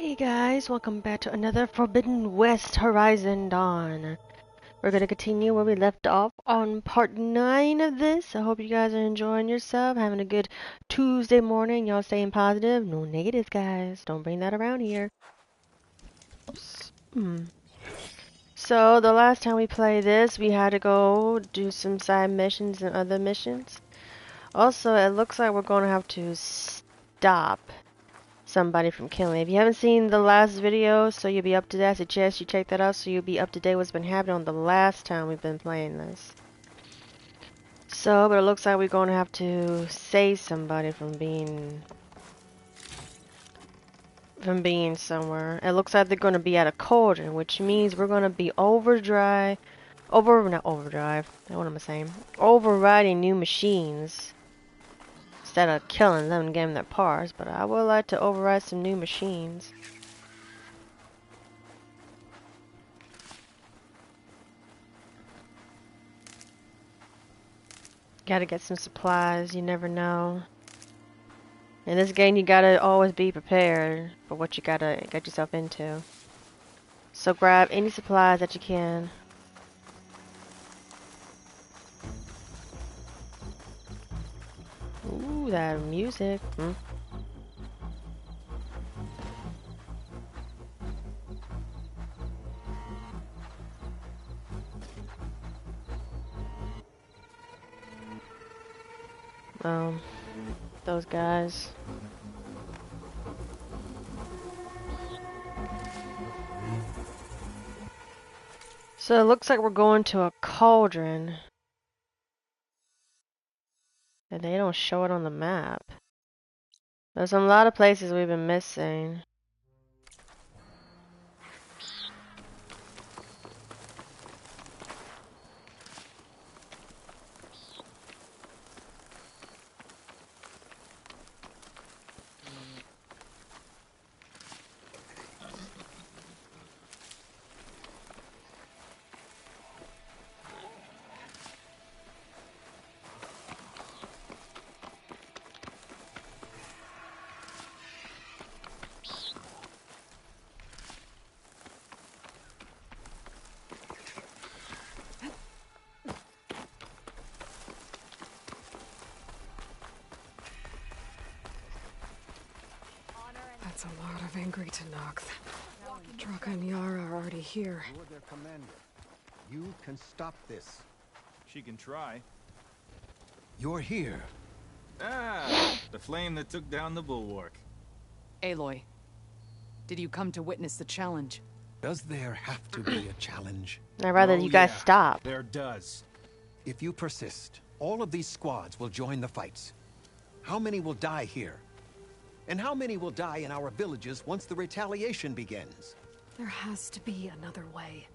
Hey guys, welcome back to another Forbidden West Horizon Dawn. We're gonna continue where we left off on part 9 of this. I hope you guys are enjoying yourself, having a good Tuesday morning. Y'all staying positive, no negatives, guys. Don't bring that around here. So the last time we played this, we had to go do some side missions and other missions. Also, it looks like we're gonna have to stop somebody from killing. If you haven't seen the last video, so you'll be up to date, I suggest you check that out so you'll be up to date what's been happening on the last time we've been playing this. So, but it looks like we're going to have to save somebody from being somewhere. It looks like they're going to be at a cauldron, which means we're going to be not overdrive, what am I saying? Overriding new machines. Instead of killing them and getting their parts, but I would like to override some new machines. Gotta get some supplies, you never know. In this game, you gotta always be prepared for what you gotta get yourself into. So grab any supplies that you can. Ooh, that music. Those guys. So it looks like we're going to a cauldron. And they don't show it on the map. There's a lot of places we've been missing. That's a lot of angry Tanakhs. Draka and Yara are already here. You're their commander. You can stop this. She can try. You're here. Ah, the flame that took down the bulwark. Aloy, did you come to witness the challenge? Does there have to be a challenge? I'd rather you guys stop. There does. If you persist, all of these squads will join the fights. How many will die here? And how many will die in our villages once the retaliation begins? There has to be another way.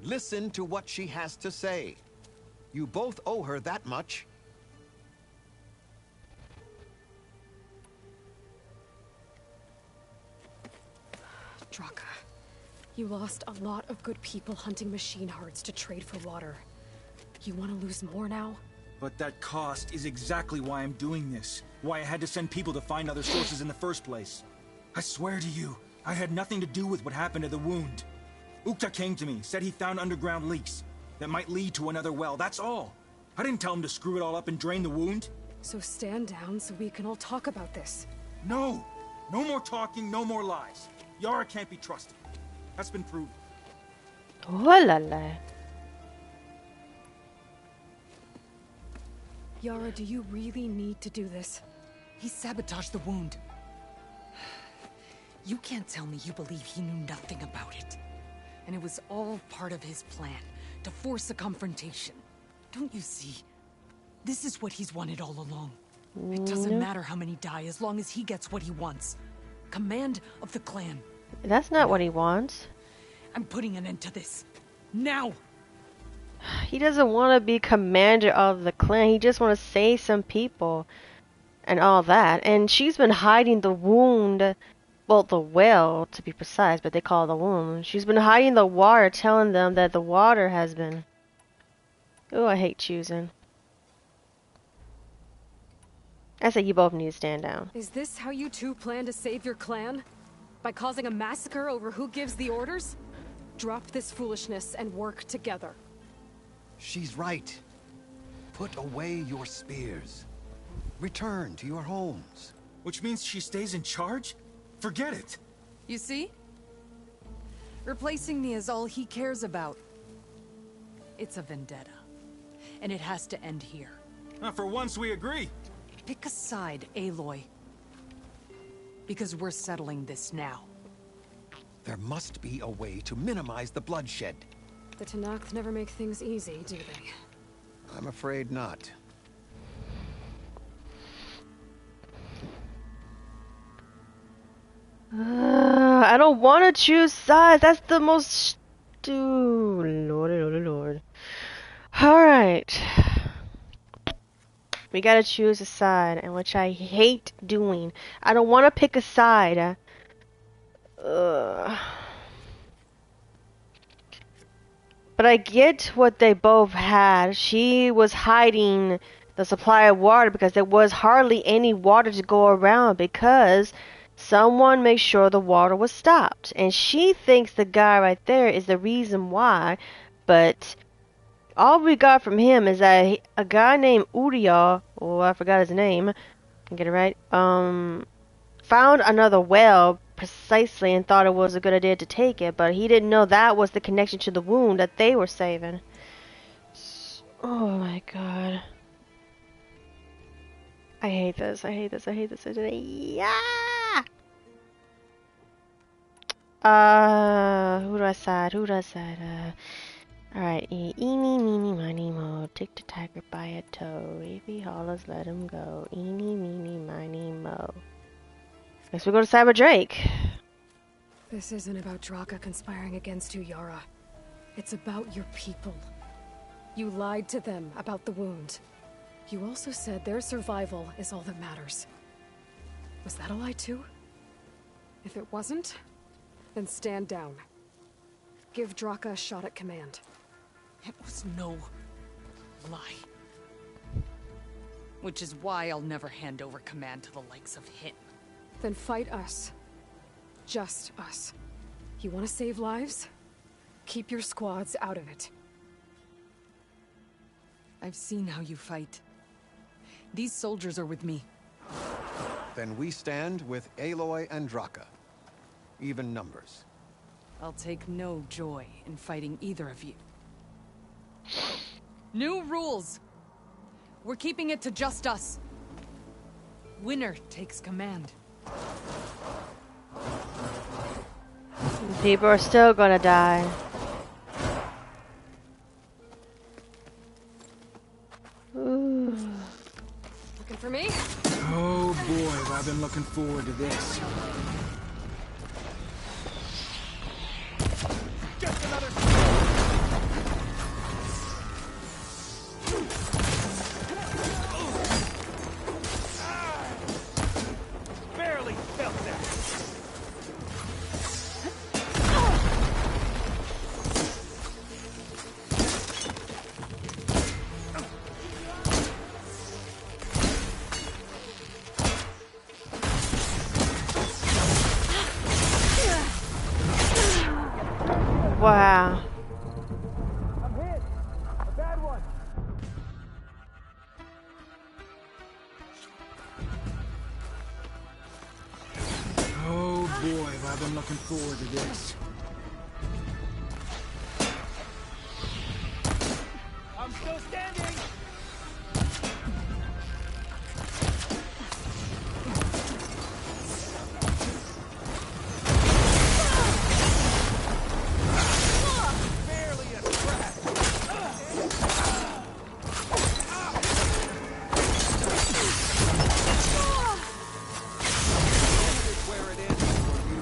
Listen to what she has to say. You both owe her that much. Draka, you lost a lot of good people hunting machine hearts to trade for water. You want to lose more now? But that cost is exactly why I'm doing this. Why I had to send people to find other sources in the first place. I swear to you, I had nothing to do with what happened to the wound. Ukta came to me, said he found underground leaks that might lead to another well, that's all. I didn't tell him to screw it all up and drain the wound. So stand down so we can all talk about this. No! No more talking, no more lies. Yara can't be trusted. That's been proven. Oh la la. Yara, do you really need to do this? He sabotaged the wound. You can't tell me you believe he knew nothing about it. And it was all part of his plan, to force a confrontation. Don't you see? This is what he's wanted all along. It doesn't matter how many die as long as he gets what he wants. Command of the clan. That's not what he wants. I'm putting an end to this. Now! He doesn't want to be commander of the clan. He just wants to save some people and all that. And she's been hiding the wound, well, the well to be precise, but they call it the wound. She's been hiding the water, telling them that the water has been... Oh, I hate choosing. I say you both need to stand down. Is this how you two plan to save your clan? By causing a massacre over who gives the orders? Drop this foolishness and work together. She's right. Put away your spears. Return to your homes. Which means she stays in charge? Forget it. You see? Replacing me is all he cares about. It's a vendetta. And it has to end here. For once we agree. Pick a side, Aloy. Because we're settling this now. There must be a way to minimize the bloodshed. The Tenakth never make things easy, do they? I'm afraid not. I don't want to choose sides. That's the most... Lord. Alright. We gotta choose a side, and which I hate doing. I don't want to pick a side. But I get what they both had. She was hiding the supply of water because there was hardly any water to go around because someone made sure the water was stopped. And she thinks the guy right there is the reason why, but all we got from him is that a guy named Uriah, oh, I forgot his name, can get it right, found another well precisely and thought it was a good idea to take it, but he didn't know that was the connection to the wound that they were saving. Oh my god. I hate this. Yeah! Who do I side? Alright, eeny, meeny, miny, mo. Take the tiger by a toe. If he hollers, let him go. Eeny, meeny, miny, mo. Guess we go to Cyber Drake. This isn't about Draka conspiring against you, Yara. It's about your people. You lied to them about the wound. You also said their survival is all that matters. Was that a lie too? If it wasn't, then stand down. Give Draka a shot at command. It was no lie. Which is why I'll never hand over command to the likes of him. Then fight us. Just us. You want to save lives? Keep your squads out of it. I've seen how you fight. These soldiers are with me. Then we stand with Aloy and Draka. Even numbers. I'll take no joy in fighting either of you. New rules! We're keeping it to just us. Winner takes command. People are still gonna die. Ooh. Looking for me? Oh boy, I've been looking forward to this. Just another... Barely felt that. Wow. I'm hit. A bad one. Oh boy, have I been looking forward to this. I'm still standing. Barely a scratch. Where it is for you.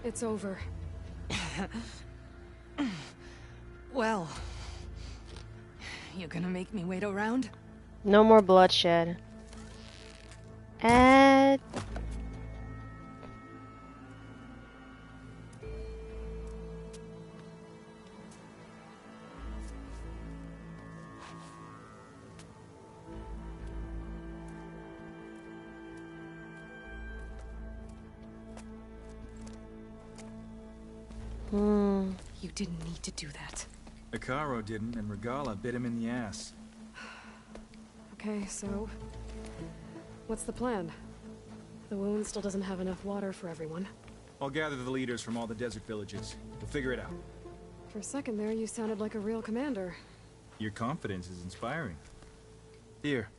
It's over. Well, you gonna make me wait around? No more bloodshed. And You didn't need to do that. Ikaro didn't, and Regala bit him in the ass. Okay, so... what's the plan? The wound still doesn't have enough water for everyone. I'll gather the leaders from all the desert villages. We'll figure it out. For a second there, you sounded like a real commander. Your confidence is inspiring. Here,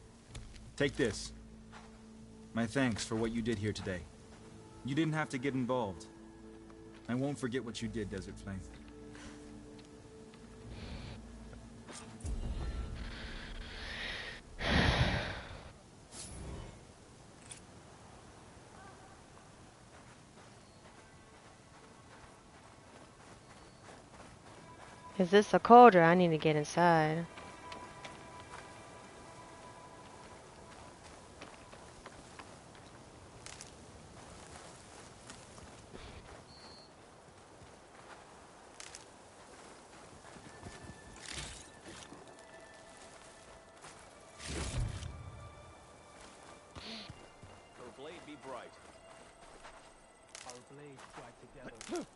take this. My thanks for what you did here today. You didn't have to get involved. I won't forget what you did, Desert Flame. is this a colder? I need to get inside. Her blade be bright. Our blades strike together.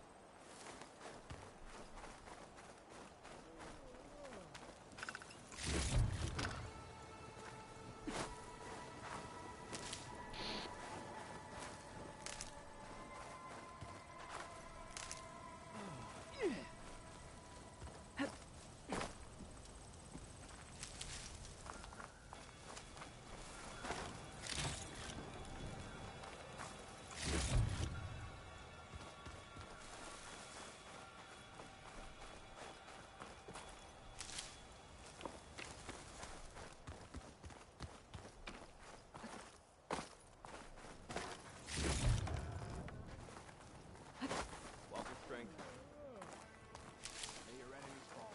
Welcome strength. May your enemies fall.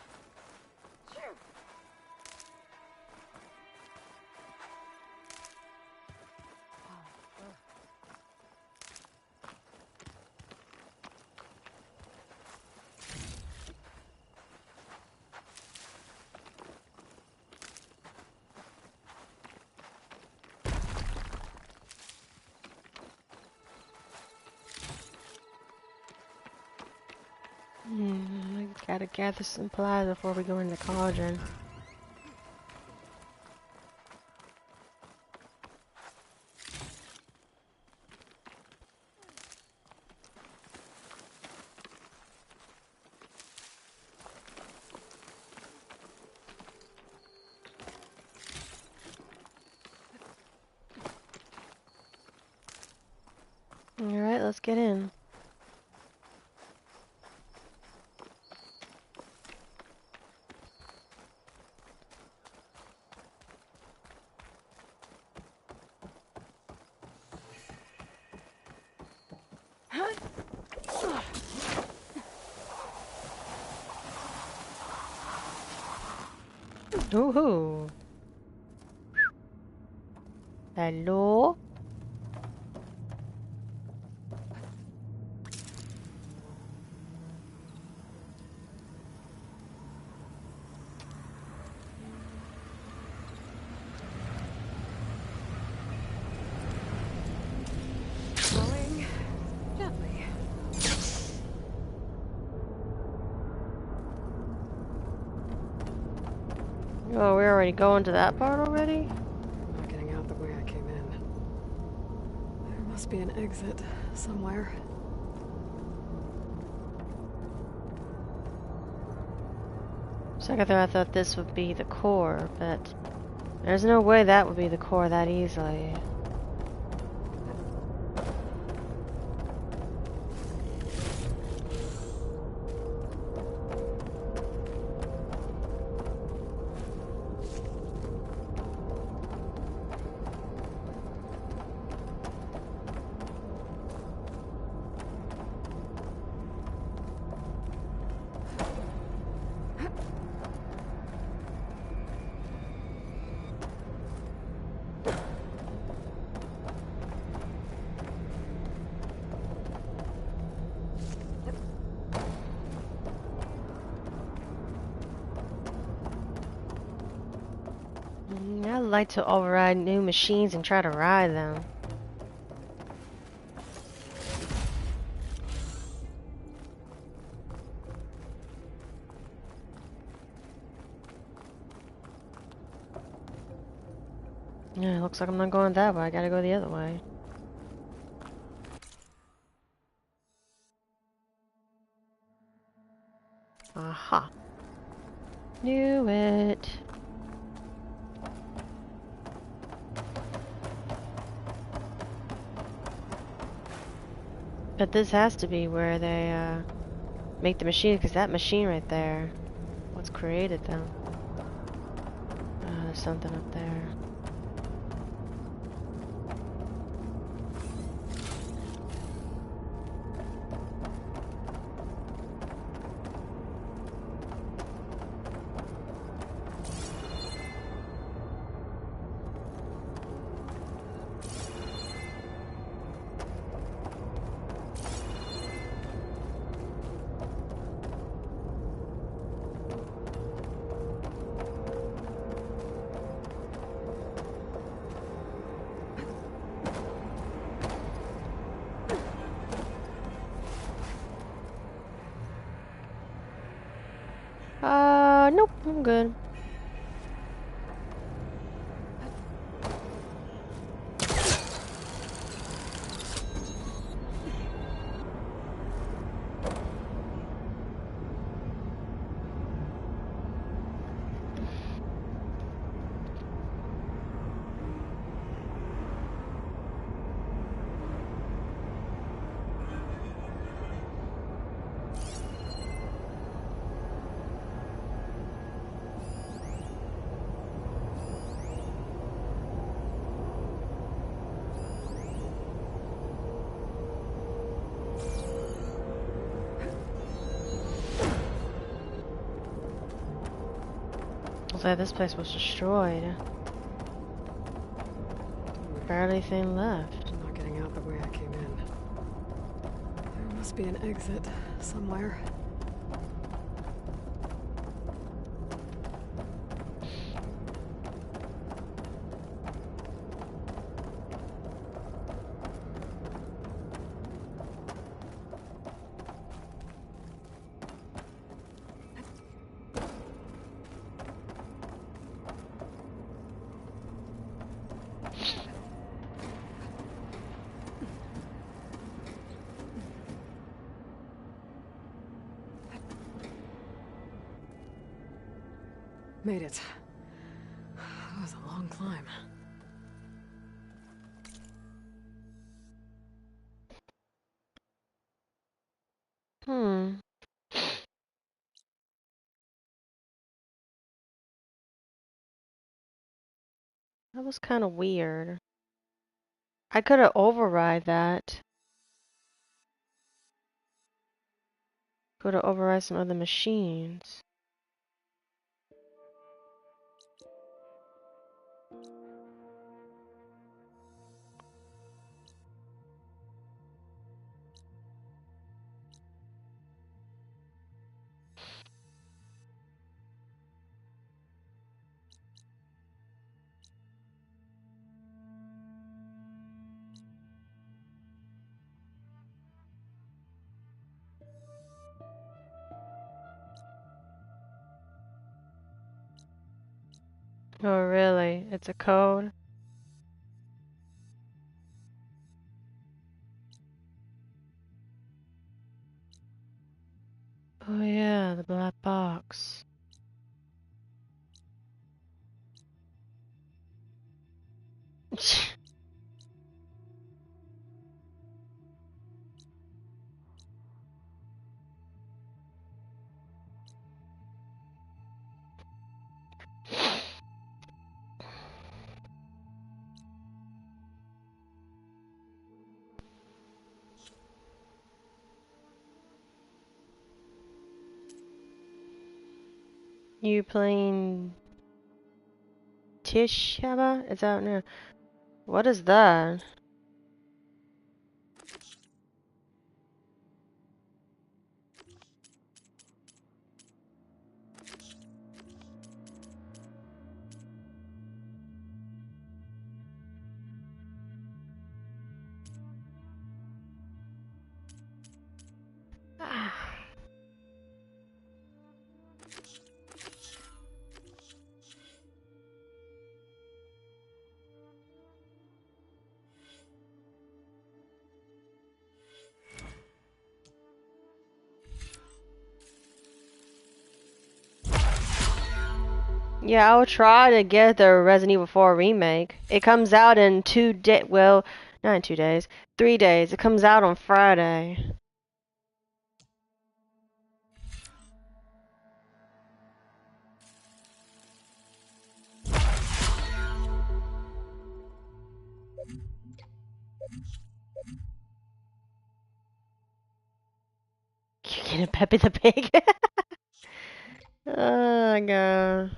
I gotta gather supplies before we go in the cauldron. Alright, let's get in. Woohoo! Hello? Going gently. Oh, we're already going to that part already? I'm not getting out the way I came in. There must be an exit somewhere. Second thought, I thought this would be the core, but there's no way that would be the core that easily. I'd like to override new machines and try to ride them. Yeah, it looks like I'm not going that way. I gotta go the other way. Aha. Knew it. But this has to be where they make the machine, because that machine right there, what's created them? There's something up there. Nope, I'm good. Looks like this place was destroyed. Barely anything left. I'm not getting out the way I came in. There must be an exit somewhere. Made it. That was a long climb. Hmm. That was kind of weird. I could have override that. Could have override some other machines. Oh, really? It's a code? Oh yeah, the black box. You playing Tishaba? Is that no? What is that? Yeah, I'll try to get the Resident Evil 4 remake. It comes out in 2 days. Well, not in 2 days. 3 days. It comes out on Friday. You're getting Peppy the Pig. Oh my god.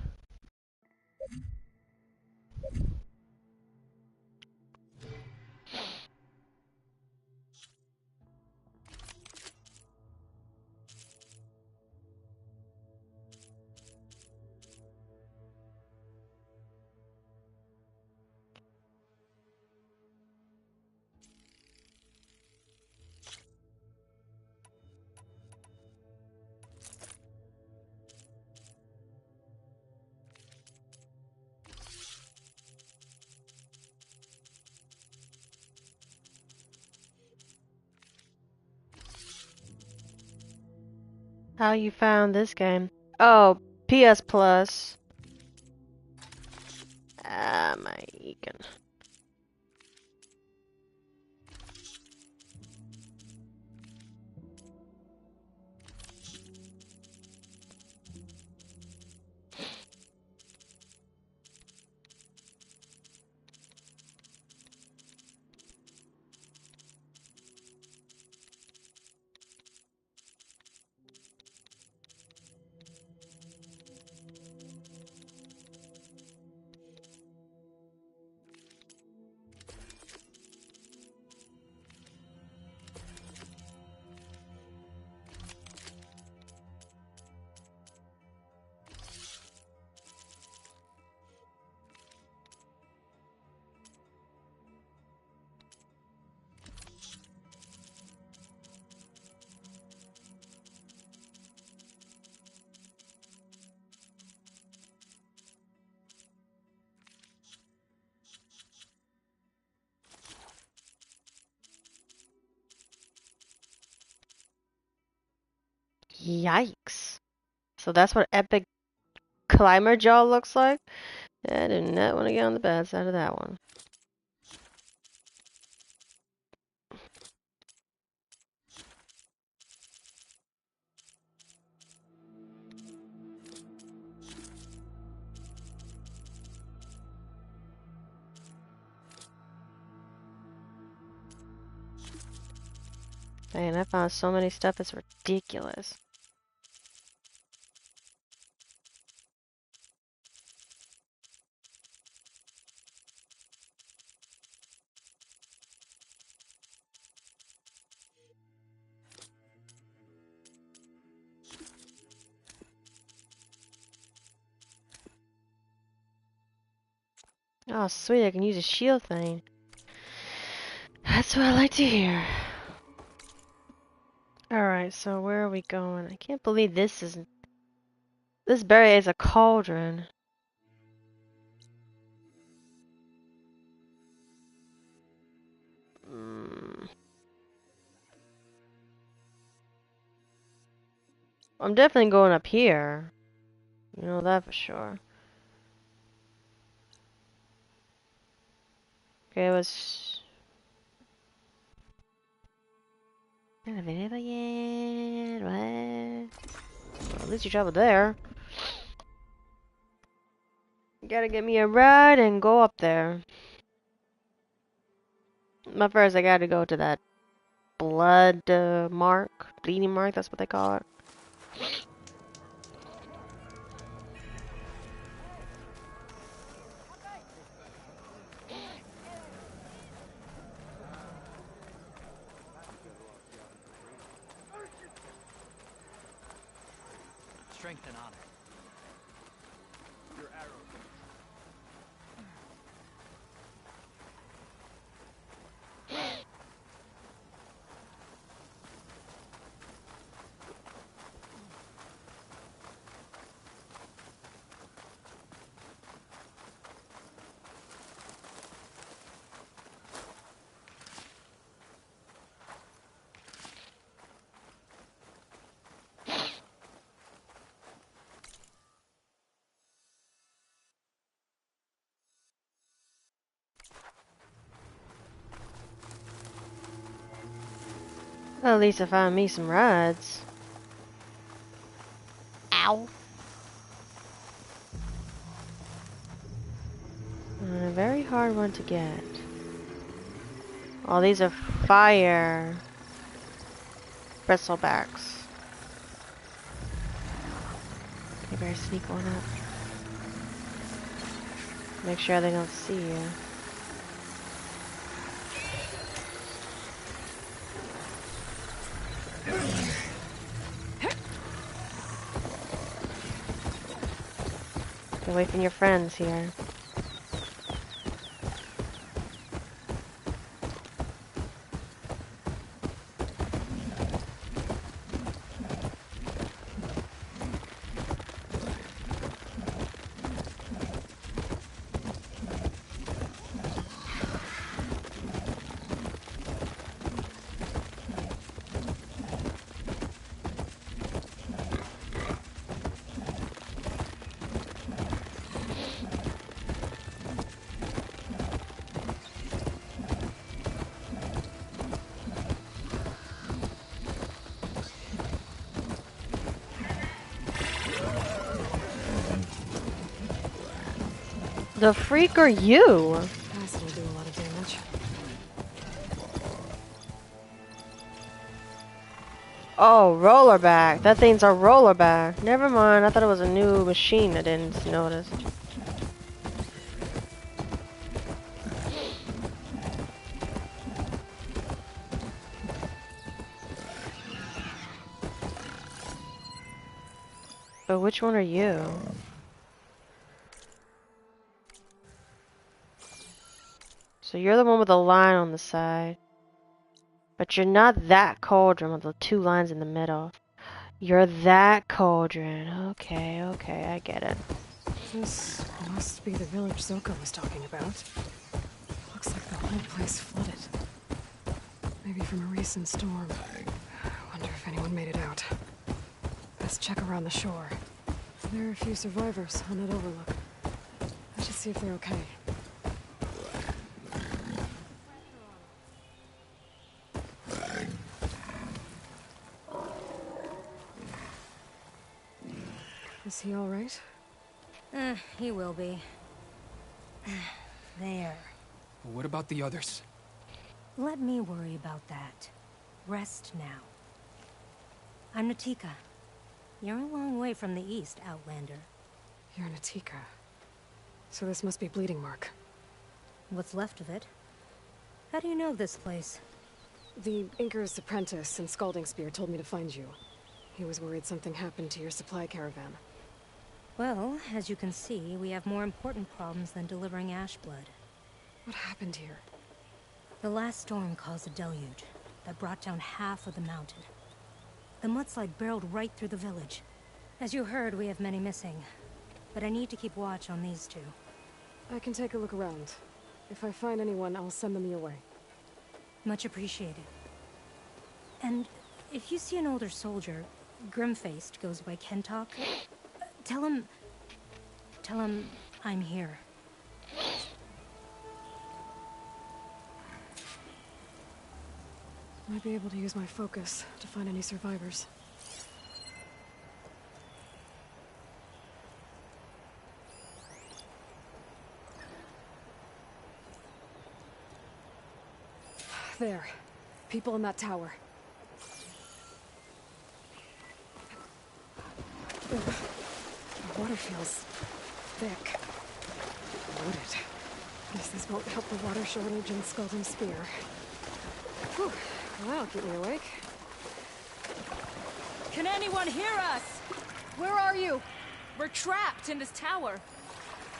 How you found this game? Oh, PS Plus. Ah, my econ. Yikes. So that's what Epic Climber Jaw looks like? I do not want to get on the bad side of that one. Man, I found so many stuff, it's ridiculous. Oh, sweet, I can use a shield thing. That's what I like to hear. Alright, so where are we going? I can't believe this is... This berry is a cauldron. Mm. I'm definitely going up here. You know that for sure. Okay, let's... Not available yet? What? Well, at least you traveled there. You gotta get me a ride and go up there. But first, I gotta go to that blood mark. Bleeding mark, that's what they call it. Strength and honor. Your arrow. Well, at least I found me some rides. Ow. A very hard one to get. Oh, these are fire bristlebacks. You better sneak one up. Make sure they don't see you. Get away from your friends here. The freak are you? Acid will do a lot of damage. Oh, rollerback. That thing's a rollerback. Never mind. I thought it was a new machine. I didn't notice. But which one are you? So you're the one with the line on the side. But you're not that cauldron with the two lines in the middle. You're that cauldron. Okay, okay, I get it. This must be the village Zoko was talking about. Looks like the whole place flooded. Maybe from a recent storm. Wonder if anyone made it out. Let's check around the shore. There are a few survivors on that overlook. I should see if they're okay. Is he all right? He will be. There. What about the others? Let me worry about that. Rest now. I'm Natika. You're a long way from the east, Outlander. You're Natika. So this must be Bleeding Mark. What's left of it? How do you know this place? The Inker's apprentice and Scalding Spear told me to find you. He was worried something happened to your supply caravan. Well, as you can see, we have more important problems than delivering ash blood. What happened here? The last storm caused a deluge that brought down half of the mountain. The mudslide barreled right through the village. As you heard, we have many missing. But I need to keep watch on these two. I can take a look around. If I find anyone, I'll send them your way. Much appreciated. And if you see an older soldier, Grim-faced goes by Kentok. Tell him I'm here. Might be able to use my focus to find any survivors. There. People in that tower. Ugh. The water feels thick. Loaded. Guess this won't help the water shortage and Skeleton Spear. Whew. Well, that'll keep me awake. Can anyone hear us? Where are you? We're trapped in this tower.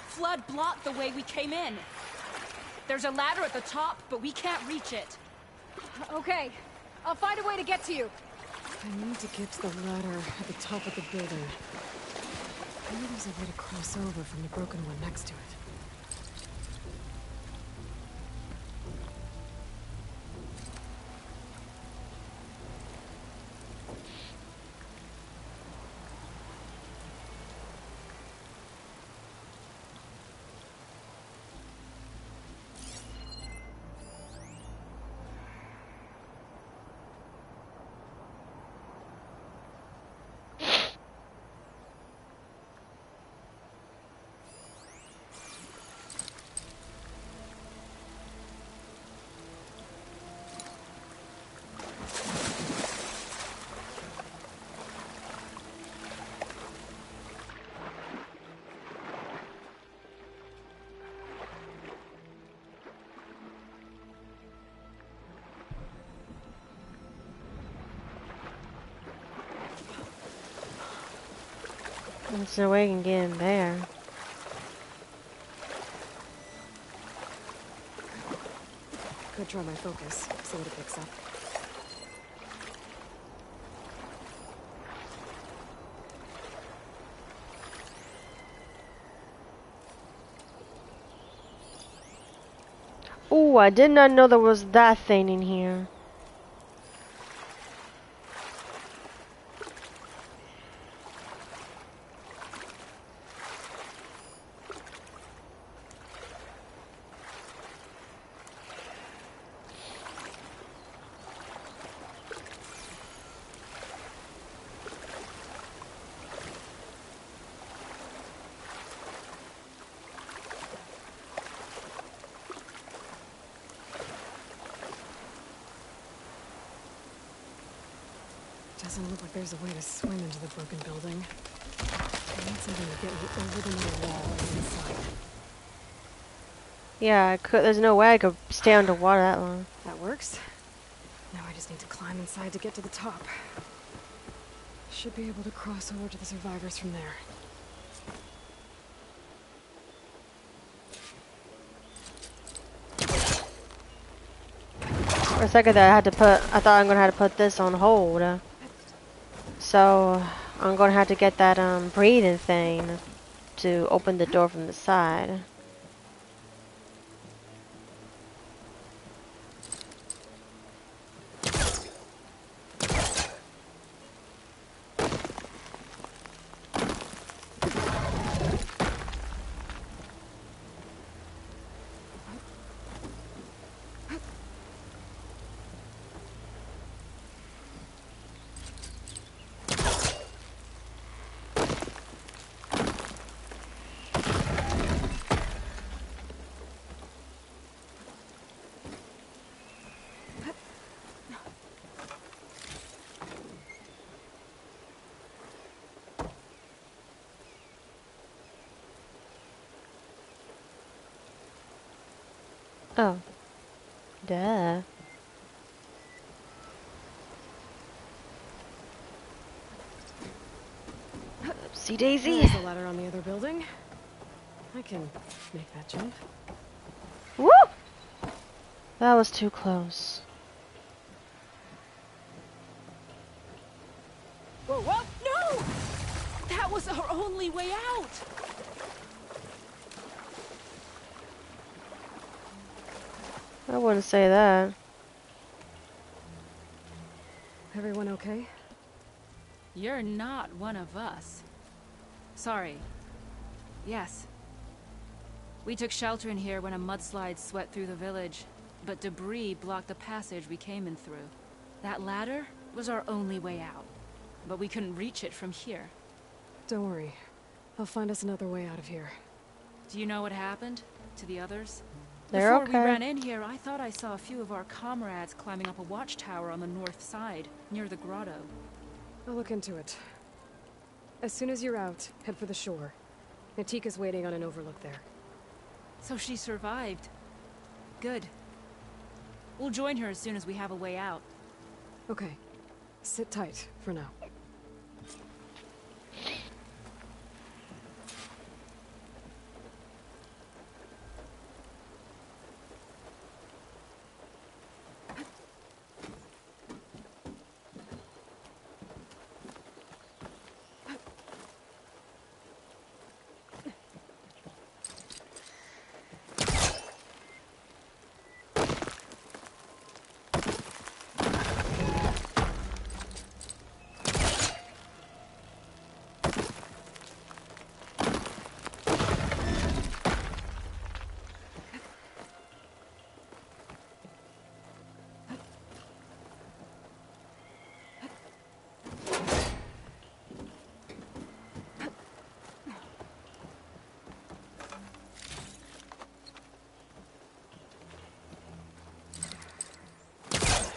Flood blocked the way we came in. There's a ladder at the top, but we can't reach it. Okay. I'll find a way to get to you. I need to get to the ladder at the top of the building. Maybe there's a way to cross over from the broken one next to it. There's no way I can get in there. Could try my focus, see what it picks up. Ooh, I did not know there was that thing in here. Doesn't look like there's a way to swim into the broken building. I need something to get me over the middle wall and inside. Yeah, I could. There's no way I could stay underwater that long. That works. Now I just need to climb inside to get to the top. Should be able to cross over to the survivors from there. For a second there, I thought I'm gonna have to put this on hold. So I'm gonna have to get that breathing thing to open the door from the side. Oh. Duh. Oopsie daisy. There's a ladder on the other building. I can make that jump. Woo! That was too close. Whoa, whoa, no! That was our only way out! I wouldn't say that. Everyone okay? You're not one of us. Sorry. Yes. We took shelter in here when a mudslide swept through the village, but debris blocked the passage we came in through. That ladder was our only way out, but we couldn't reach it from here. Don't worry. I'll find us another way out of here. Do you know what happened to the others? They're Before we okay. ran in here, I thought I saw a few of our comrades climbing up a watchtower on the north side, near the grotto. I'll look into it. As soon as you're out, head for the shore. Natika's waiting on an overlook there. So she survived. Good. We'll join her as soon as we have a way out. Okay. Sit tight for now.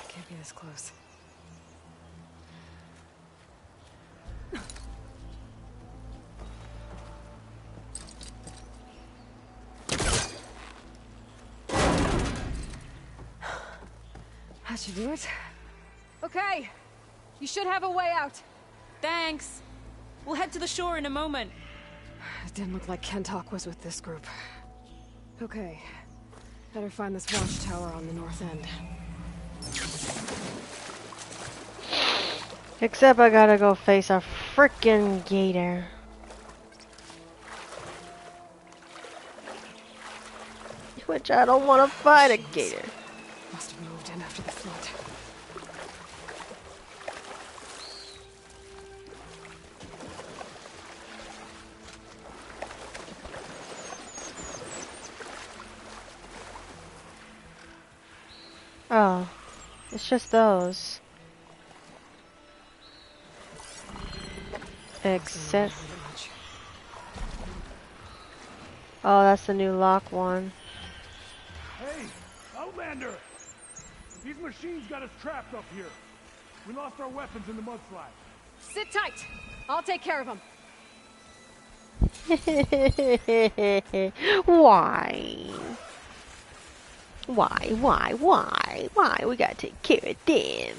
Can't be this close. How'd you do it? Okay. You should have a way out. Thanks! We'll head to the shore in a moment. It didn't look like Kentok was with this group. Okay. Better find this watchtower on the north end. Except I gotta go face a frickin' gator. Which I don't want to fight a gator. Must have moved in after the flood. Oh, it's just those. Except... Oh, that's the new lock one. Hey, Outlander! These machines got us trapped up here. We lost our weapons in the mudslide. Sit tight! I'll take care of them. Why? Why? We gotta take care of them.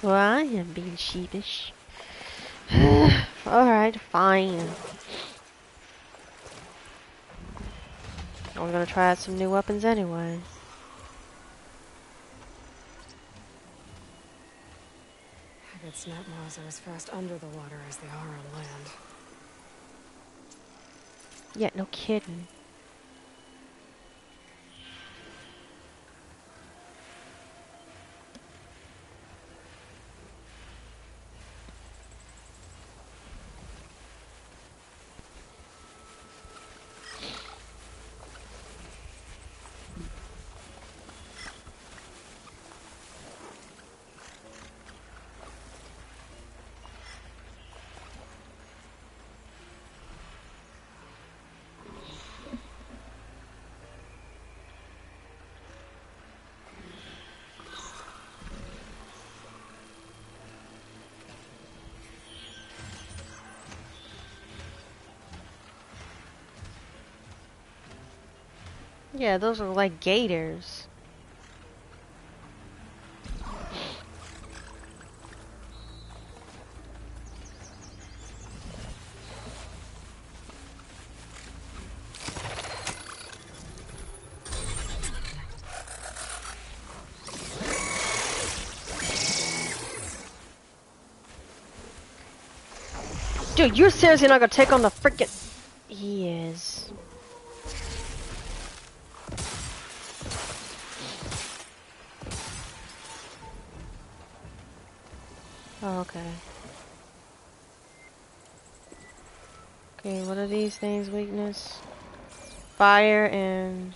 Well, I am being sheepish. Alright, fine. We're gonna try out some new weapons anyway. I bet snap maws are as fast under the water as they are on land. Yeah, no kidding. Yeah, those are like gators. Dude, you're seriously not gonna take on the frickin'... He is. Oh, okay. Okay, what are these things' weakness? Fire and...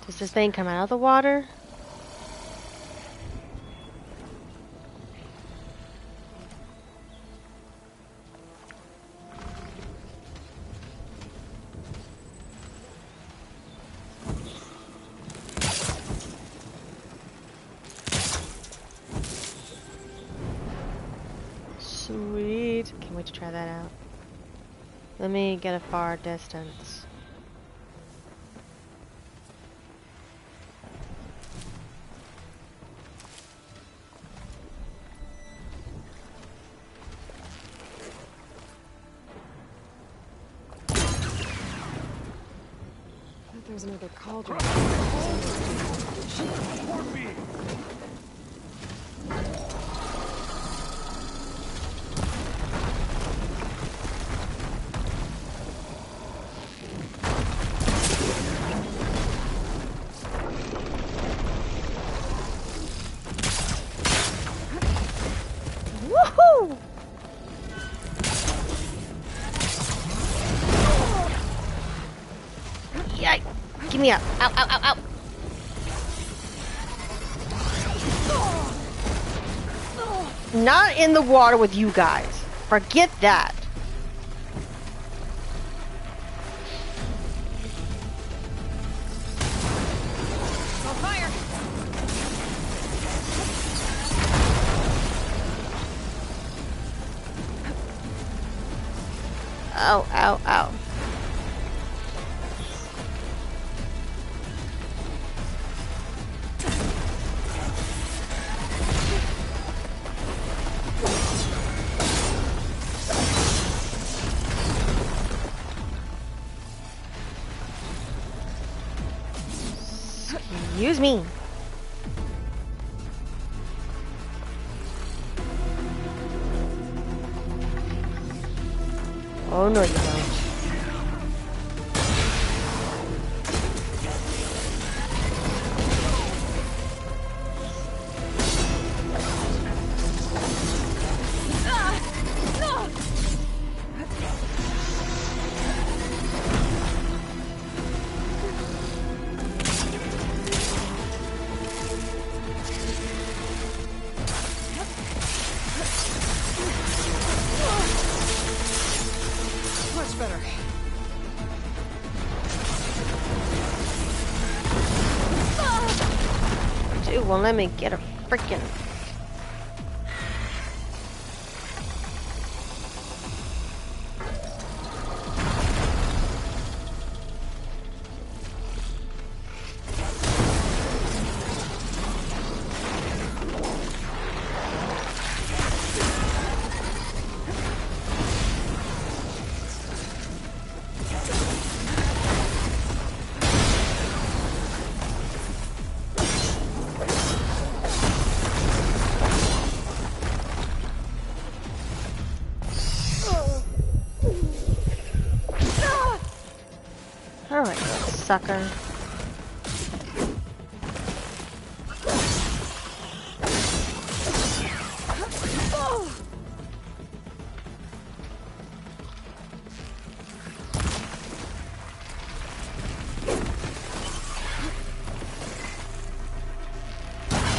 Does this thing come out of the water? Sweet. Can't wait to try that out. Let me get a far distance. There's another cauldron. Support me! Woohoo! Yikes! Give me up! Ow! Ow! Ow! Ow! Not in the water with you guys. Forget that. On fire! Ow! Ow! Ow! Excuse me. Oh no, you don't. Much better. Dude won't let me get a freaking. Alright, sucker.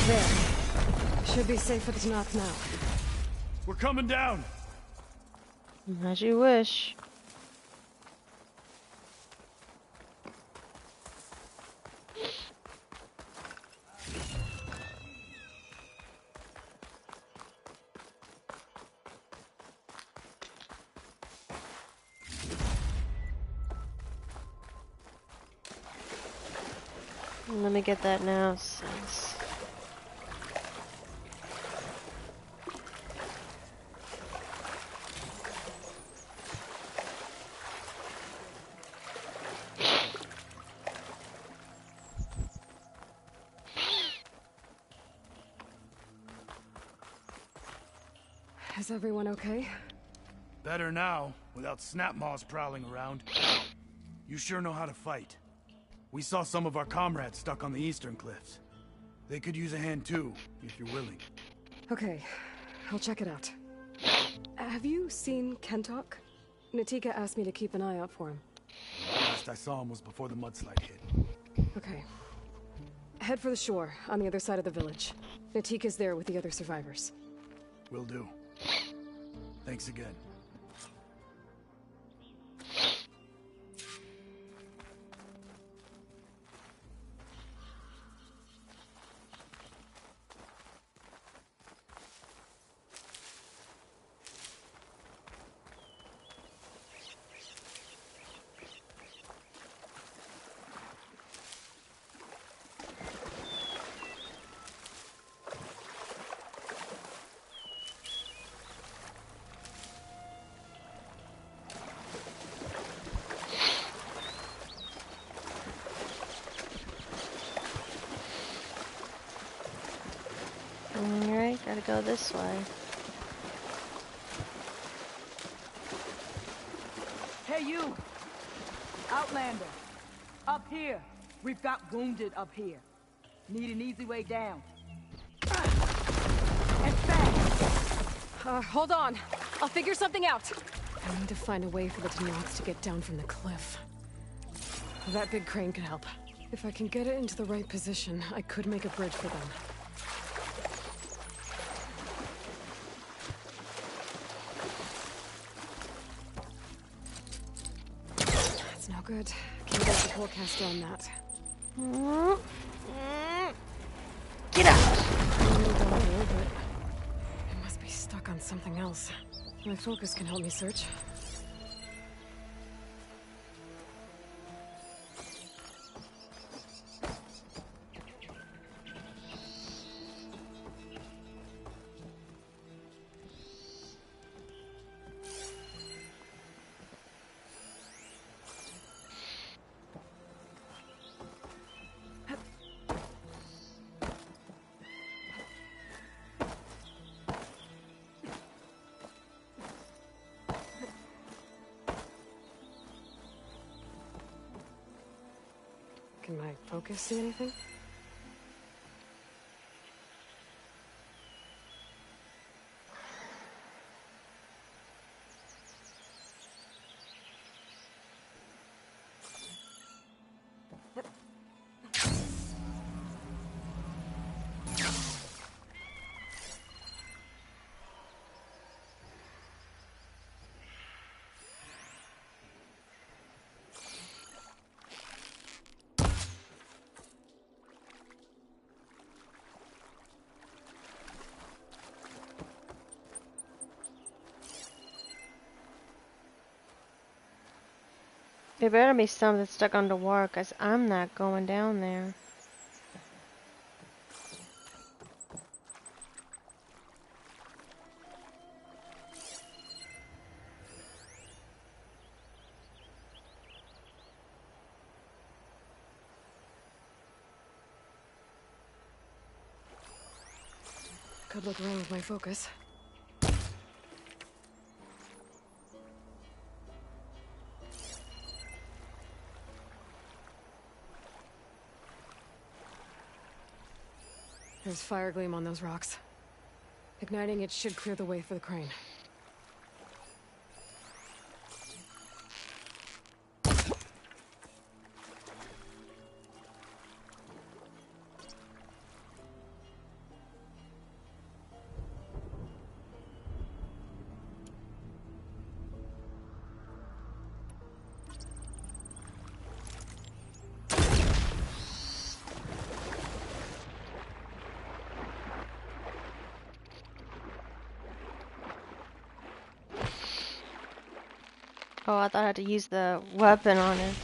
There. Should be safe for the knock now. We're coming down! As you wish. Let me get that now, since... Is everyone okay? Better now, without snapmaws prowling around. You sure know how to fight. We saw some of our comrades stuck on the eastern cliffs. They could use a hand too, if you're willing. Okay, I'll check it out. Have you seen Kentok? Natika asked me to keep an eye out for him. Last I saw him was before the mudslide hit. Okay. Head for the shore, on the other side of the village. Natika's there with the other survivors. Will do. Thanks again. Alright, gotta go this way. Hey, you! Outlander! Up here! We've got wounded up here. Need an easy way down. And fast! Hold on. I'll figure something out. I need to find a way for the Tanoths to get down from the cliff. That big crane could help. If I can get it into the right position, I could make a bridge for them. That's no good. Can't get the forecaster on that. Get out! But it must be stuck on something else. My focus can help me search. Can my focus see anything? There better be something stuck underwater, cause I'm not going down there. Could look around with my focus. There's fire gleam on those rocks. Igniting it should clear the way for the crane. Oh, I thought I had to use the weapon on it.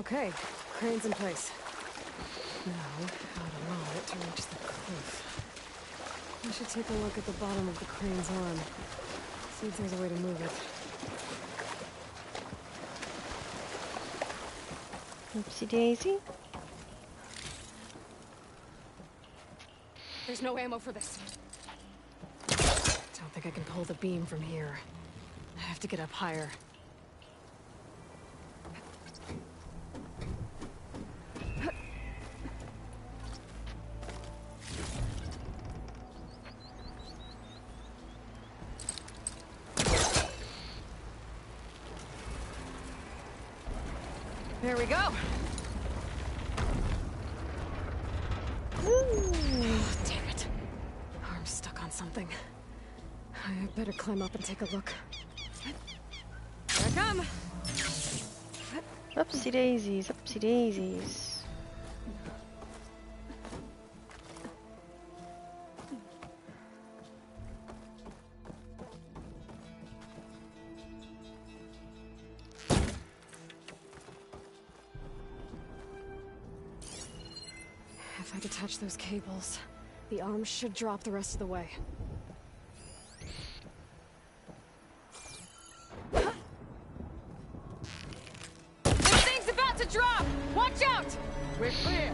Okay, crane's in place. Now, how to lower it to reach the cliff. I should take a look at the bottom of the crane's arm. See if there's a way to move it. Oopsie daisy. There's no ammo for this. Don't think I can pull the beam from here. I have to get up higher. There we go. Damn it. Arm's stuck on something. I better climb up and take a look. Here I come. Oopsie daisies, oopsie daisies. If I detach those cables, the arm should drop the rest of the way. This thing's about to drop! Watch out! We're clear.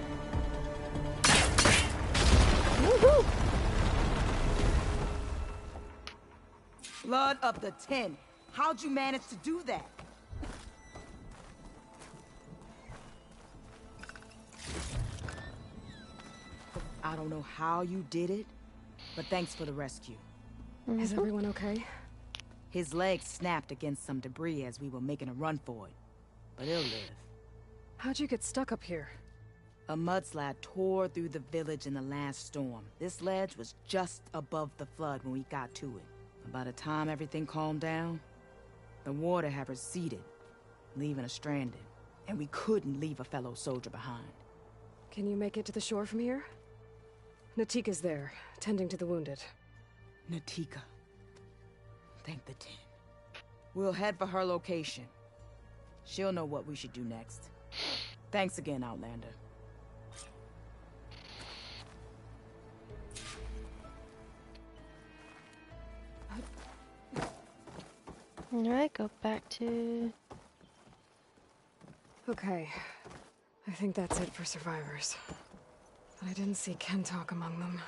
Woohoo! Blood of the 10. How'd you manage to do that? I don't know how you did it, but thanks for the rescue. Is everyone okay? His legs snapped against some debris as we were making a run for it, but he'll live. How'd you get stuck up here? A mudslide tore through the village in the last storm. This ledge was just above the flood when we got to it. But by the time everything calmed down, the water had receded, leaving us stranded. And we couldn't leave a fellow soldier behind. Can you make it to the shore from here? Natika's there, tending to the wounded. Natika. Thank the 10. We'll head for her location. She'll know what we should do next. Thanks again, Outlander. Alright, go back to... Okay. I think that's it for survivors. But I didn't see Kentalk among them.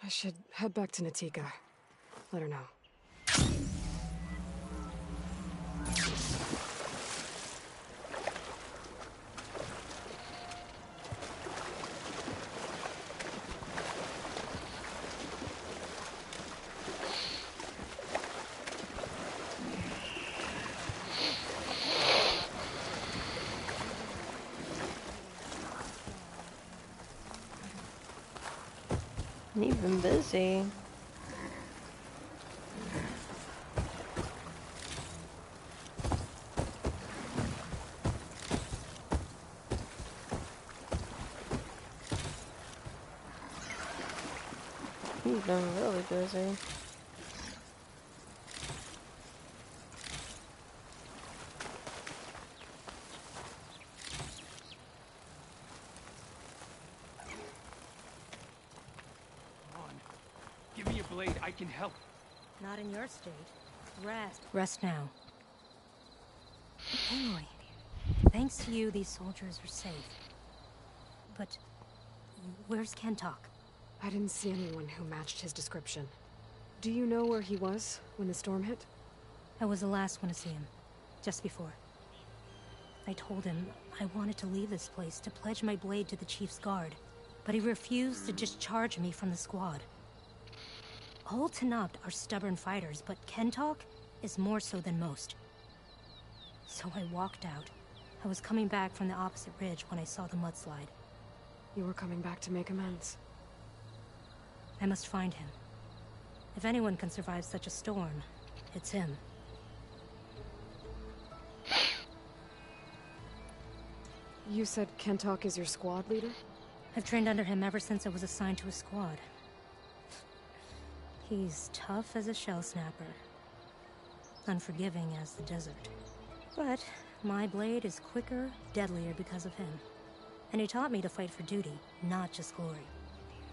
I should head back to Natika. Let her know. You've been busy. You've been really busy. Give me a blade, I can help. Not in your state. Rest. Rest now. Aloy, thanks to you, these soldiers are safe. But where's Kentalk? I didn't see anyone who matched his description. Do you know where he was when the storm hit? I was the last one to see him. Just before. I told him I wanted to leave this place to pledge my blade to the Chief's guard. But he refused to discharge me from the squad. All Tanabt are stubborn fighters, but Kentalk is more so than most. So I walked out. I was coming back from the opposite ridge when I saw the mudslide. You were coming back to make amends. I must find him. If anyone can survive such a storm, it's him. You said Kentalk is your squad leader? I've trained under him ever since I was assigned to a squad. He's tough as a shell snapper. Unforgiving as the desert. But My blade is quicker, deadlier because of him. And he taught me to fight for duty, not just glory.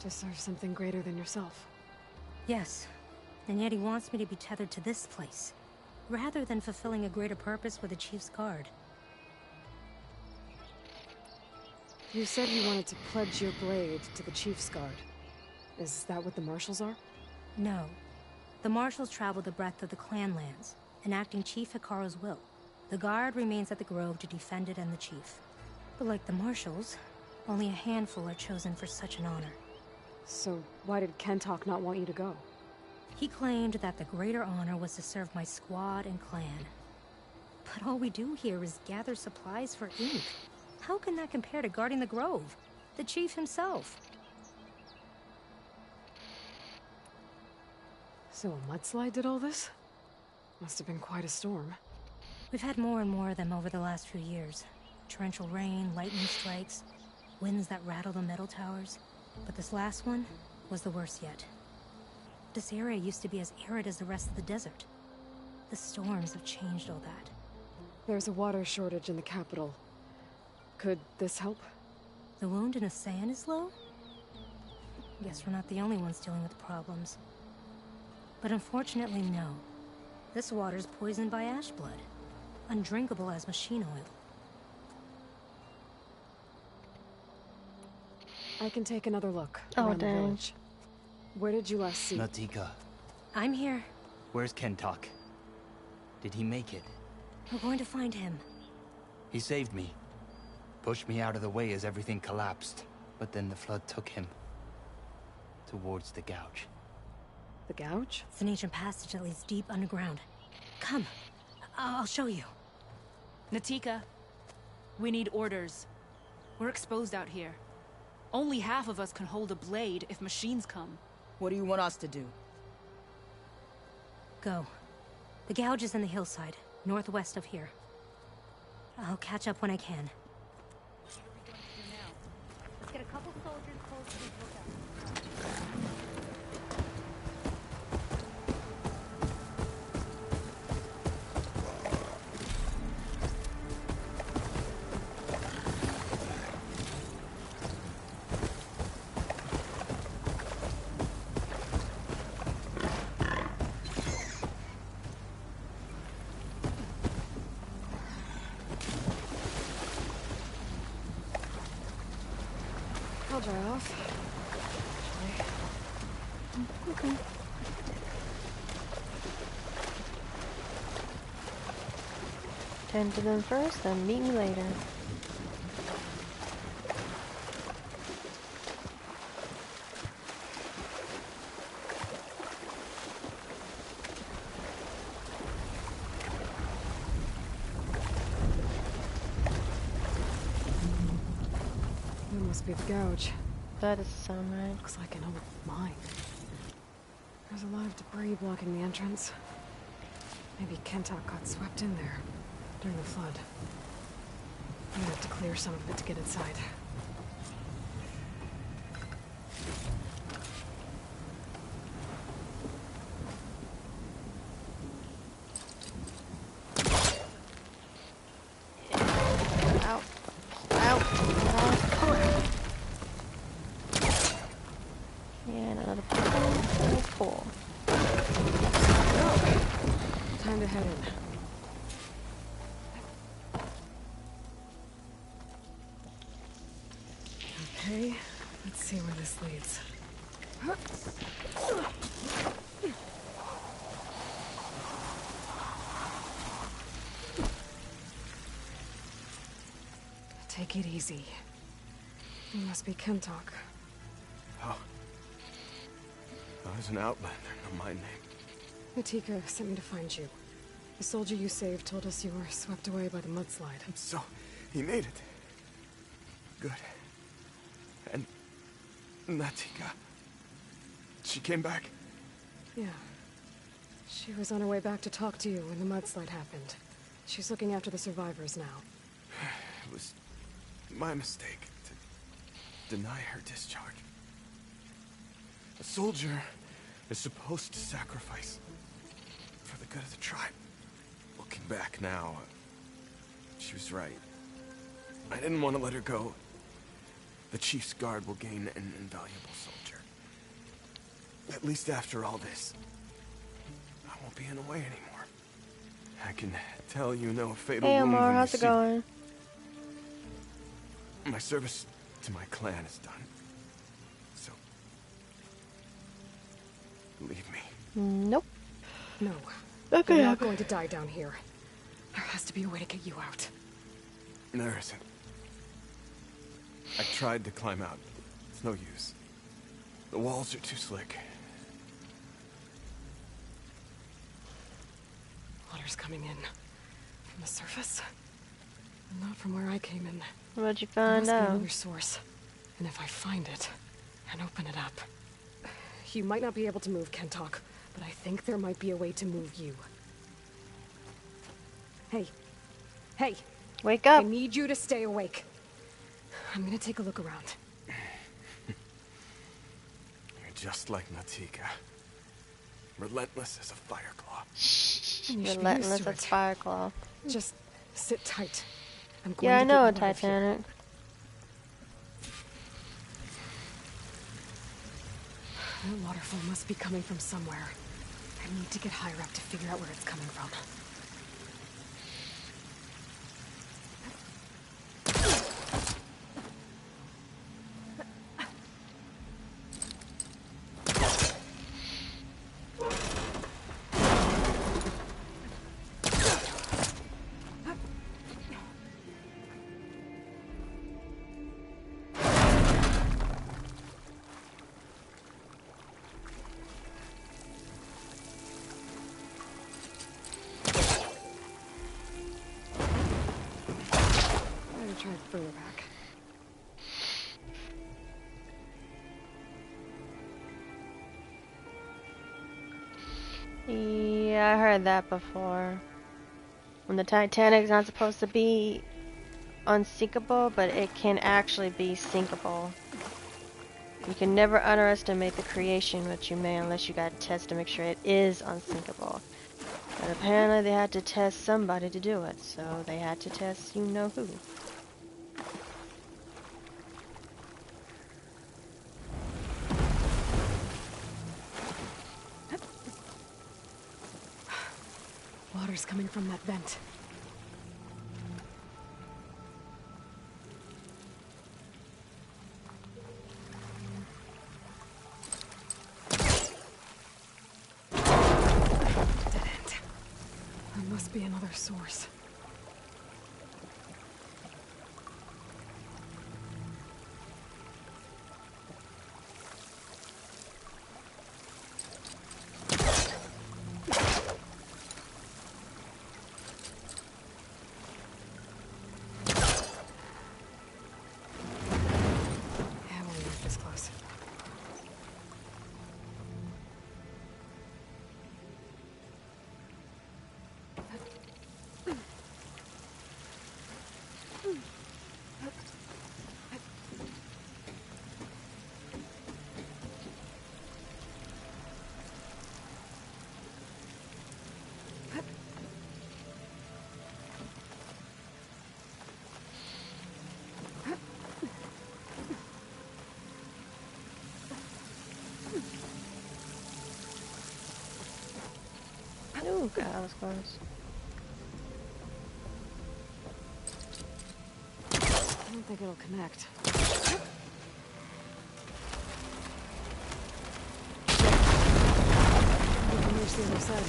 To serve something greater than yourself. Yes, and yet he wants me to be tethered to this place, rather than fulfilling a greater purpose with the Chief's Guard. You said you wanted to pledge your blade to the Chief's Guard. Is that what the Marshals are? No. The Marshals travel the breadth of the clan lands, enacting Chief Hikaru's will. The Guard remains at the Grove to defend it and the Chief. But like the Marshals, only a handful are chosen for such an honor. So why did Kentok not want you to go? He claimed that the greater honor was to serve my squad and clan. But all we do here is gather supplies for ink. How can that compare to guarding the Grove? The Chief himself. So a mudslide did all this? Must have been quite a storm. We've had more and more of them over the last few years. Torrential rain, lightning strikes, winds that rattle the metal towers. But this last one was the worst yet. This area used to be as arid as the rest of the desert. The storms have changed all that. There's a water shortage in the capital. Could this help? The wound in Asan is low? Guess we're not the only ones dealing with problems. But unfortunately, no. This water's poisoned by ash blood. Undrinkable as machine oil. I can take another look Oh, around the dang. village. Where did you last see? Natika, I'm here. where's Kentok? Did he make it? We're going to find him. He saved me. Pushed me out of the way as everything collapsed. But then the flood took him. Towards the gouge. The gouge? It's an ancient passage that leads deep underground. Come. I'll show you. Natika, we need orders. We're exposed out here. Only half of us can hold a blade if machines come. What do you want us to do? Go. The gouge is in the hillside, northwest of here. I'll catch up when I can. Let's get a couple soldiers close to these lookouts. I'll dry off. Okay. Tend to them first, then meet me later. That must be the gouge. That doesn't sound right. Looks like an old mine. There's a lot of debris blocking the entrance. Maybe Kentok got swept in there during the flood. I'm gonna have to clear some of it to get inside. Out. Out. And another pull. Time to head in. Okay, let's see where this leads. Take it easy. You must be Kentok. Oh. I was an outlander, no my name. Natika sent me to find you. The soldier you saved told us you were swept away by the mudslide. So, he made it. Good. And Natika. She came back? Yeah. She was on her way back to talk to you when the mudslide happened. She's looking after the survivors now. It was my mistake to deny her discharge. A soldier is supposed to sacrifice for the good of the tribe. Looking back now, She was right. I didn't want to let her go. The Chief's guard will gain an invaluable soldier. At least after all this, I won't be in the way anymore. I can tell you know a fatal Hey wound Omar, when you how's it see going? My service to my clan is done. So, leave me. Nope. No. Okay. You're not going to die down here. There has to be a way to get you out. There isn't. I tried to climb out. It's no use. The walls are too slick. Water's coming in. From the surface? Not from where I came in. What'd you There find must be out? another source. And if I find it, and open it up... You might not be able to move Kentok, but I think there might be a way to move you. Hey. Hey! Wake up! I need you to stay awake. I'm gonna take a look around. You're just like Natika. Relentless as a fireclaw. You should be Relentless used to as it. Fireclaw. Just sit tight. I'm going Yeah, to I get know you a out of here. Titanic. That waterfall must be coming from somewhere. I need to get higher up to figure out where it's coming from. I tried further back. Yeah, I heard that before. When the Titanic's not supposed to be unsinkable, but it can actually be sinkable. You can never underestimate the creation what you may unless you got to test to make sure it is unsinkable. But apparently they had to test somebody to do it, so they had to test you know who. Water's coming from that vent. Dead end. There must be another source. Yeah, we'll leave this close. Ooh, God, that was close. I don't think it'll connect. We can reach the other side.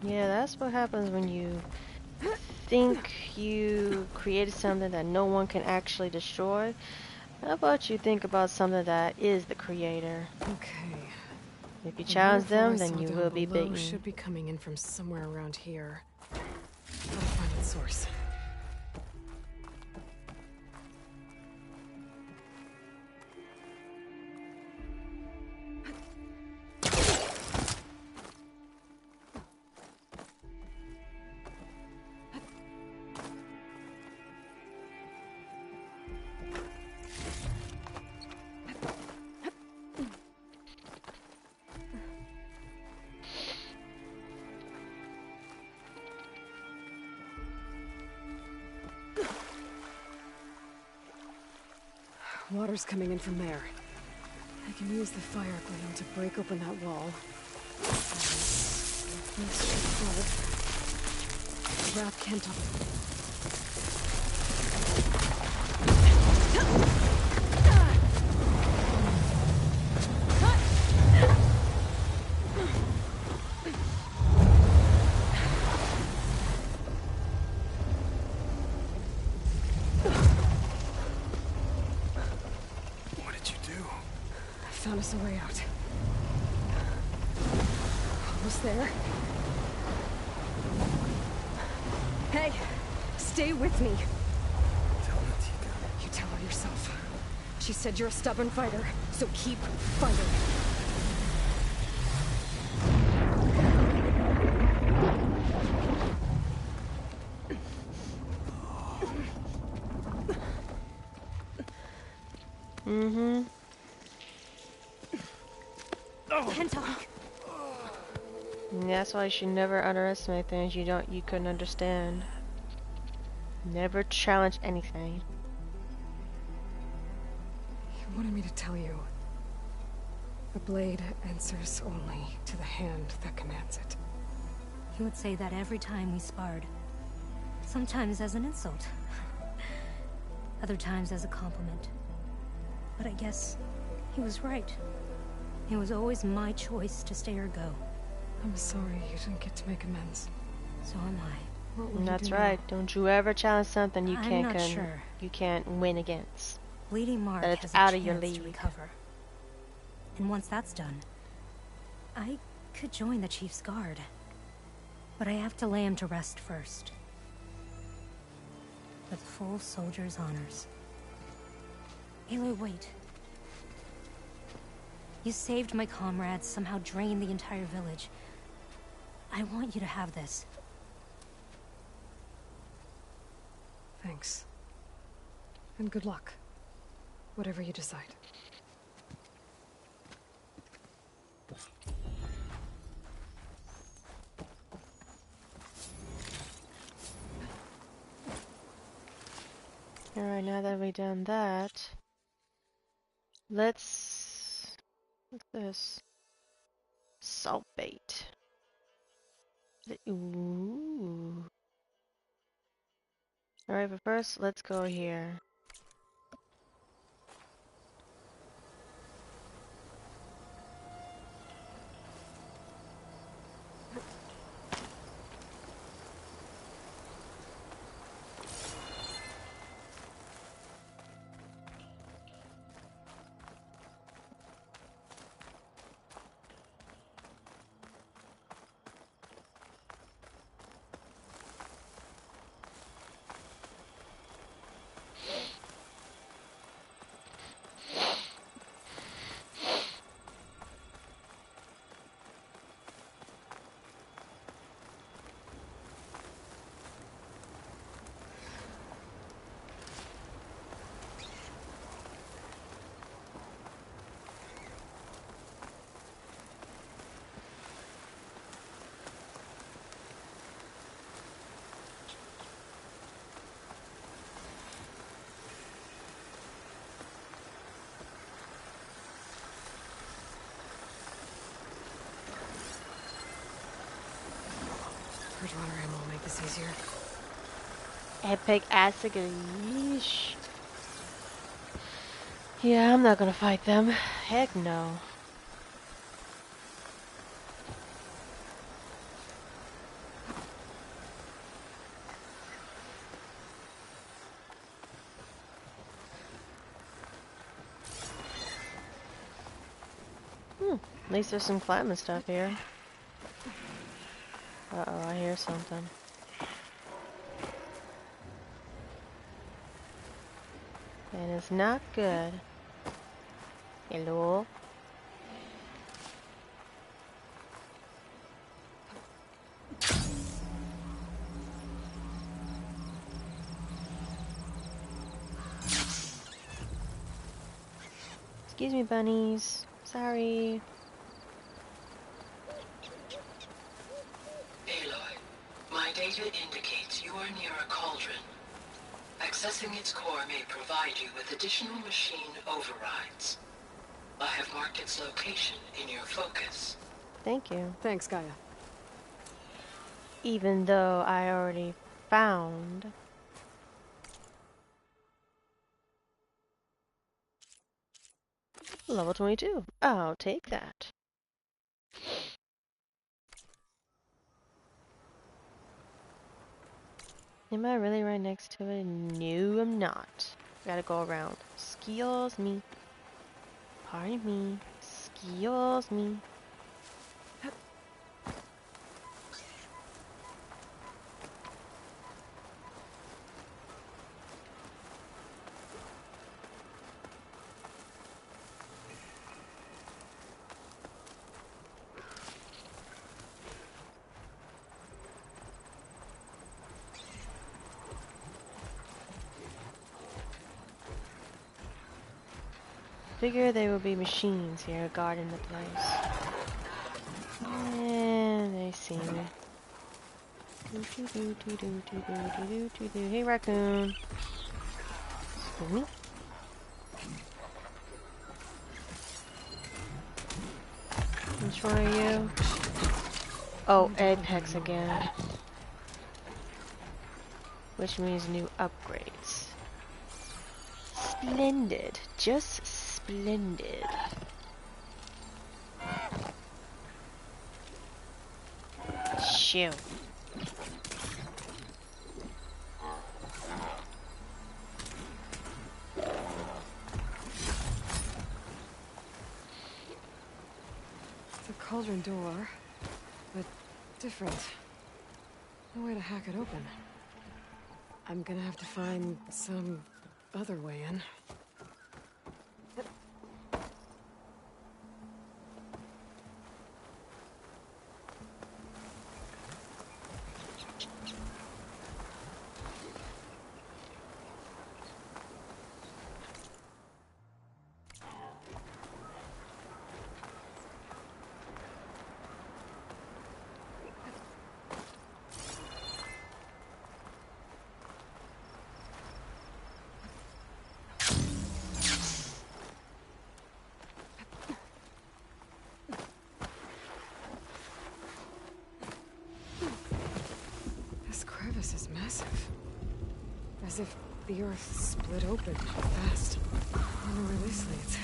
Yeah, that's what happens when you think you created something that no one can actually destroy, How about you think about something that is the creator? Okay. If you The challenge waterfall I them, then saw you down will be below beaten. should be coming in from somewhere around here. Gotta find its source. Water's coming in from there. I can use the fire gleam to break open that wall. This should flood. The raft can't What did you do? found us a way out. Almost there. Hey, stay with me. Tell Natika. You tell her yourself. She said you're a stubborn fighter, so keep fighting. Mm-hmm. Can't talk. That's why you should never underestimate things you couldn't understand. Never challenge anything. You wanted me to tell you. The blade answers only to the hand that commands it. He would say that every time we sparred. Sometimes as an insult. Other times as a compliment. But I guess he was right. It was always my choice to stay or go. I'm sorry you didn't get to make amends. So am I. What will you That's do right. Don't you ever challenge something you I'm not sure. you can't win against. Bleeding Mark That it's has a out of your chance to league. recover. And once that's done, I could join the Chief's Guard. But I have to lay him to rest first. With full soldier's honors. Aloy, wait. You saved my comrades, somehow drained the entire village. I want you to have this. Thanks. And good luck. Whatever you decide. Alright, now that we've done that, what's this? Salt bait. Ooh. Alright, but first, let's go here. Bridgewater ammo will make this easier. Epic acid. Yeesh. Yeah, I'm not gonna fight them. Heck no. At least there's some climbing stuff here. Uh-oh, I hear something. And it's not good. Hello? Excuse me, bunnies. Sorry. Aloy, my data indicates you are near a cauldron. Accessing its core may provide you with additional machine overrides. I have marked its location in your focus. Thank you. Thanks, Gaia. Even though I already found... Level 22. I'll take that. Am I really right next to it? No, I'm not. Gotta go around. Excuse me. Pardon me. Excuse me. Figure there will be machines here guarding the place. And they see me. Hey, raccoon. Excuse me. Which one are you? Oh, Apex again. Which means new upgrades. Splendid. Just splendid. Shoot. It's a cauldron door, but different. No way to hack it open. I'm gonna have to find some other way in. This is massive. As if the earth split open fast. I wonder where this leads.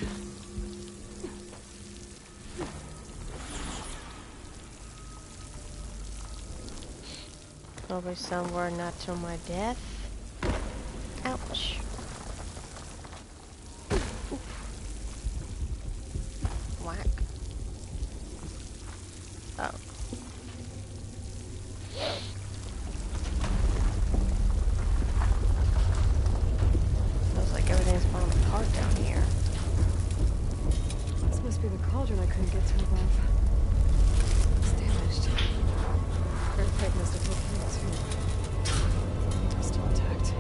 Probably somewhere not till my death. Ouch. Whack. Oh. Feels like everything's falling apart down here. This must be the cauldron I couldn't get to above. It's damaged. Earthquake must have hit here too. I'm still intact.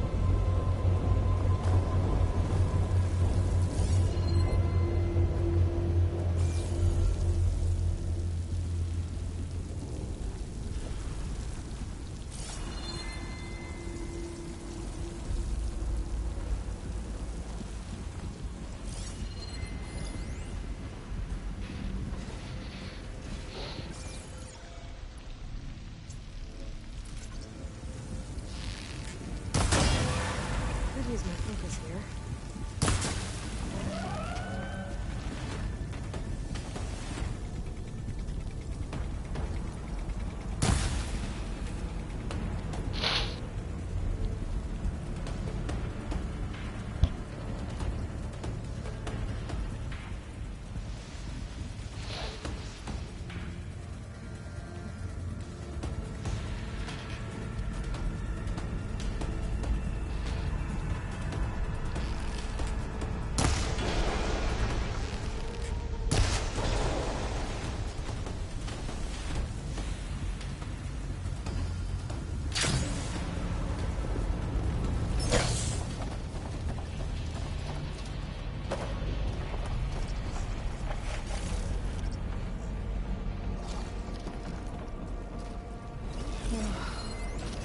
Use my focus here.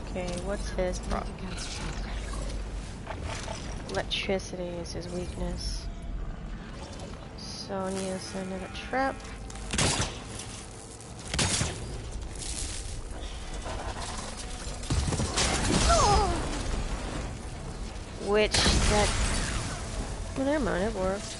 Okay, what's his problem? Electricity is his weakness. So I need to send in a trap. Which that... Well, never mind, it worked.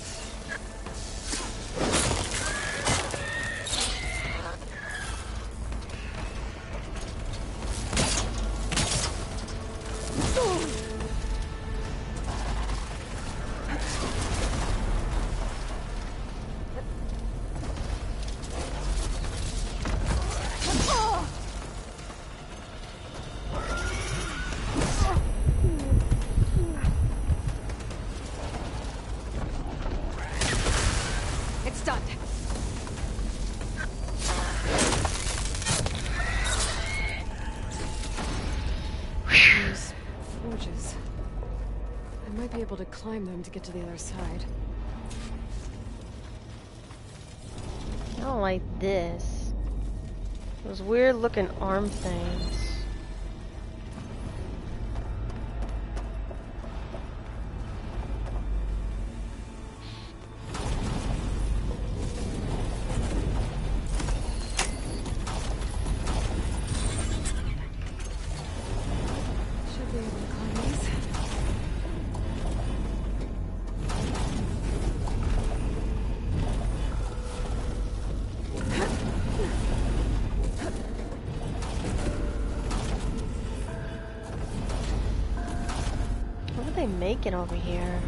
To climb them to get to the other side. I don't like this. Those weird looking arm things. Should be able to climb these. What are they making over here?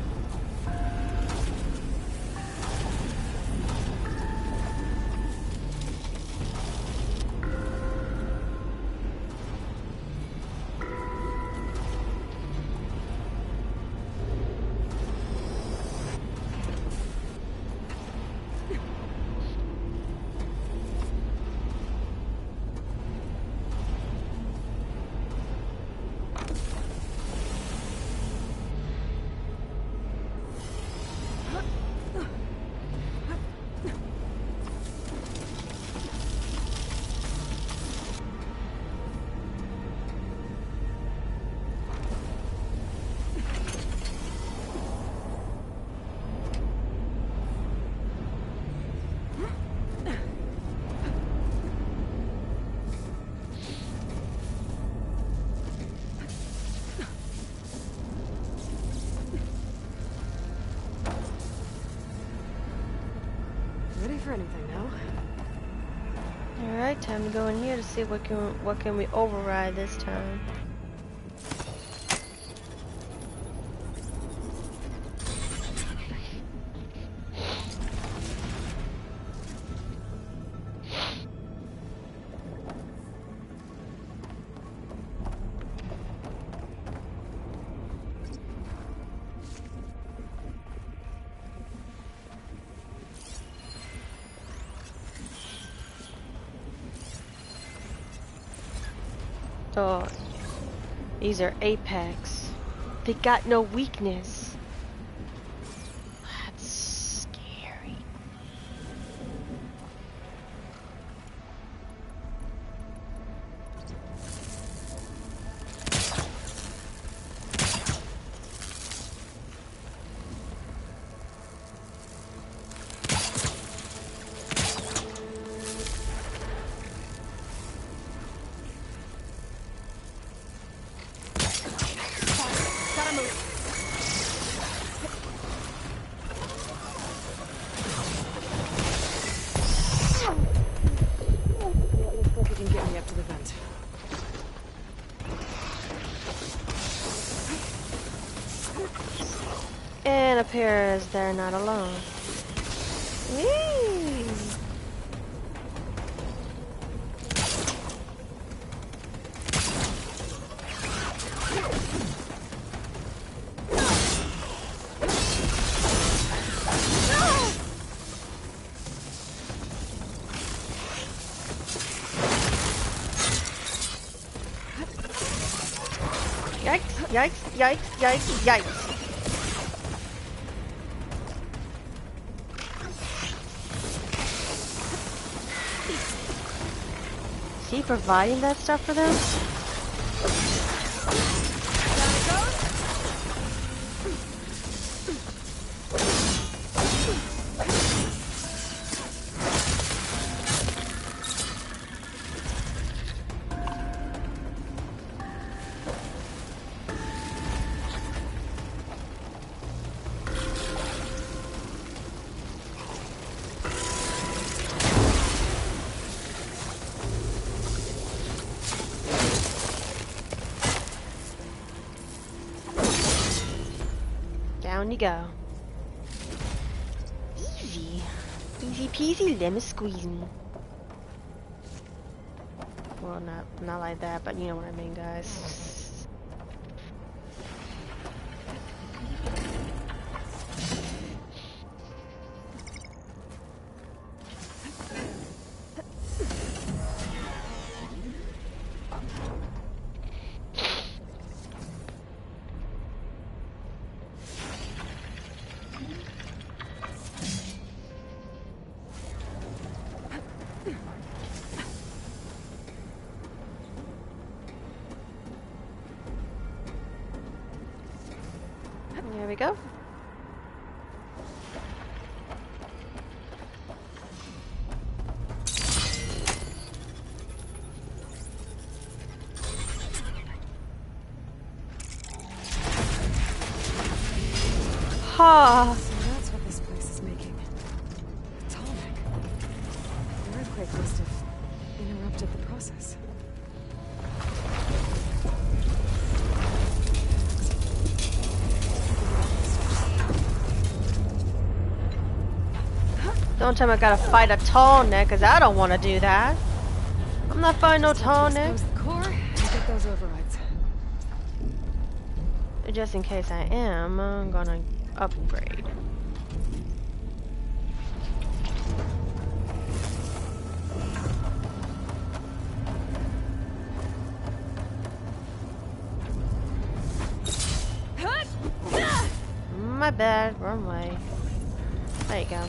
Ready for anything now? Alright, time to go in here to see what can we override this time. Oh, these are Apex. They got no weakness. That's scary. And appears they're not alone. Whee! Yikes, yikes, yikes, yikes, yikes. Is he providing that stuff for them? Down you go. Easy. Easy peasy lemon squeezy. Well, not like that, but you know what I mean, guys. There we go. Ha! So that's what this place is making. Atomic. The earthquake must have interrupted the process. Don't tell me I gotta fight a tall neck, cause I don't want to do that. I'm not fighting no tall neck. Close the core and get those overrides. Just in case I am, I'm gonna upgrade. My bad, wrong way. There you go.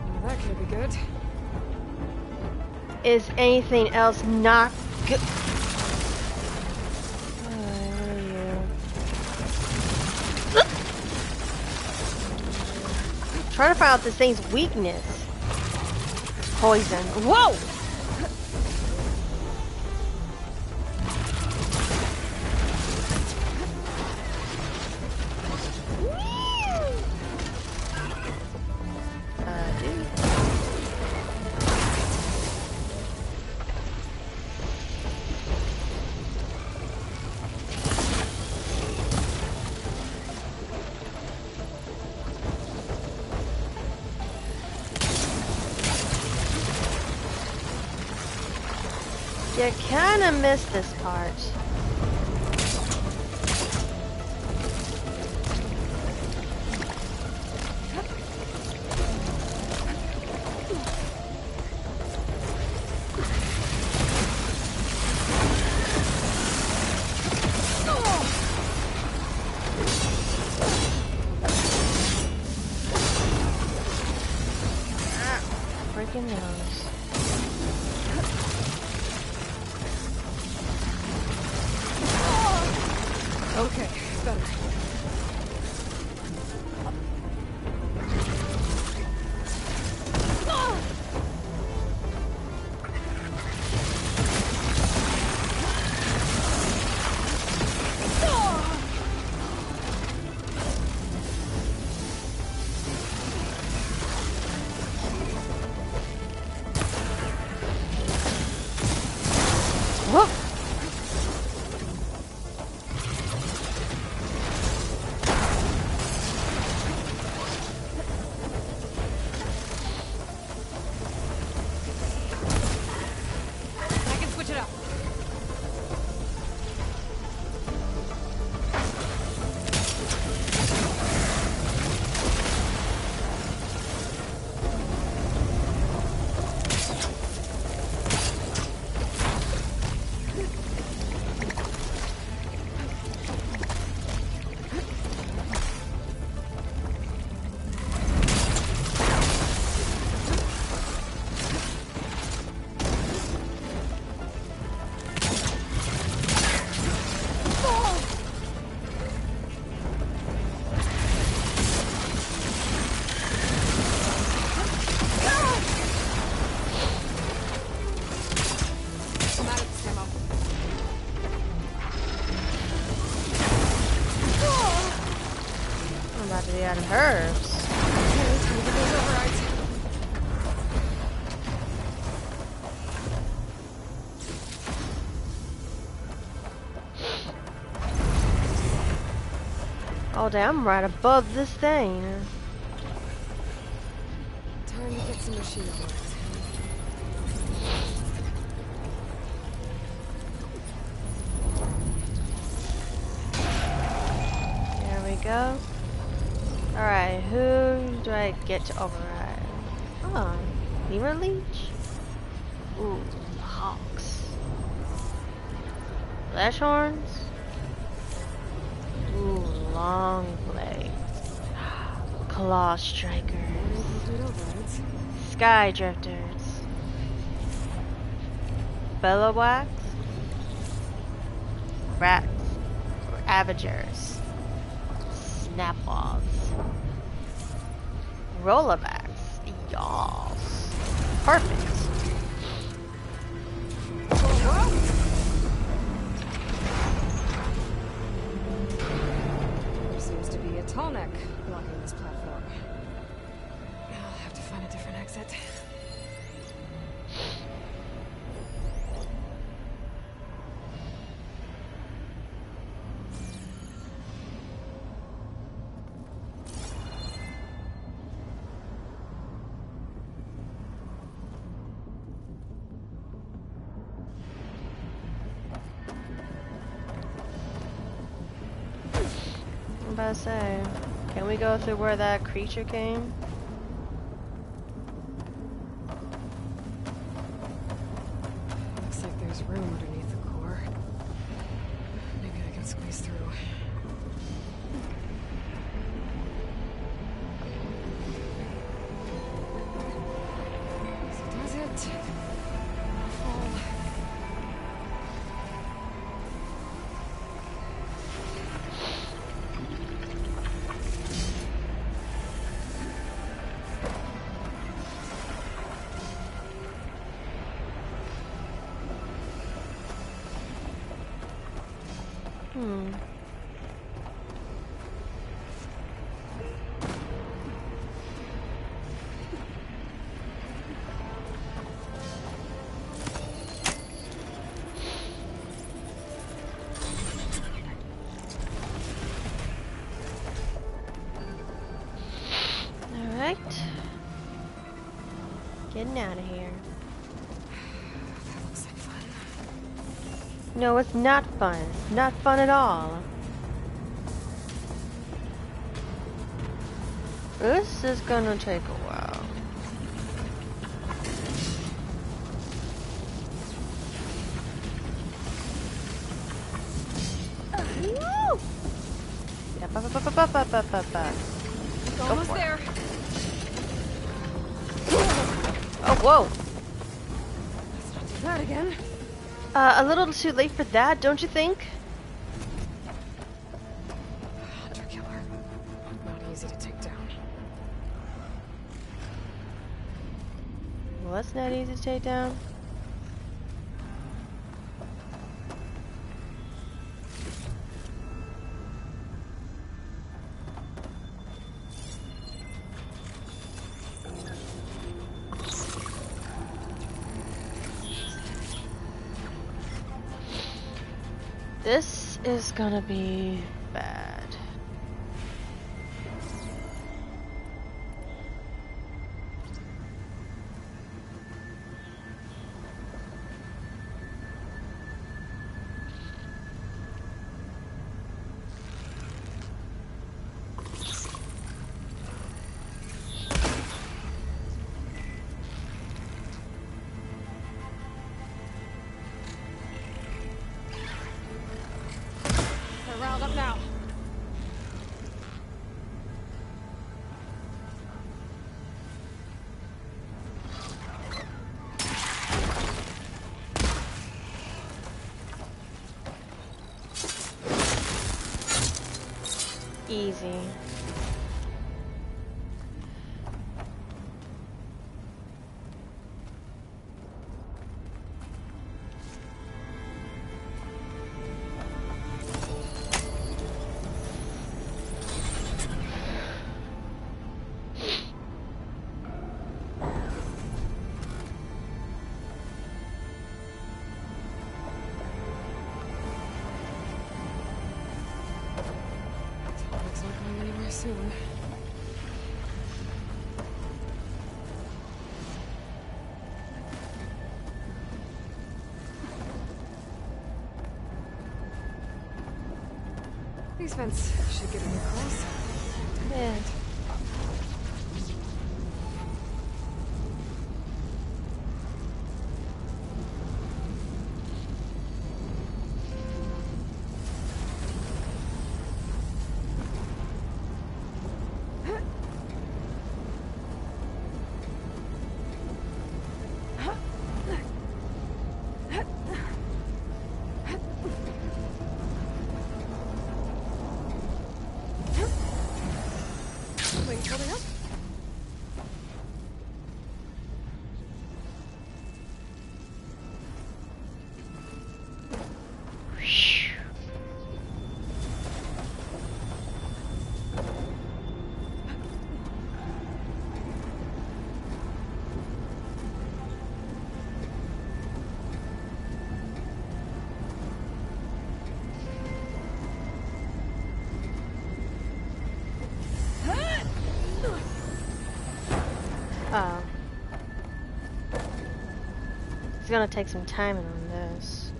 Well, that could be good. Is anything else not good? Trying to find out this thing's weakness. Poison. Whoa! Dude. You kinda missed this part. Freaking nose. Okay, better. and herbs. Okay, time to get those overrides. Oh damn, I'm right above this thing. Time to get some machine parts. There we go. Alright, who do I get to override? Oh, Beaver Leech? Ooh, Hawks. Flash Horns? Ooh, Long Blade. Claw Strikers. Sky Drifters. Bellowax? Rats. Avengers. Snapwads. Rollerbacks. Yas. Perfect. There seems to be a tall neck blocking this platform. I'll have to find a different exit. I'm about to say, can we go through where that creature came? Looks like there's room underneath the core. Maybe I can squeeze through. Easy does it. Fall. Alright. Getting out of here. That looks like fun. No, it's not fun. It's not fun at all. This is gonna take a while. Woo! Yeah, ba. Almost there. Oh, whoa. Let's not do that again. A little too late for that, don't you think? Hunter killer. Not easy to take down. Well, that's not easy to take down. This is gonna be bad. They're riled up now. Easy. soon. These vents should get me across. Yeah. Wait, holding up? Oh. It's gonna take some timing on this.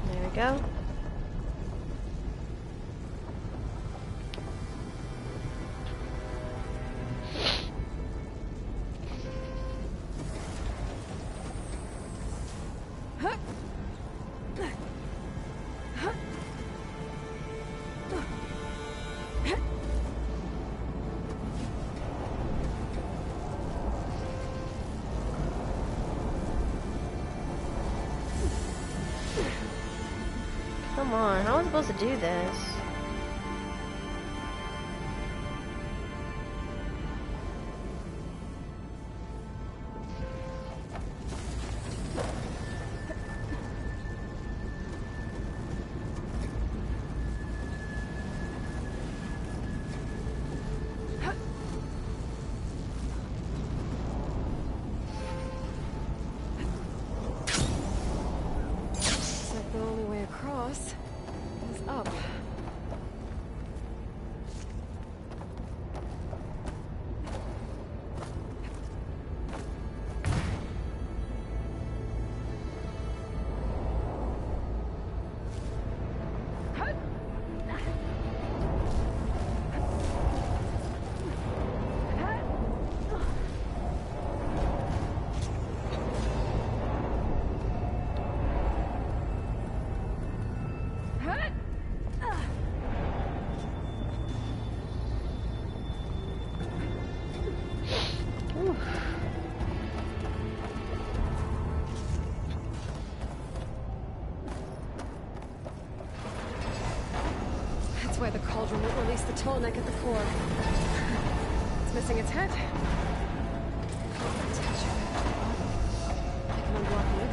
There we go. Come on, how am I supposed to do this? Looks like the only way across is up. That's why the cauldron won't release the tall neck at the core. It's missing its head. I can unblock it.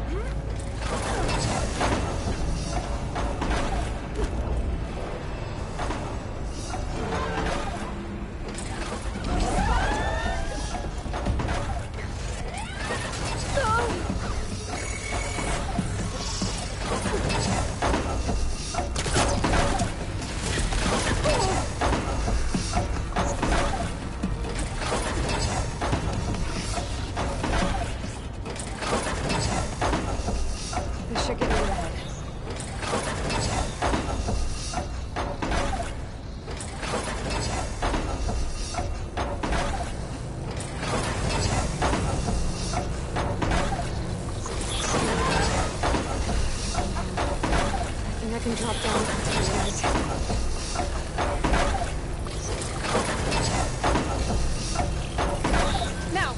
This should get me ahead. I think I can drop down now.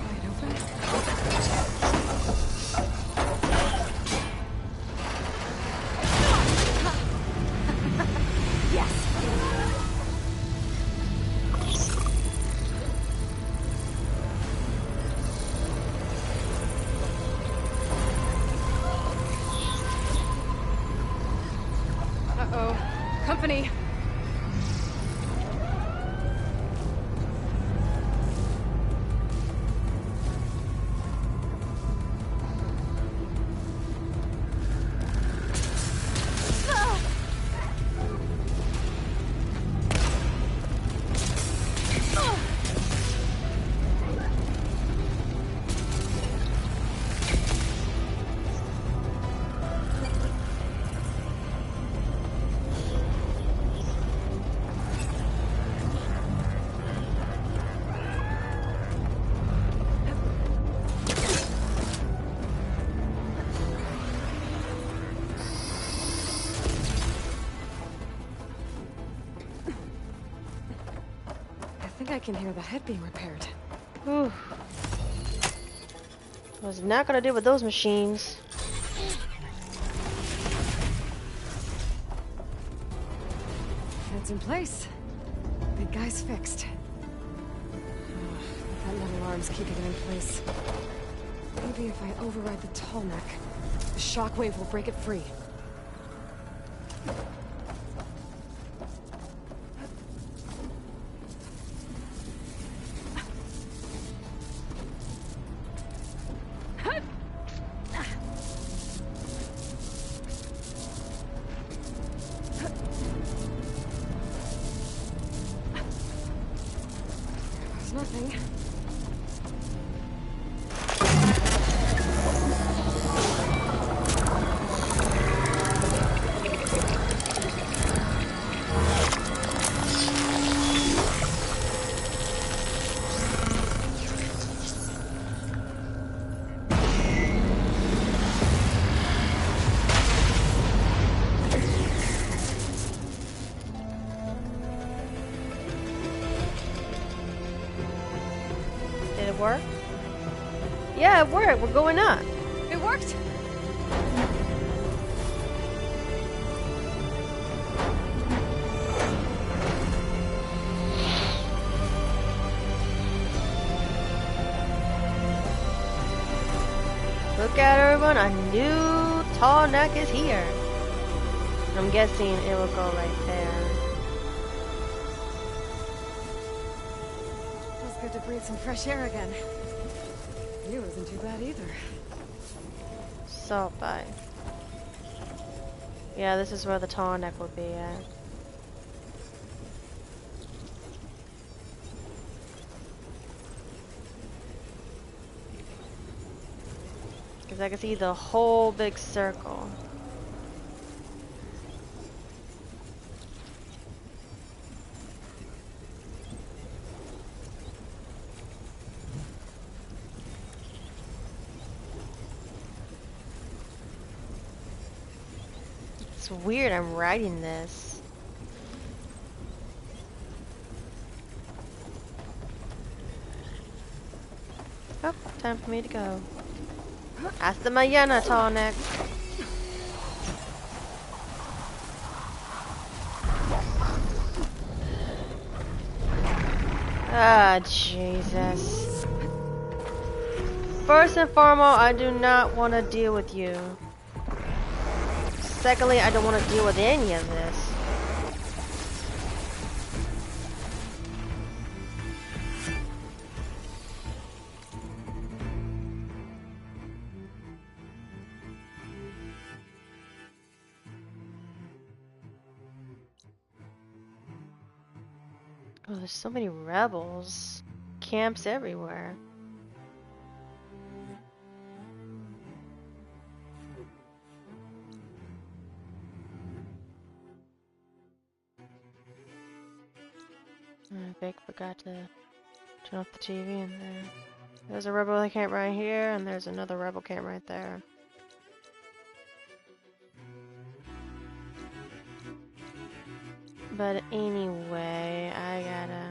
Wide open. Yes. think I can hear the head being repaired. Whew. Was not gonna deal with those machines. It's in place. Big guy's fixed. That metal arm's keeping it in place. Maybe if I override the tall neck, the shockwave will break it free. There's nothing. Did it work? Yeah, it worked. We're going up. It worked! Look at everyone. A new tall neck is here. I'm guessing it will go right there. Feels good to breathe some fresh air again. View isn't too bad either. Salt by. Yeah, this is where the tall neck will be at. Because I can see the whole big circle. It's weird, I'm writing this. Oh, time for me to go. Hasta mañana, tall neck. Ah, Jesus. First and foremost, I do not want to deal with you. Secondly, I don't want to deal with any of this. Oh, there's so many rebels. Camps everywhere. Vic forgot to turn off the TV in there. There's a rebel camp right here, and there's another rebel camp right there. But anyway, I gotta...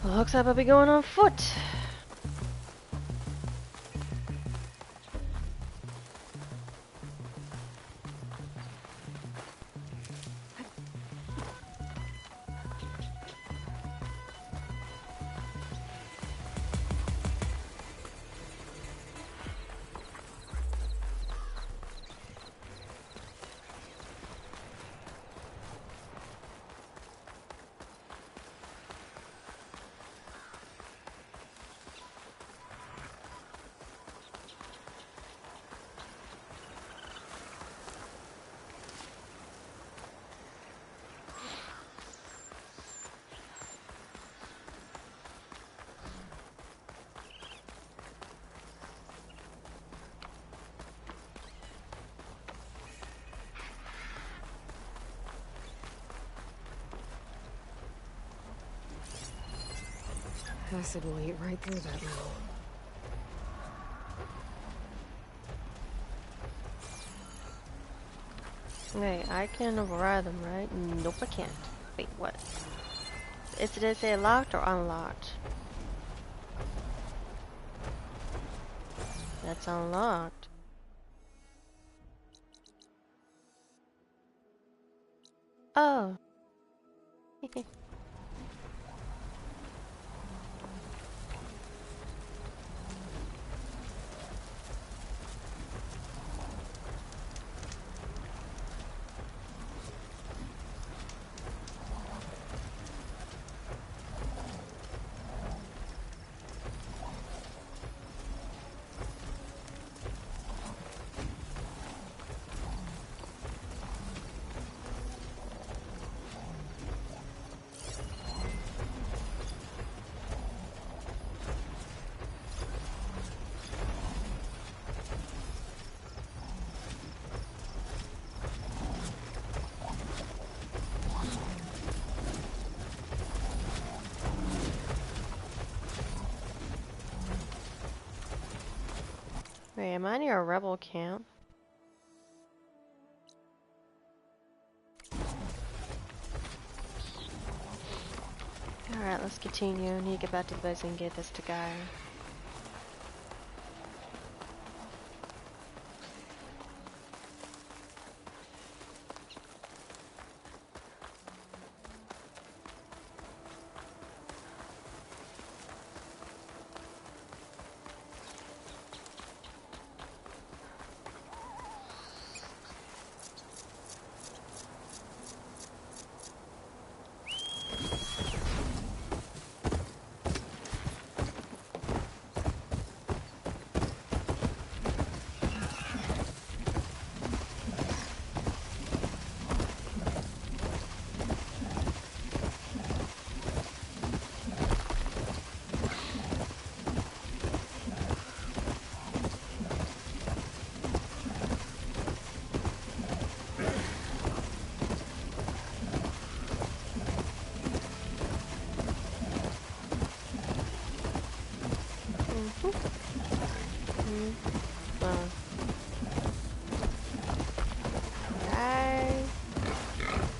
Well, looks like I'll be going on foot. Acid will eat right through that now. Wait, I can override them, right? Nope, I can't. Wait, what? Did it say locked or unlocked? That's unlocked. Oh. Wait, am I near a rebel camp? Alright, let's continue. I need to get back to the base and get this to guy.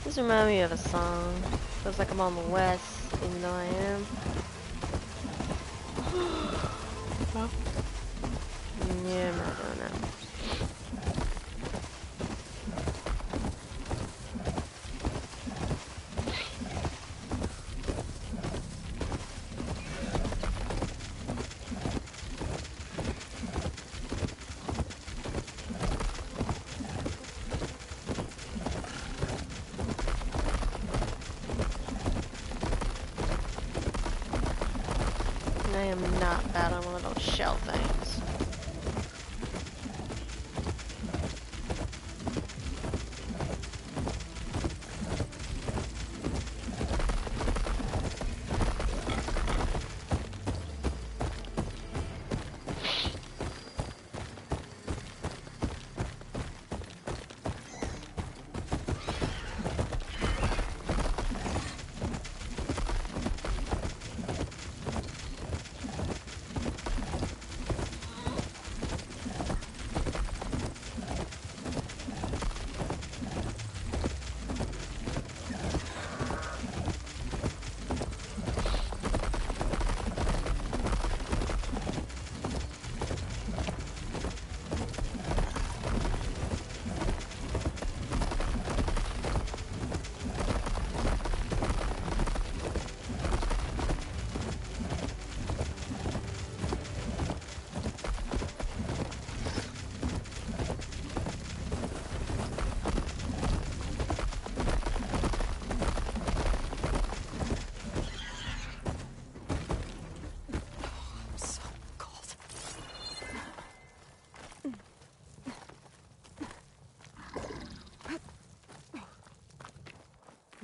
This reminds me of a song. Feels like I'm on the west, even though I am. Huh? Yeah, I'm not doing that. I am not bad on one of those shell things.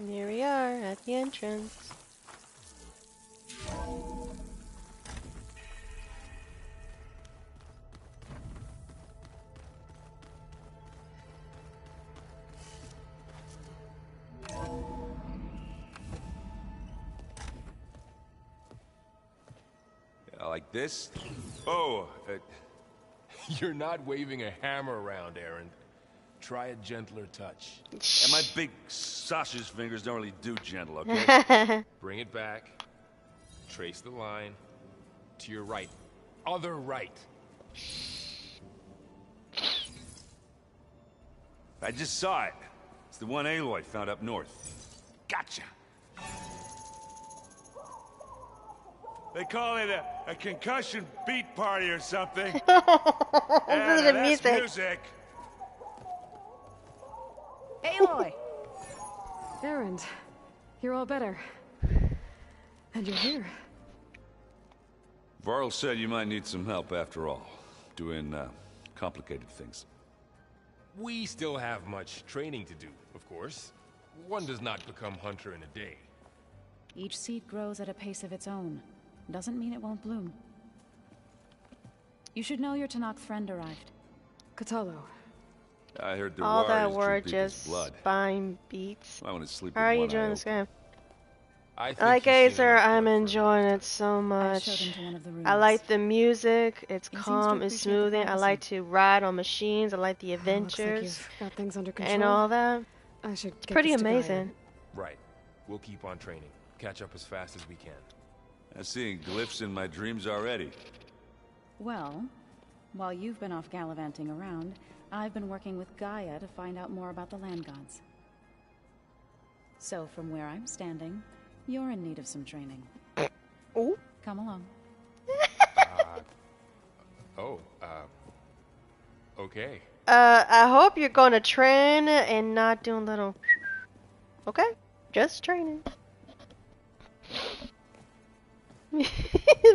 Here we are at the entrance. Like this? Oh, you're not waving a hammer around, Aaron. Try a gentler touch. And my big sausage fingers don't really do gentle, okay? Bring it back. Trace the line. To your right. Other right. I just saw it. It's the one Aloy found up north. Gotcha. They call it a concussion beat party or something. Yeah, Listen to that's music. Aloy! Aaron, you're all better. And you're here. Varl said you might need some help after all. Doing, complicated things. We still have much training to do, of course. One does not become hunter in a day. Each seed grows at a pace of its own. Doesn't mean it won't bloom. You should know your Tanakh friend arrived. Katalo. I heard the All that warriors were drew people's just blood. spine beats. I want to sleep How with are you one doing eye this open. game? I think Like he's seen Acer, enough I'm blood for enjoying it so I much. showed him to one of the rooms. I like the music. It's He seems to calm, it's appreciate the smoothing. I privacy. like to ride on machines. I like the Looks like adventures you've got things under control. and all that. I should It's get pretty this to Gaia. amazing. Right. We'll keep on training. Catch up as fast as we can. I'm seeing glyphs in my dreams already. Well, while you've been off gallivanting around, I've been working with Gaia to find out more about the land gods. So from where I'm standing, you're in need of some training. Oh. Come along. Okay. I hope you're gonna train and not doing little. Okay, just training.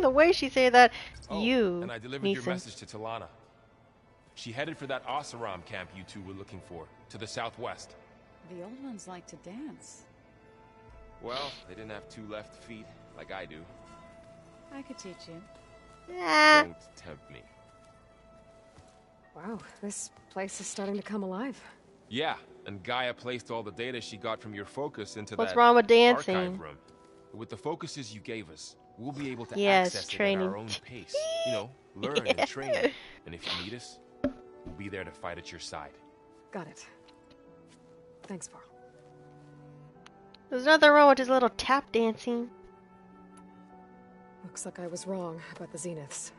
The way she say that, you And I delivered need your some. message to Talana. She headed for that Oseram camp you two were looking for, to the southwest. The old ones like to dance. Well, they didn't have two left feet, like I do. I could teach you. Ah. Don't tempt me. Wow, this place is starting to come alive. Yeah, and Gaia placed all the data she got from your focus into What's that wrong with dancing? archive room. With the focuses you gave us, we'll be able to Yes, access it training. at our own pace. You know, learn and train. And if you need us, we'll be there to fight at your side. Got it. Thanks, Varl. There's nothing wrong with his little tap dancing. Looks like I was wrong about the Zeniths.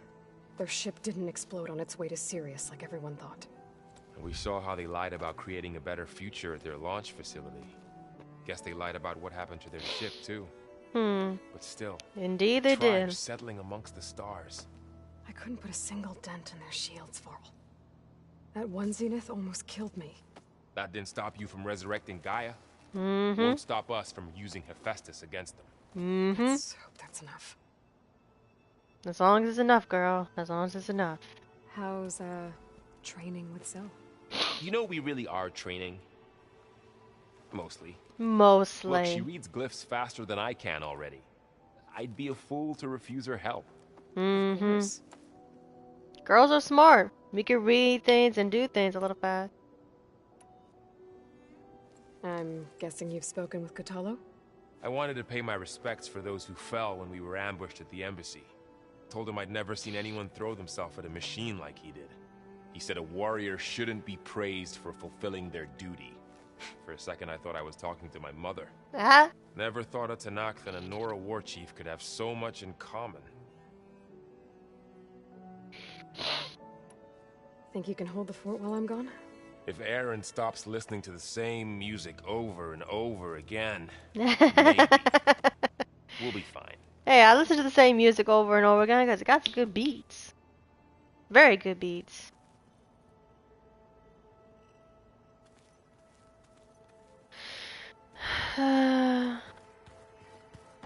Their ship didn't explode on its way to Sirius like everyone thought. And we saw how they lied about creating a better future at their launch facility. Guess they lied about what happened to their ship, too. But still, Indeed they tribes did. settling amongst the stars. I couldn't put a single dent in their shields, Varl. That one Zenith almost killed me. That didn't stop you from resurrecting Gaia. Mm-hmm. Won't stop us from using Hephaestus against them. Mm-hmm. Let's hope that's enough. As long as it's enough, girl. As long as it's enough. How's, training with Zell? You know we really are training. Mostly. Mostly. Look, she reads glyphs faster than I can already. I'd be a fool to refuse her help. Mm-hmm. Girls are smart. We can read things and do things a little fast. I'm guessing you've spoken with Katalo? I wanted to pay my respects for those who fell when we were ambushed at the embassy. Told him I'd never seen anyone throw themselves at a machine like he did. He said a warrior shouldn't be praised for fulfilling their duty. For a second I thought I was talking to my mother. Ah. Never thought a Tanakh and a Nora war chief could have so much in common. Think you can hold the fort while I'm gone? If Aaron stops listening to the same music over and over again, maybe. We'll be fine. Hey, I listen to the same music over and over again because it got some good beats. Very good beats.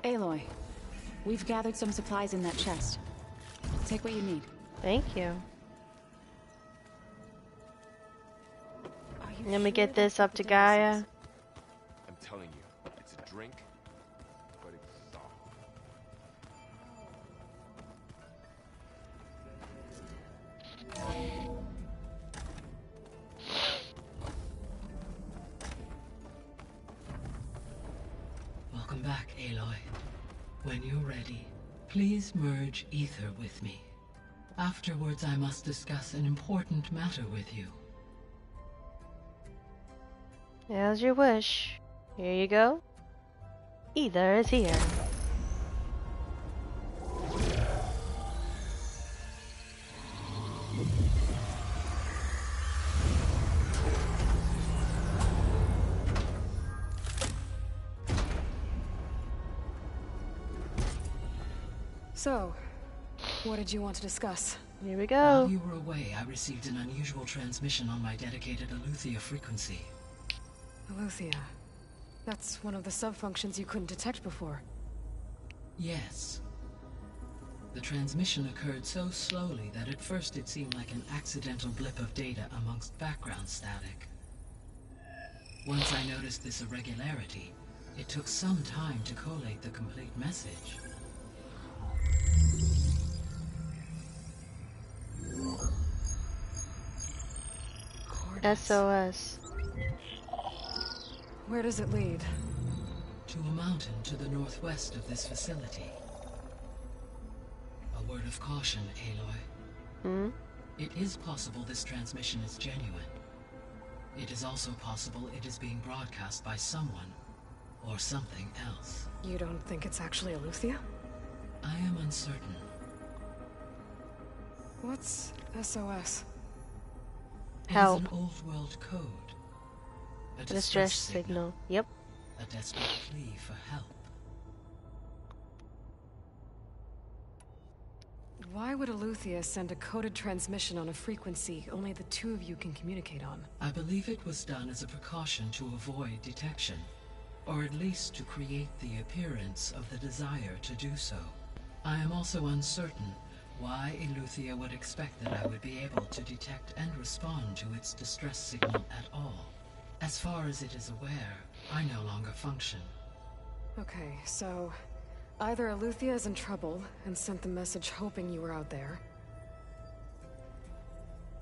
Aloy, we've gathered some supplies in that chest. Take what you need. Thank you. Let me get this up to Gaia. I'm telling you, it's a drink, but it's soft. Welcome back, Aloy. When you're ready, Please merge ether with me. Afterwards, I must discuss an important matter with you. As you wish. Here you go. Ether is here. So, what did you want to discuss? Here we go. While you were away, I received an unusual transmission on my dedicated Aletheia frequency. Aletheia. That's one of the sub-functions you couldn't detect before. Yes. The transmission occurred so slowly that at first it seemed like an accidental blip of data amongst background static. Once I noticed this irregularity, it took some time to collate the complete message. SOS. Where does it lead? To a mountain to the northwest of this facility. A word of caution, Aloy. It is possible this transmission is genuine. It is also possible it is being broadcast by someone or something else. You don't think it's actually Aletheia? I am uncertain. What's SOS? Help. It is an old world code. A Distress signal. Yep. A desperate plea for help. Why would Aletheia send a coded transmission on a frequency only the two of you can communicate on? I believe it was done as a precaution to avoid detection, or at least to create the appearance of the desire to do so. I am also uncertain why Aletheia would expect that I would be able to detect and respond to its distress signal at all. As far as it is aware, I no longer function. Okay, so either Aletheia is in trouble and sent the message hoping you were out there,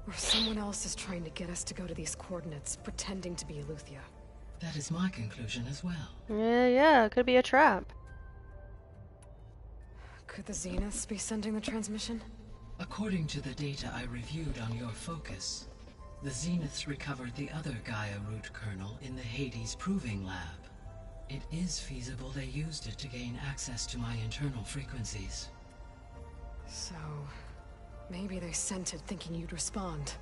or someone else is trying to get us to go to these coordinates, pretending to be Aletheia. That is my conclusion as well. Yeah, it could be a trap. Could the Zeniths be sending the transmission? According to the data I reviewed on your focus, the Zeniths recovered the other Gaia root kernel in the Hades Proving Lab. It is feasible they used it to gain access to my internal frequencies. So, maybe they sent it thinking you'd respond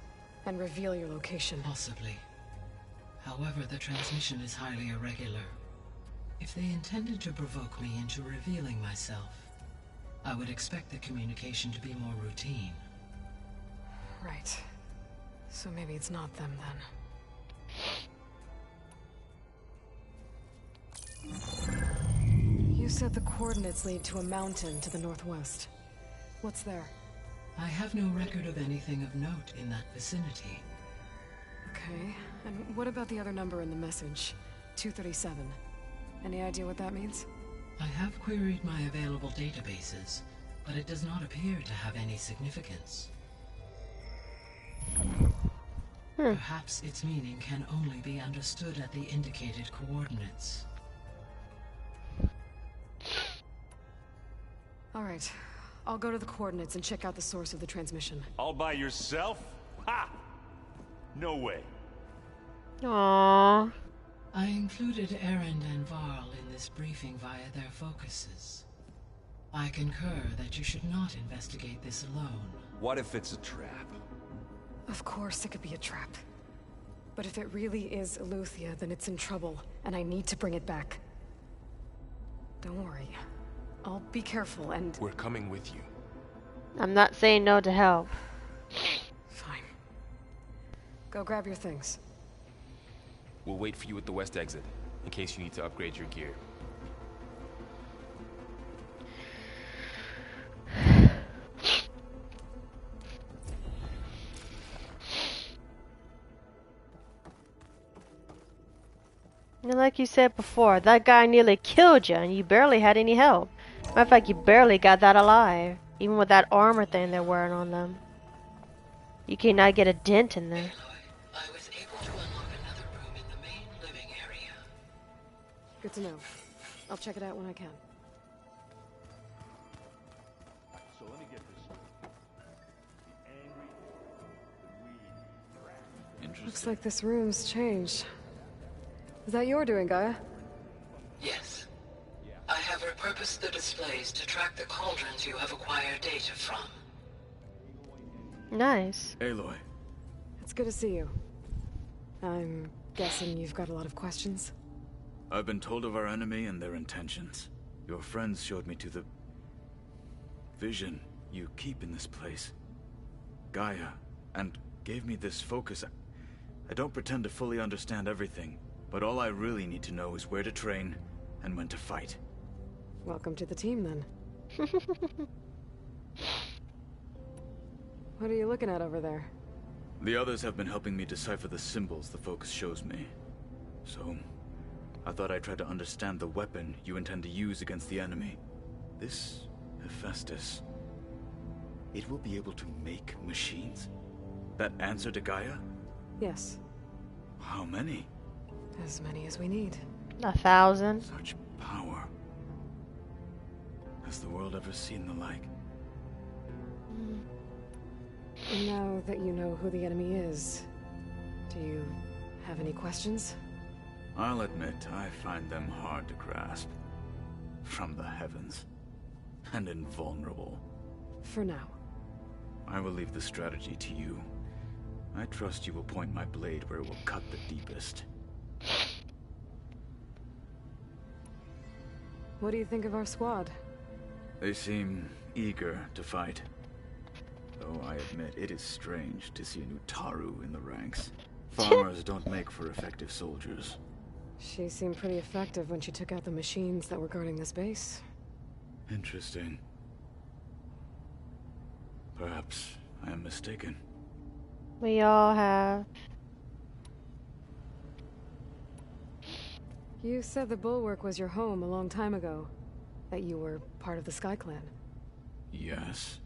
and reveal your location. Possibly. However, the transmission is highly irregular. If they intended to provoke me into revealing myself, I would expect the communication to be more routine. Right. So maybe it's not them then. You said the coordinates lead to a mountain to the northwest. What's there? I have no record of anything of note in that vicinity. Okay, and what about the other number in the message? 237. Any idea what that means? I have queried my available databases, but it does not appear to have any significance. Perhaps its meaning can only be understood at the indicated coordinates. Alright, I'll go to the coordinates and check out the source of the transmission. All by yourself? Ha! No way. Aww. I included Erend and Varl in this briefing via their focuses. I concur that you should not investigate this alone. What if it's a trap? Of course it could be a trap. But if it really is Aletheia, then it's in trouble, and I need to bring it back. Don't worry. I'll be careful and... We're coming with you. I'm not saying no to help. Fine. Go grab your things. We'll wait for you at the west exit, in case you need to upgrade your gear. And like you said before, that guy nearly killed you and you barely had any help. Matter of fact, you barely got that alive. Even with that armor thing they're wearing on them. You cannot get a dent in there. I was able to unlock another room in the main living area. Good to know. I'll check it out when I can. Looks like this room's changed. Is that your doing, Gaia? Yes. I have repurposed the displays to track the cauldrons you have acquired data from. Nice. Aloy. It's good to see you. I'm guessing you've got a lot of questions? I've been told of our enemy and their intentions. Your friends showed me to the vision you keep in this place, Gaia, and gave me this focus. I don't pretend to fully understand everything, but all I really need to know is where to train and when to fight. Welcome to the team, then. What are you looking at over there? The others have been helping me decipher the symbols the focus shows me. So, I thought I'd try to understand the weapon you intend to use against the enemy. This Hephaestus, it will be able to make machines? That answer to Gaia? Yes. How many? As many as we need. 1,000. Such power. Has the world ever seen the like? Now that you know who the enemy is, do you have any questions? I'll admit, I find them hard to grasp. From the heavens. And invulnerable. For now. I will leave the strategy to you. I trust you will point my blade where it will cut the deepest. What do you think of our squad? They seem eager to fight. Though I admit it is strange to see a new Taru in the ranks. Farmers don't make for effective soldiers. She seemed pretty effective when she took out the machines that were guarding this base. Interesting. Perhaps I am mistaken. We all have. You said the Bulwark was your home a long time ago. That you were part of the Sky Clan. Yes.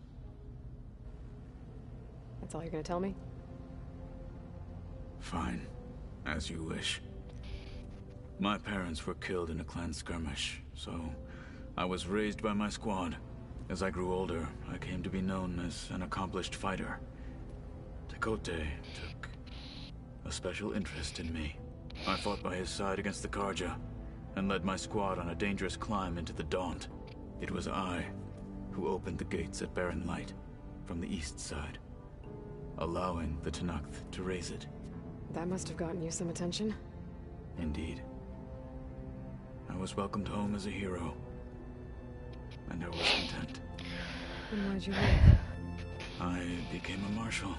That's all you're gonna tell me? Fine. As you wish. My parents were killed in a clan skirmish, so I was raised by my squad. As I grew older, I came to be known as an accomplished fighter. Tekote took a special interest in me. I fought by his side against the Karja, and led my squad on a dangerous climb into the Daunt. It was I who opened the gates at Barren Light, from the east side, allowing the Tenakth to raise it. That must have gotten you some attention. Indeed. I was welcomed home as a hero, and I was content. And why'd you leave? I became a marshal.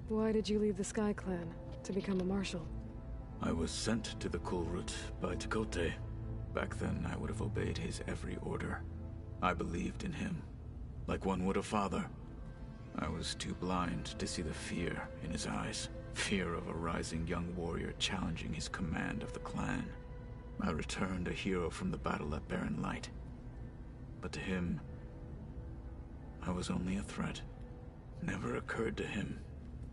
Why did you leave the Sky Clan to become a marshal? I was sent to the Kulrut by Tekote. Back then, I would have obeyed his every order. I believed in him, like one would a father. I was too blind to see the fear in his eyes. Fear of a rising young warrior challenging his command of the clan. I returned a hero from the battle at Barren Light. But to him, I was only a threat. Never occurred to him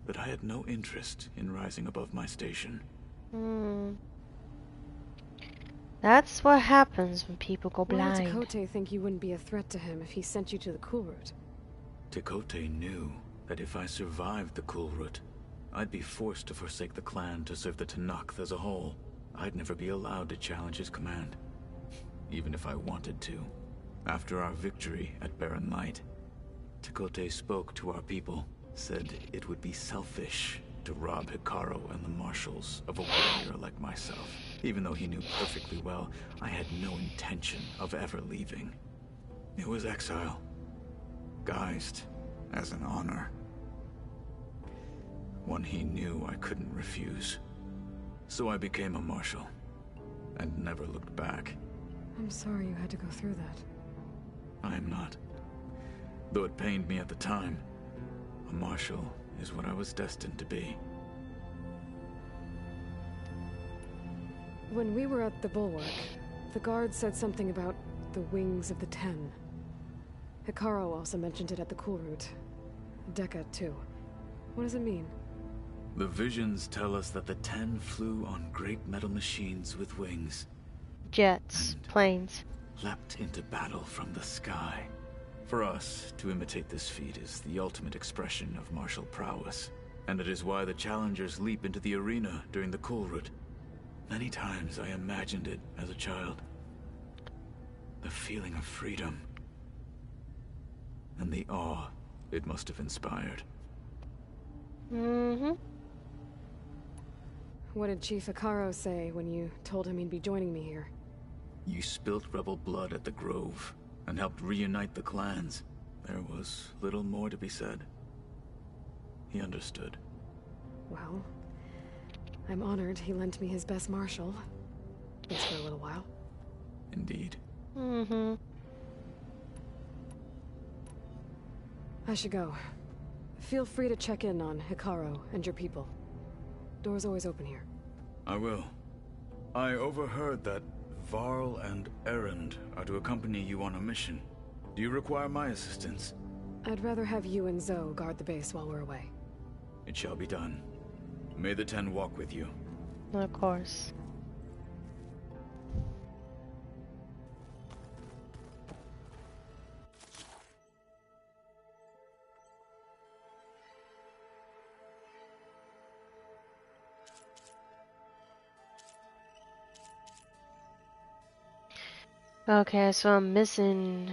that I had no interest in rising above my station. That's what happens when people go Why blind. did Tekote think you wouldn't be a threat to him if he sent you to the Kulrut? Tekote knew that if I survived the Kulrut, I'd be forced to forsake the clan to serve the Tenakth as a whole. I'd never be allowed to challenge his command, even if I wanted to. After our victory at Barren Light, Tekote spoke to our people, said it would be selfish to rob Hikaru and the marshals of a warrior like myself, even though he knew perfectly well I had no intention of ever leaving. It was exile, guised as an honor. One he knew I couldn't refuse. So I became a marshal, and never looked back. I'm sorry you had to go through that. I am not. Though it pained me at the time, a marshal is what I was destined to be. When we were at the Bulwark, the guard said something about the Wings of the Ten. Hikaru also mentioned it at the Kulrut. Dekka, too. What does it mean? The visions tell us that the Ten flew on great metal machines with wings. Jets, planes. Leapt into battle from the sky. For us, to imitate this feat is the ultimate expression of martial prowess. And it is why the challengers leap into the arena during the Kulrut. Many times I imagined it as a child. The feeling of freedom. And the awe it must have inspired. Mm-hmm. What did Chief Hikaru say when you told him he'd be joining me here? You spilt rebel blood at the Grove, and helped reunite the clans. There was little more to be said. He understood. Well, I'm honored he lent me his best martial. Just for a little while. Indeed. Mm-hmm. I should go. Feel free to check in on Hikaru and your people. Door's always open here. I will. I overheard that Varl and Erend are to accompany you on a mission. Do you require my assistance? I'd rather have you and Zoe guard the base while we're away. It shall be done. May the Ten walk with you. Of course. Okay, so I'm missing.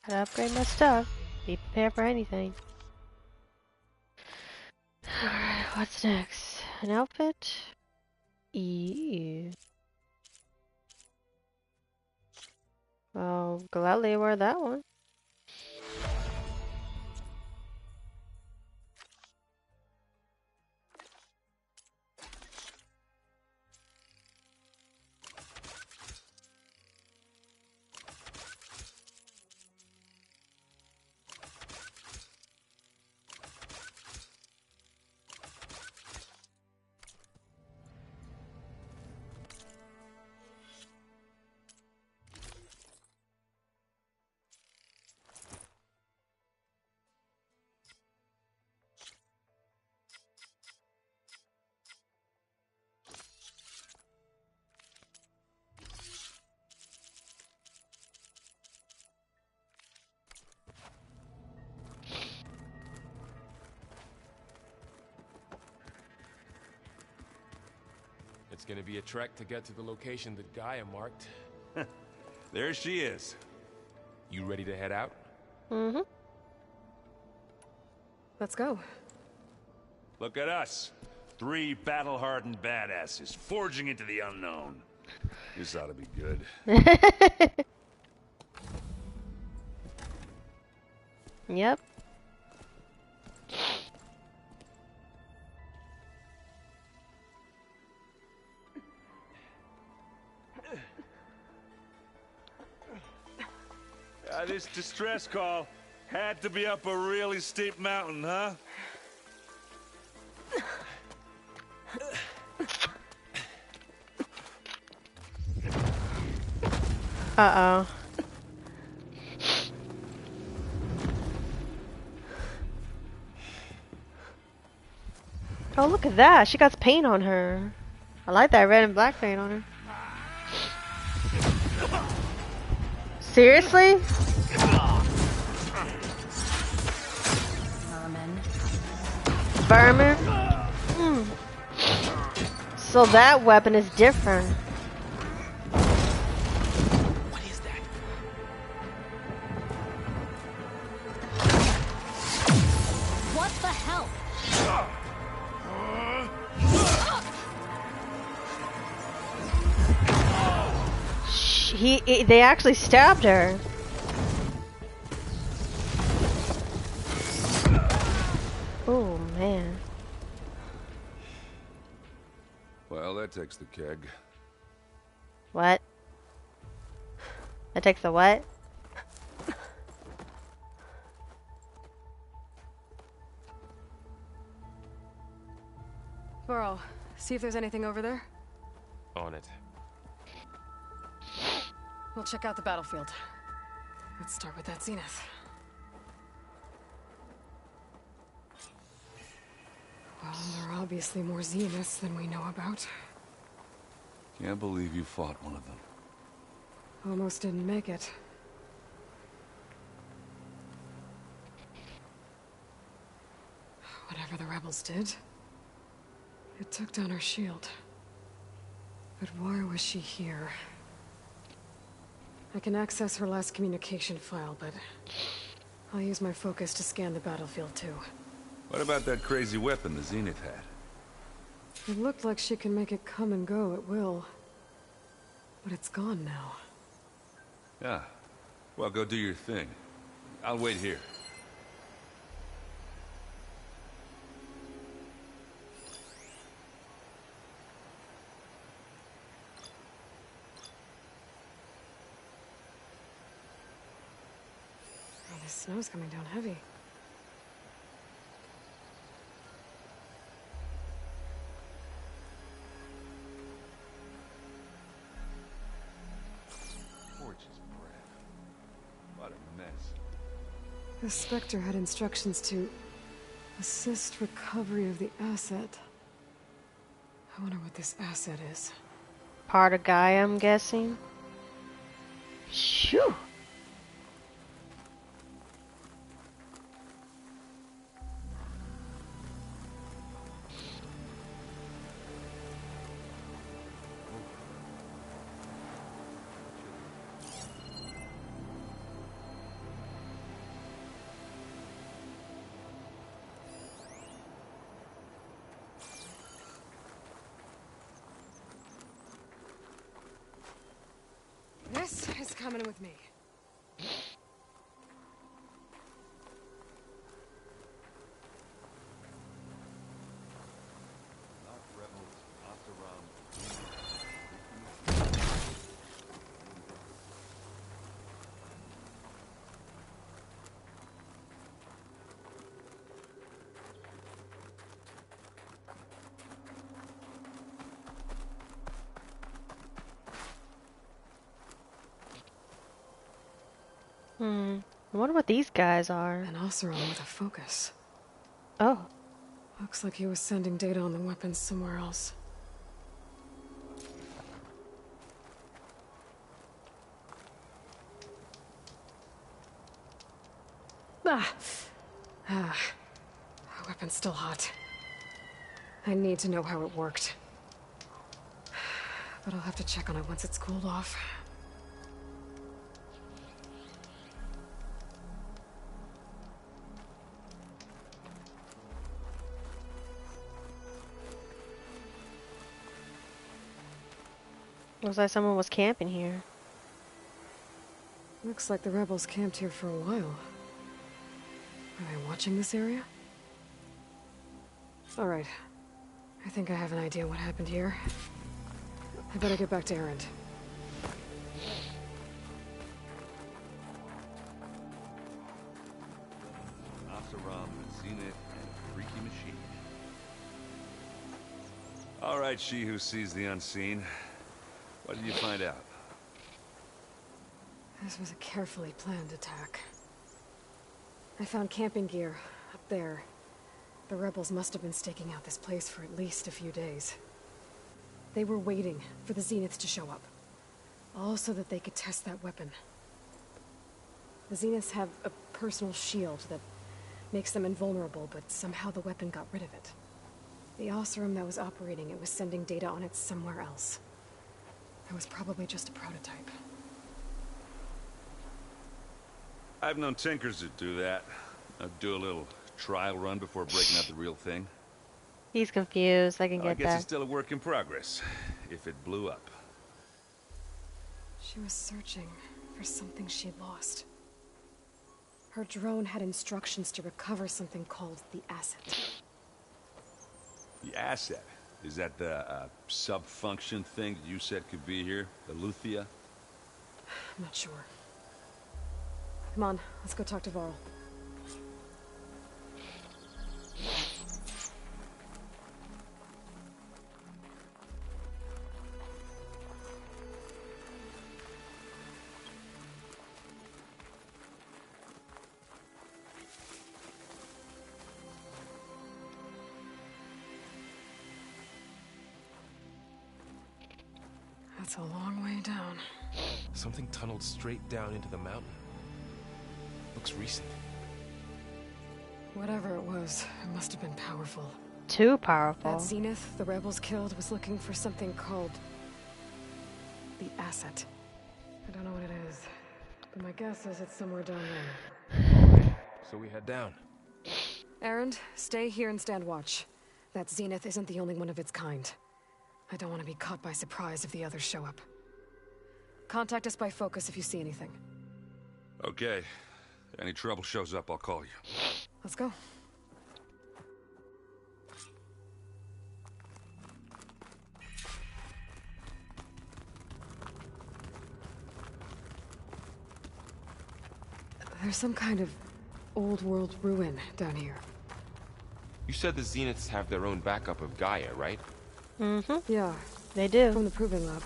Gotta upgrade my stuff. Be prepared for anything. Alright, what's next? An outfit? Ew. I'll gladly wear that one. It's gonna be a trek to get to the location that Gaia marked. There she is. You ready to head out? Mm-hmm. Let's go. Look at us. 3 battle-hardened badasses forging into the unknown. This ought to be good. Yep. This distress call had to be up a really steep mountain, huh? Uh-oh. Oh, look at that. She got paint on her. I like that red and black paint on her. Seriously? vermin. So that weapon is different. What is that? What the hell? They actually stabbed her. Oh man. Well, that takes the keg. What? That takes the what? Burrow, see if there's anything over there. On it. We'll check out the battlefield. Let's start with that zenith. Well, there are obviously more zeniths than we know about. Can't believe you fought one of them. Almost didn't make it. Whatever the rebels did, it took down her shield. But why was she here? I can access her last communication file, but I'll use my focus to scan the battlefield too. What about that crazy weapon the Zenith had? It looked like she can make it come and go at will. But it's gone now. Yeah. Well, go do your thing. I'll wait here. Oh, the snow's coming down heavy. What a mess. The Spectre had instructions to assist recovery of the asset. I wonder what this asset is. Part of Gaia, I'm guessing. Shoo! This is coming with me. I wonder what these guys are. An Oseram with a focus. Oh. Looks like he was sending data on the weapons somewhere else. The weapon's still hot. I need to know how it worked. But I'll have to check on it once it's cooled off. Looks like someone was camping here. Looks like the rebels camped here for a while. Are they watching this area? Alright. I think I have an idea what happened here. I better get back to Erend. Oseram, Zenith, and a freaky machine. All right, she who sees the unseen. What did you find out? This was a carefully planned attack. I found camping gear up there. The rebels must have been staking out this place for at least a few days. They were waiting for the Zeniths to show up. All so that they could test that weapon. The Zeniths have a personal shield that Makes them invulnerable, but somehow the weapon got rid of it. The Oseram that was operating it was sending data on it somewhere else. It was probably just a prototype. I've known tinkers that do that. I'd do a little trial run before breaking out the real thing. He's confused. I can I get guess that. it's still a work in progress, if it blew up. She was searching for something she'd lost. Her drone had instructions to recover something called the asset. The asset? Is that the sub-function thing that you said could be here? The Luthia? I'm not sure. Come on, let's go talk to Varl. That's a long way down. Something tunneled straight down into the mountain. Looks recent. Whatever it was, it must have been powerful. Too powerful. That Zenith the rebels killed was looking for something called the asset. I don't know what it is, but my guess is it's somewhere down there. So we head down. Erend, stay here and stand watch. That Zenith isn't the only one of its kind. I don't want to be caught by surprise if the others show up. Contact us by focus if you see anything. Okay. Any trouble shows up, I'll call you. Let's go. There's some kind of old world ruin down here. You said the Zeniths have their own backup of Gaia, right? Mm-hmm. Yeah, they do. From the Proving Lab.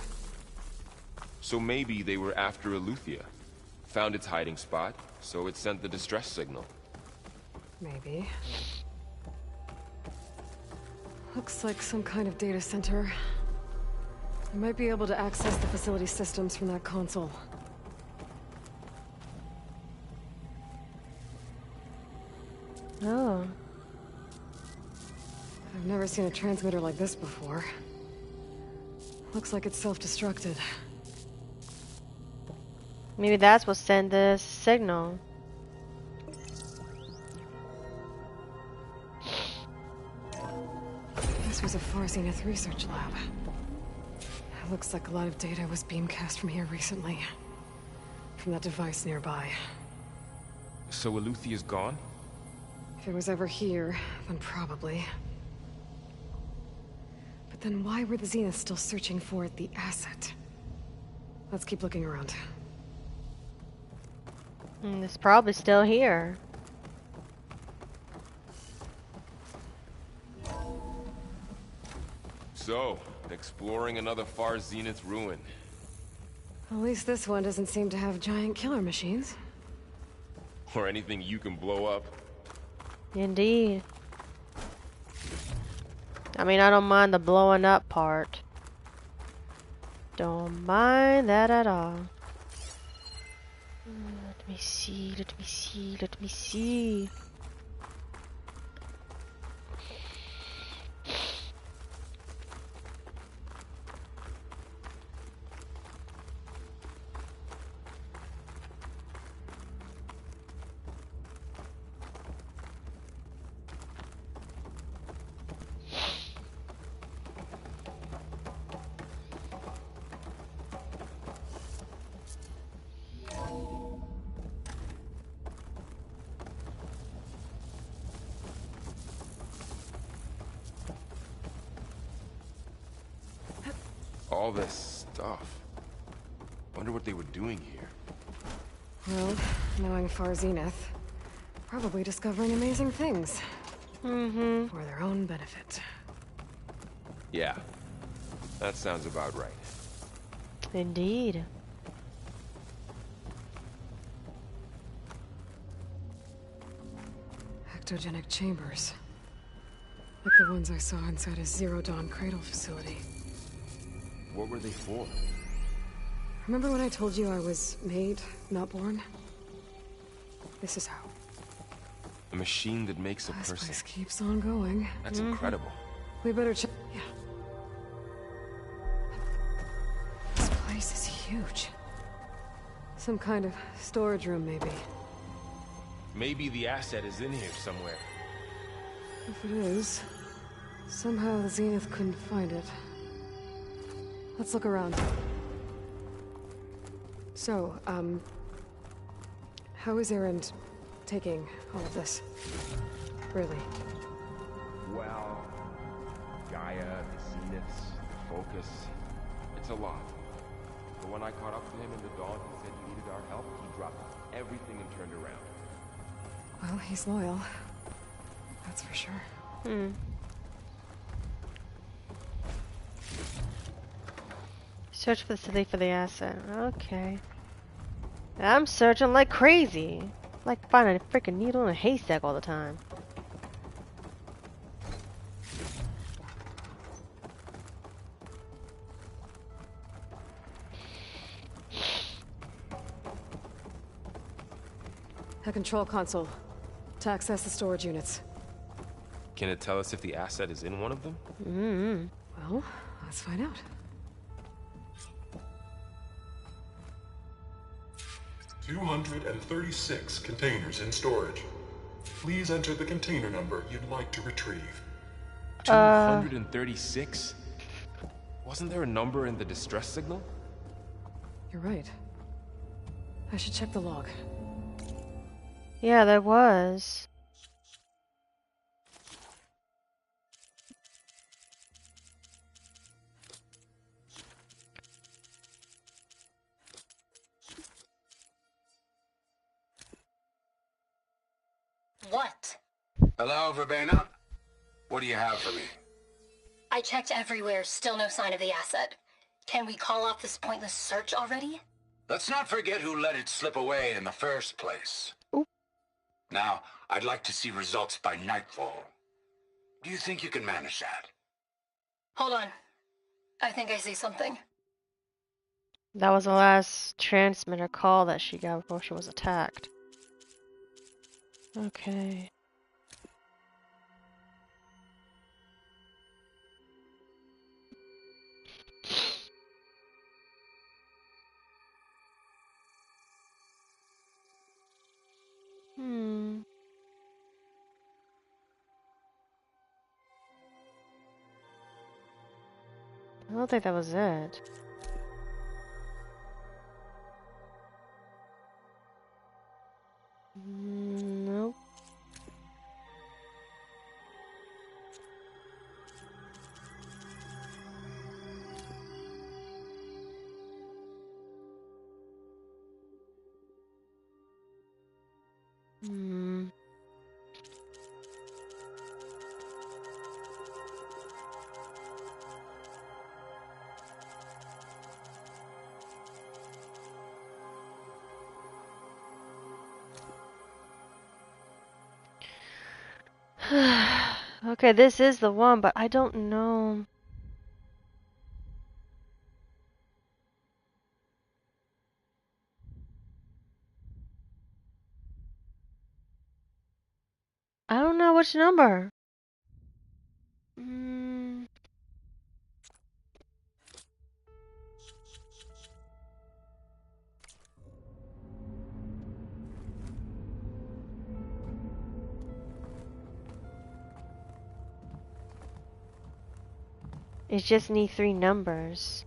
So maybe they were after Eleuthia. Found its hiding spot, so it sent the distress signal. Maybe. Looks like some kind of data center. I might be able to access the facility systems from that console. Oh. I've never seen a transmitter like this before. Looks like it's self-destructed. Maybe that's what sent the signal. This was a Far Zenith research lab. It looks like a lot of data was beamcast from here recently. From that device nearby. So Eleuthia's gone? If it was ever here, then probably. But then why were the Zeniths still searching for the asset? Let's keep looking around. It's probably still here. So, exploring another Far Zenith ruin. At least this one doesn't seem to have giant killer machines. Or anything you can blow up. Indeed. I mean, I don't mind the blowing up part. Don't mind that at all. Let me see, let me see, let me see. All this stuff. Wonder what they were doing here. Well, knowing Far Zenith, probably discovering amazing things. Mm-hmm. For their own benefit. Yeah, that sounds about right. Indeed. Ectogenic chambers. Like the ones I saw inside a Zero Dawn cradle facility. What were they for? Remember when I told you I was made, not born? This is how. A machine that makes a person. This place keeps on going. That's incredible. We better check. Yeah. This place is huge. Some kind of storage room, maybe. Maybe the asset is in here somewhere. If it is, somehow the Zenith couldn't find it. Let's look around. So, how is Erend taking all of this? Really? Well, Gaia, the Zeniths, the Focus. It's a lot. But when I caught up to him in the dawn, he said he needed our help. He dropped everything and turned around. Well, he's loyal. That's for sure. Search for the city for the asset. Okay. I'm searching like crazy. Like finding a freaking needle in a haystack all the time. A control console. To access the storage units. Can it tell us if the asset is in one of them? Well, let's find out. 236 containers in storage. Please enter the container number you'd like to retrieve. 236? Wasn't there a number in the distress signal? You're right. I should check the log. Yeah, there was. What? Hello, Verbena. What do you have for me? I checked everywhere, still no sign of the asset. Can we call off this pointless search already? Let's not forget who let it slip away in the first place. Ooh. Now, I'd like to see results by nightfall. Do you think you can manage that? Hold on. I think I see something. That was the last transmitter call that she got before she was attacked. Okay. I don't think that was it. Nope. Okay, this is the one, but I don't know. I don't know which number. It just need 3 numbers.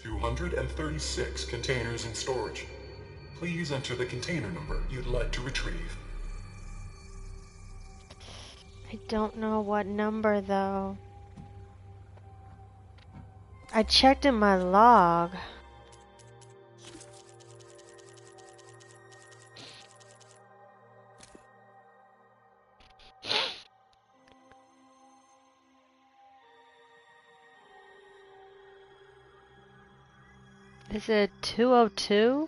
236 containers in storage. Please enter the container number you'd like to retrieve. I don't know what number though. I checked in my log. Is it 202?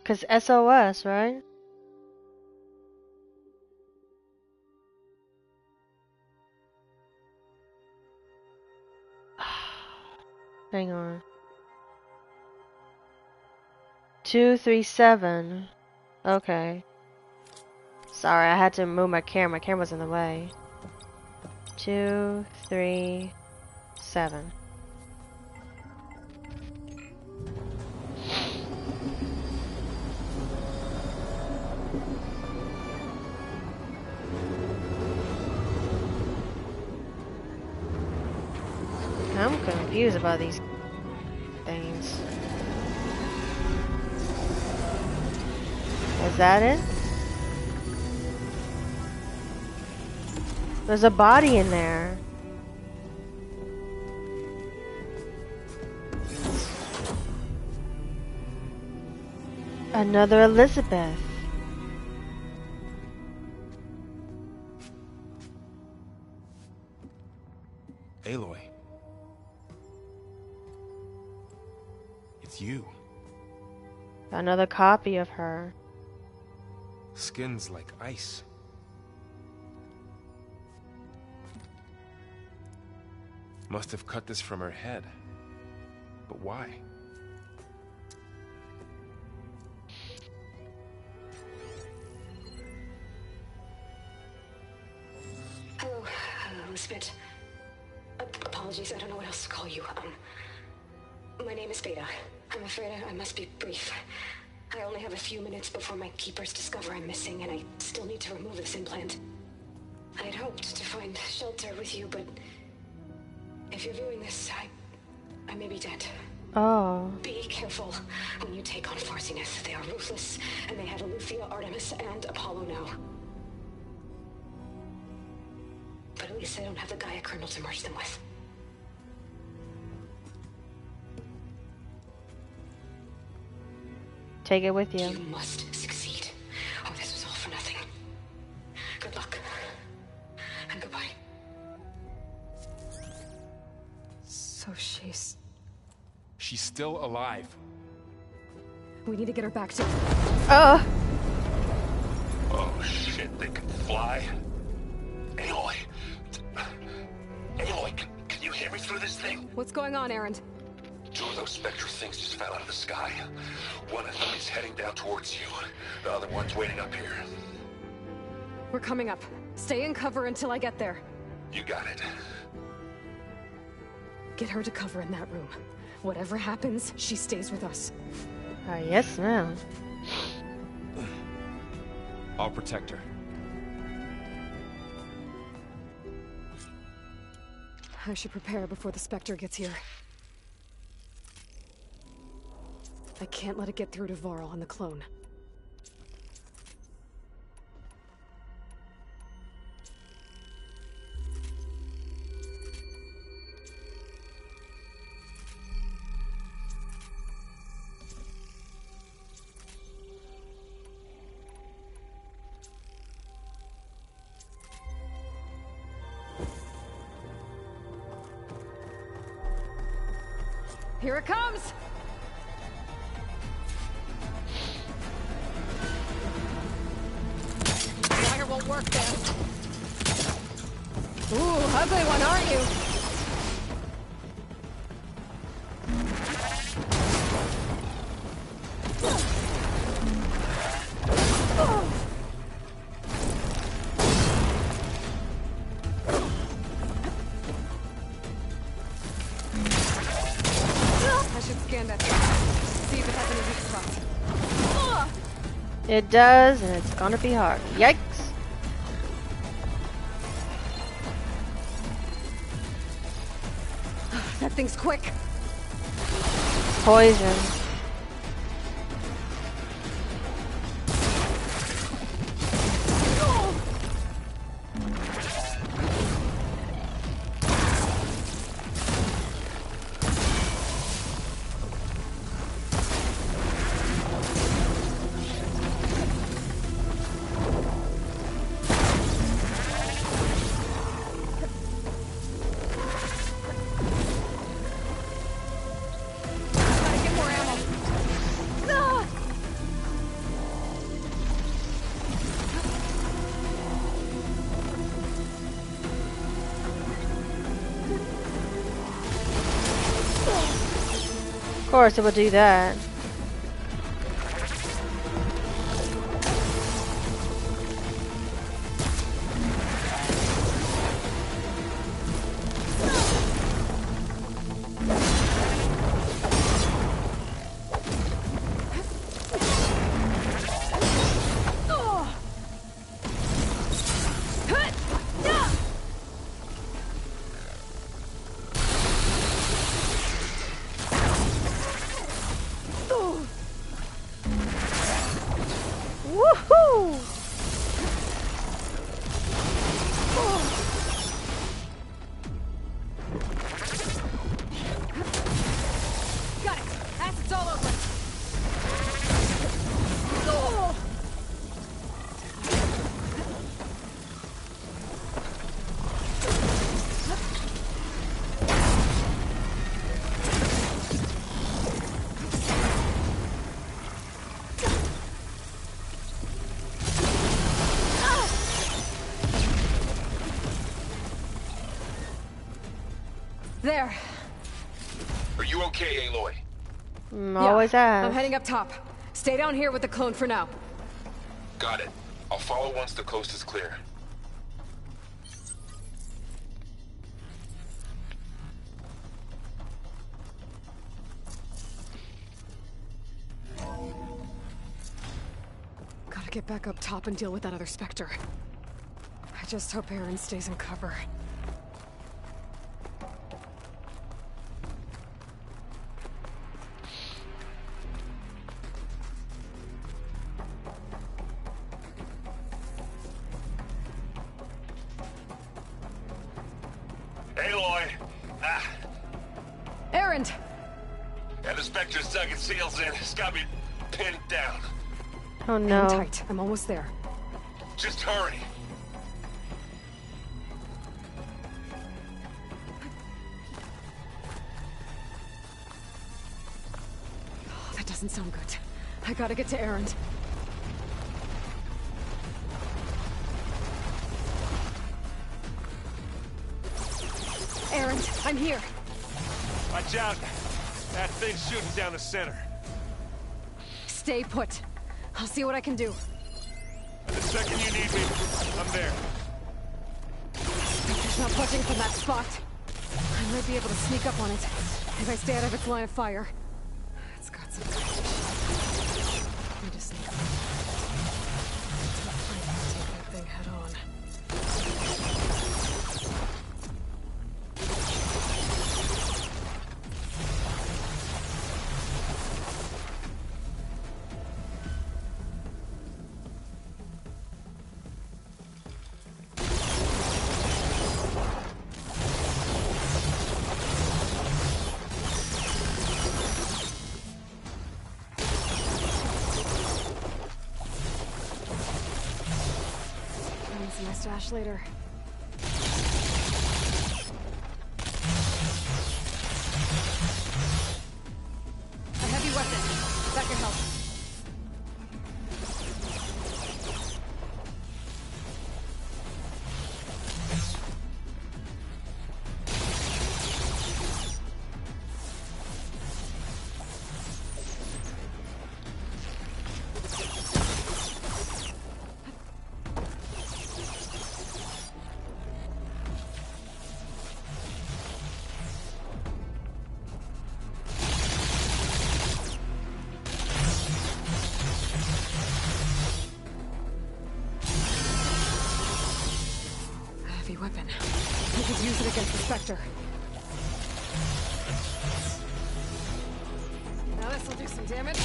'Cause SOS, right? Hang on. 237. Okay. Sorry, I had to move my camera. My camera's in the way. 237. I'm confused about these things. Is that it? There's a body in there. Another Elizabeth. Aloy. It's you. Another copy of her. Skin's like ice. Must have cut this from her head. But why? Hello, Elizabeth. Apologies, I don't know what else to call you. My name is Beta. I'm afraid I must be brief. I only have a few minutes before my keepers discover I'm missing, and I still need to remove this implant. I had hoped to find shelter with you, but if you're viewing this, I may be dead. Oh. Be careful when you take on Farsineth. They are ruthless, and they have Eleuthia, Artemis, and Apollo now. But at least they don't have the Gaia kernel to merge them with. Take it with you. You must succeed, or this was all for nothing. Good luck. And goodbye. So she's still alive. We need to get her back to... Oh shit, they can fly? Aloy! Aloy, can you hear me through this thing? What's going on, Erend? Two of those spectral things just fell out of the sky. One of them is heading down towards you. The other one's waiting up here. We're coming up. Stay in cover until I get there. You got it. Get her to cover in that room. Whatever happens, she stays with us. Yes, ma'am. I'll protect her. I should prepare before the Spectre gets here. I can't let it get through to Varl and the clone. Here it comes! Dagger won't work there. Ooh, ugly one, aren't you? It does, and it's gonna be hard. Yikes! That thing's quick. poison. Of course it would do that. Woohoo! Got it! Acid's all over! There. Are you okay, Aloy? Always I'm ask. heading up top. Stay down here with the clone for now. Got it. I'll follow once the coast is clear. Gotta get back up top and deal with that other Spectre. I just hope Aaron stays in cover. Aloy! Ah, Aaron! and the Spectre's dug its heels in. It's got me pinned down. Oh Hang no. tight. I'm almost there. Just hurry. Oh, that doesn't sound good. I gotta get to Aaron. Aaron, I'm here. Watch out. That thing's shooting down the center. Stay put. I'll see what I can do. The second you need me, I'm there. It's not budging from that spot. I might be able to sneak up on it if I stay out of its line of fire. It's got some. Need to sneak up. Take that thing head on. Promise my stash later. A heavy weapon. That can help. Heavy weapon. We could use it against the Spectre. this'll do some damage.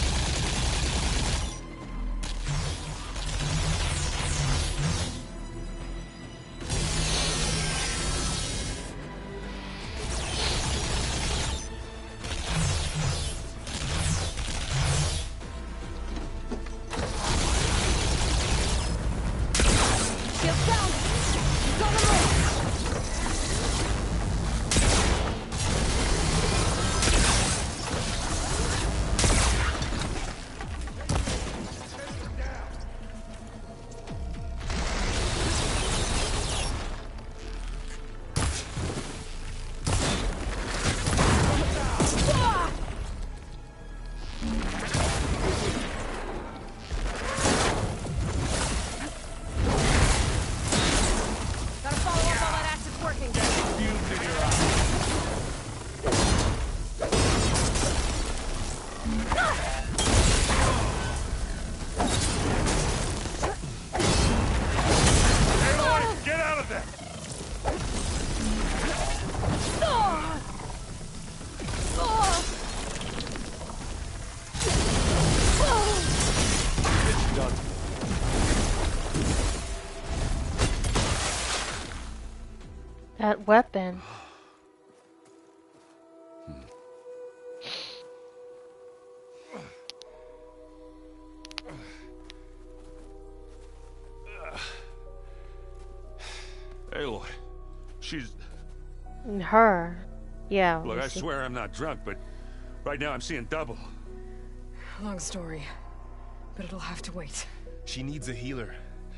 That weapon. Aloy, she's... Her. Yeah. Look, I swear I'm not drunk, but right now I'm seeing double. Long story, but it'll have to wait. She needs a healer,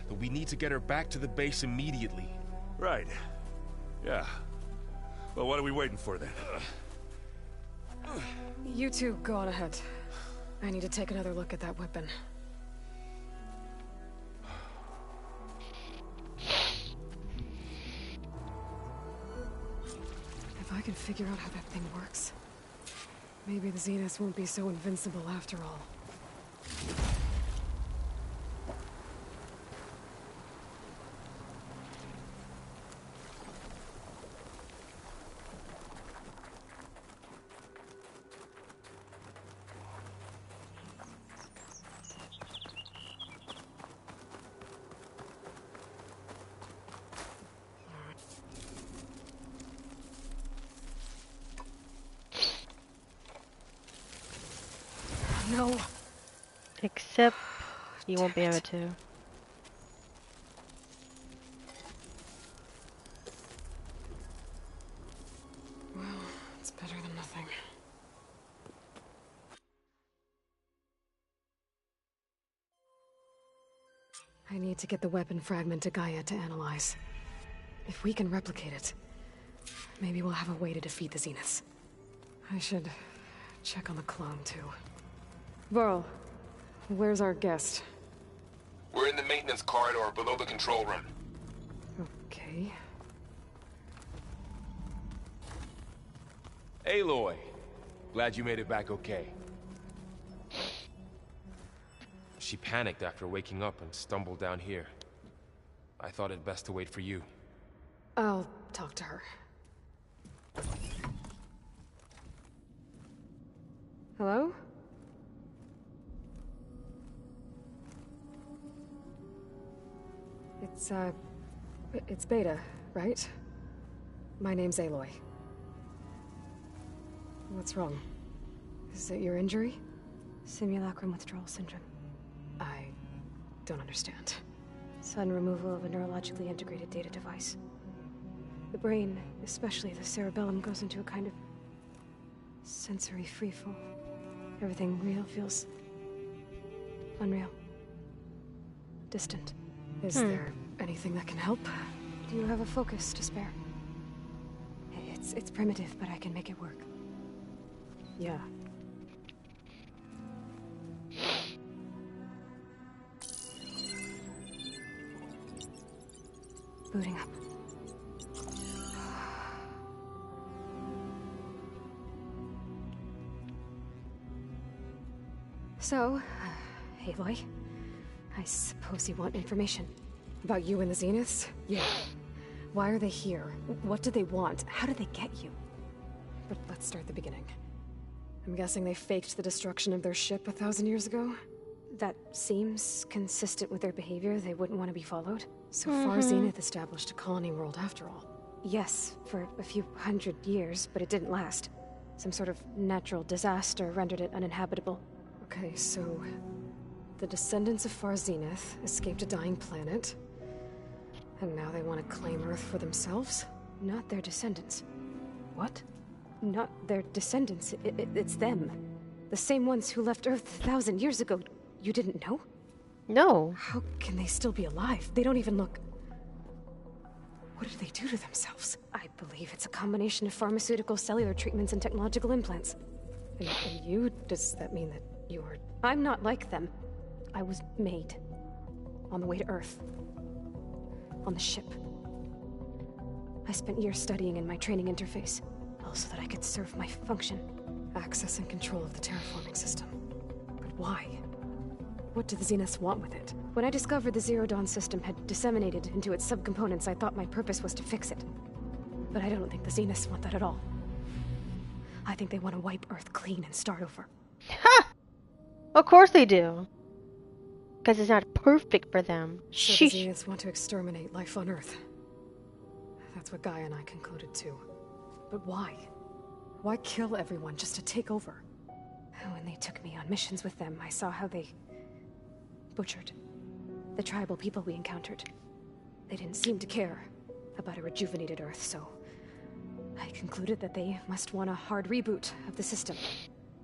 but we need to get her back to the base immediately. Right. Yeah. Well, what are we waiting for then? You two go on ahead. I need to take another look at that weapon. If I can figure out how that thing works, maybe the Zeniths won't be so invincible after all. No. Except you won't be able to. Well, it's better than nothing. I need to get the weapon fragment to Gaia to analyze. If we can replicate it, maybe we'll have a way to defeat the Zeniths. I should check on the clone, too. Varl, where's our guest? We're in the maintenance corridor below the control room. Okay. Aloy, glad you made it back okay. She panicked after waking up and stumbled down here. I thought it best to wait for you. I'll talk to her. Hello? It's Beta, right? My name's Aloy. What's wrong? Is it your injury? Simulacrum withdrawal syndrome. I don't understand. Sudden removal of a neurologically integrated data device. The brain, especially the cerebellum, goes into a kind of sensory freefall. Everything real feels unreal. Distant. Is there anything that can help? Do you have a focus to spare? It's primitive, but I can make it work. Yeah. Booting up. So, Aloy, I suppose you want information. About you and the Zeniths? Yeah. Why are they here? What do they want? How did they get you? But let's start at the beginning. I'm guessing they faked the destruction of their ship 1,000 years ago? That seems consistent with their behavior. They wouldn't want to be followed. So far, Zenith established a colony world after all. Yes, for a few hundred years, but it didn't last. Some sort of natural disaster rendered it uninhabitable. Okay, so the descendants of Far Zenith escaped a dying planet, and now they want to claim Earth for themselves? Not their descendants. What? Not their descendants. It's them. The same ones who left Earth 1,000 years ago. You didn't know? No. How can they still be alive? They don't even look... What did they do to themselves? I believe it's a combination of pharmaceutical, cellular treatments, and technological implants. And you? Does that mean that you were... I'm not like them. I was made. On the way to Earth. On the ship. I spent years studying in my training interface, all so that I could serve my function. Access and control of the terraforming system. But why? What do the Zeniths want with it? When I discovered the Zero Dawn system had disseminated into its subcomponents, I thought my purpose was to fix it. But I don't think the Zeniths want that at all. I think they want to wipe Earth clean and start over. Ha! Of course they do. Because it's not perfect for them. So the Zeniths want to exterminate life on Earth. That's what Gaia and I concluded too. But why? Why kill everyone just to take over? When they took me on missions with them, I saw how they butchered the tribal people we encountered. They didn't seem to care about a rejuvenated Earth, so I concluded that they must want a hard reboot of the system.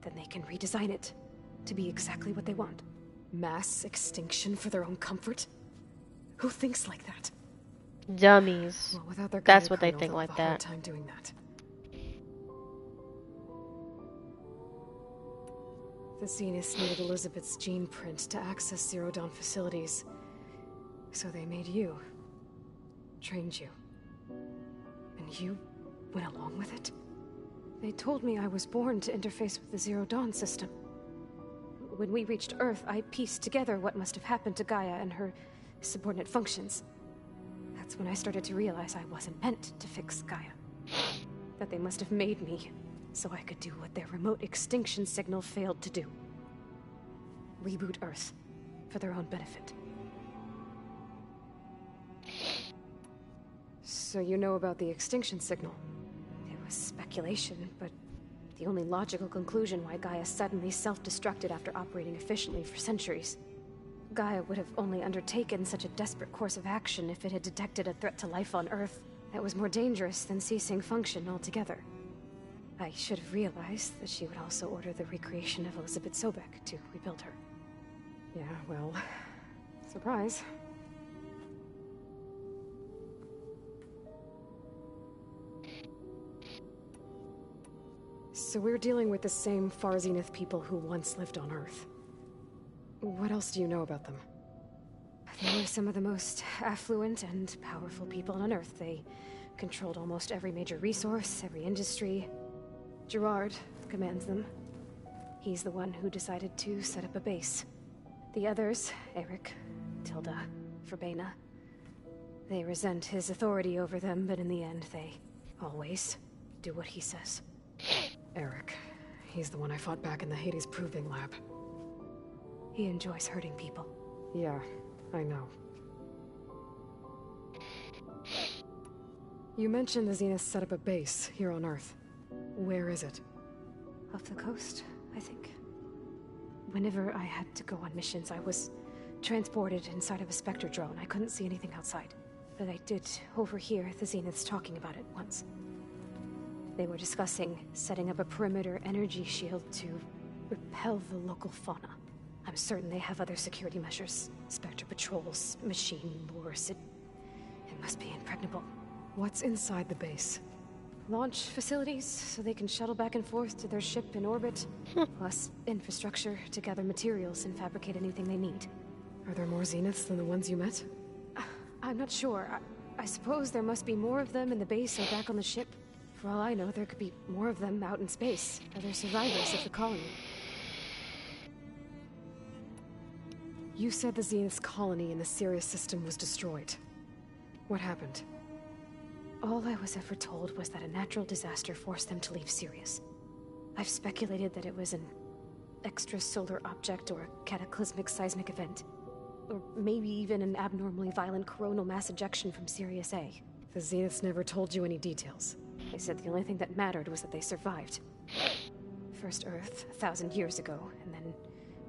Then they can redesign it to be exactly what they want. Mass extinction for their own comfort? Who thinks like that? Dummies. Well, without their That's what they kernel, think they'll like have a hard that. time doing that. The Zeniths needed Elizabeth's gene print to access Zero Dawn facilities. So they made you. Trained you. And you went along with it? They told me I was born to interface with the Zero Dawn system. When we reached Earth, I pieced together what must have happened to Gaia and her subordinate functions. That's when I started to realize I wasn't meant to fix Gaia. That they must have made me so I could do what their remote extinction signal failed to do. Reboot Earth for their own benefit. So you know about the extinction signal? It was speculation, but the only logical conclusion why Gaia suddenly self-destructed after operating efficiently for centuries. Gaia would have only undertaken such a desperate course of action if it had detected a threat to life on Earth that was more dangerous than ceasing function altogether. I should have realized that she would also order the recreation of Elizabeth Sobek to rebuild her. Yeah, well, surprise. So we're dealing with the same Far Zenith people who once lived on Earth. What else do you know about them? They were some of the most affluent and powerful people on Earth. They controlled almost every major resource, every industry. Gerard commands them. He's the one who decided to set up a base. The others, Eric, Tilda, Verbena, they resent his authority over them, but in the end, they always do what he says. Eric. He's the one I fought back in the Hades Proving Lab. He enjoys hurting people. Yeah, I know. You mentioned the Zenith set up a base here on Earth. Where is it? Off the coast, I think. Whenever I had to go on missions, I was transported inside of a Spectre drone. I couldn't see anything outside. But I did overhear the Zeniths talking about it once. They were discussing setting up a perimeter energy shield to repel the local fauna. I'm certain they have other security measures. Spectre patrols, machine lures. It must be impregnable. What's inside the base? Launch facilities, so they can shuttle back and forth to their ship in orbit. Plus infrastructure to gather materials and fabricate anything they need. Are there more Zeniths than the ones you met? I'm not sure. I suppose there must be more of them in the base or back on the ship. For all I know, there could be more of them out in space. Other survivors of the colony. You said the Zenith's colony in the Sirius system was destroyed. What happened? All I was ever told was that a natural disaster forced them to leave Sirius. I've speculated that it was an extrasolar object or a cataclysmic seismic event. Or maybe even an abnormally violent coronal mass ejection from Sirius A. The Zeniths never told you any details. They said the only thing that mattered was that they survived. First Earth, 1,000 years ago, and then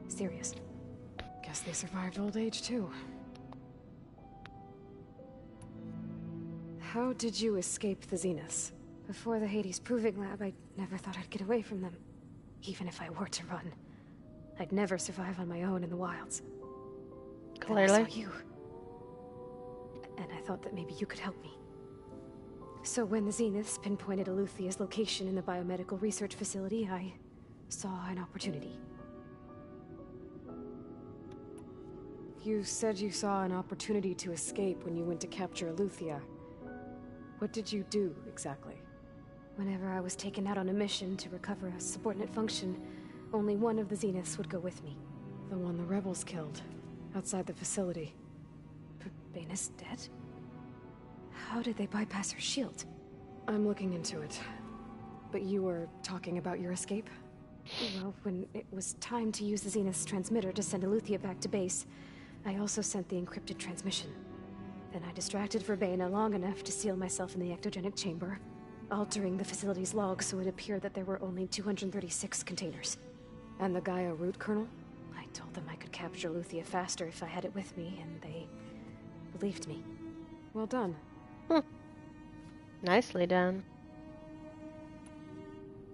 Sirius. Guess they survived old age, too. How did you escape the Zeniths? Before the Hades Proving Lab, I never thought I'd get away from them. Even if I were to run, I'd never survive on my own in the wilds. Clearly. Then I saw you. And I thought that maybe you could help me. So when the Zeniths pinpointed Eluthia's location in the biomedical research facility, I saw an opportunity. You said you saw an opportunity to escape when you went to capture Eluthia. What did you do, exactly? Whenever I was taken out on a mission to recover a subordinate function, only one of the Zeniths would go with me. The one the rebels killed, outside the facility. Baina's dead? How did they bypass her shield? I'm looking into it. But you were talking about your escape? Well, when it was time to use the Zenith's transmitter to send Eluthia back to base, I also sent the encrypted transmission. Then I distracted Verbena long enough to seal myself in the ectogenic chamber, altering the facility's log so it appeared that there were only 236 containers. And the Gaia root kernel? I told them I could capture Eluthia faster if I had it with me, and they believed me. Well done. Nicely done.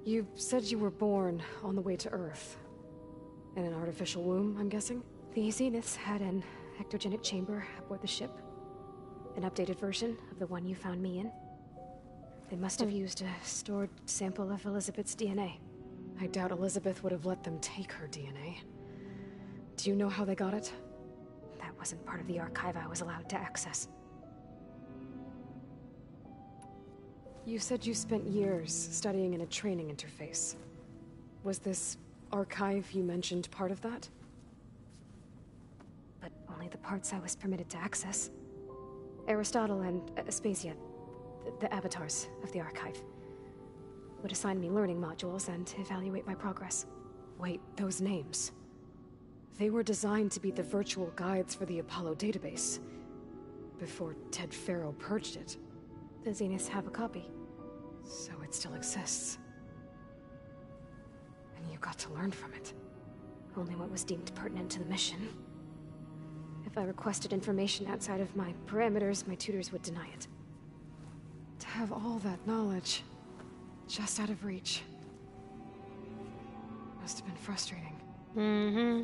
You said you were born on the way to Earth. In an artificial womb, I'm guessing? The Zeniths had an ectogenic chamber aboard the ship. An updated version of the one you found me in. They must have used a stored sample of Elizabeth's DNA. I doubt Elizabeth would have let them take her DNA. Do you know how they got it? That wasn't part of the archive I was allowed to access. You said you spent years studying in a training interface. Was this archive you mentioned part of that? But only the parts I was permitted to access. Aristotle and Aspasia, the avatars of the archive, would assign me learning modules and evaluate my progress. Wait, those names. They were designed to be the virtual guides for the Apollo database. Before Ted Farrow purged it. The Zeniths have a copy. So it still exists. And you got to learn from it. Only what was deemed pertinent to the mission. If I requested information outside of my parameters, my tutors would deny it. To have all that knowledge, just out of reach. Must have been frustrating. Mm-hmm.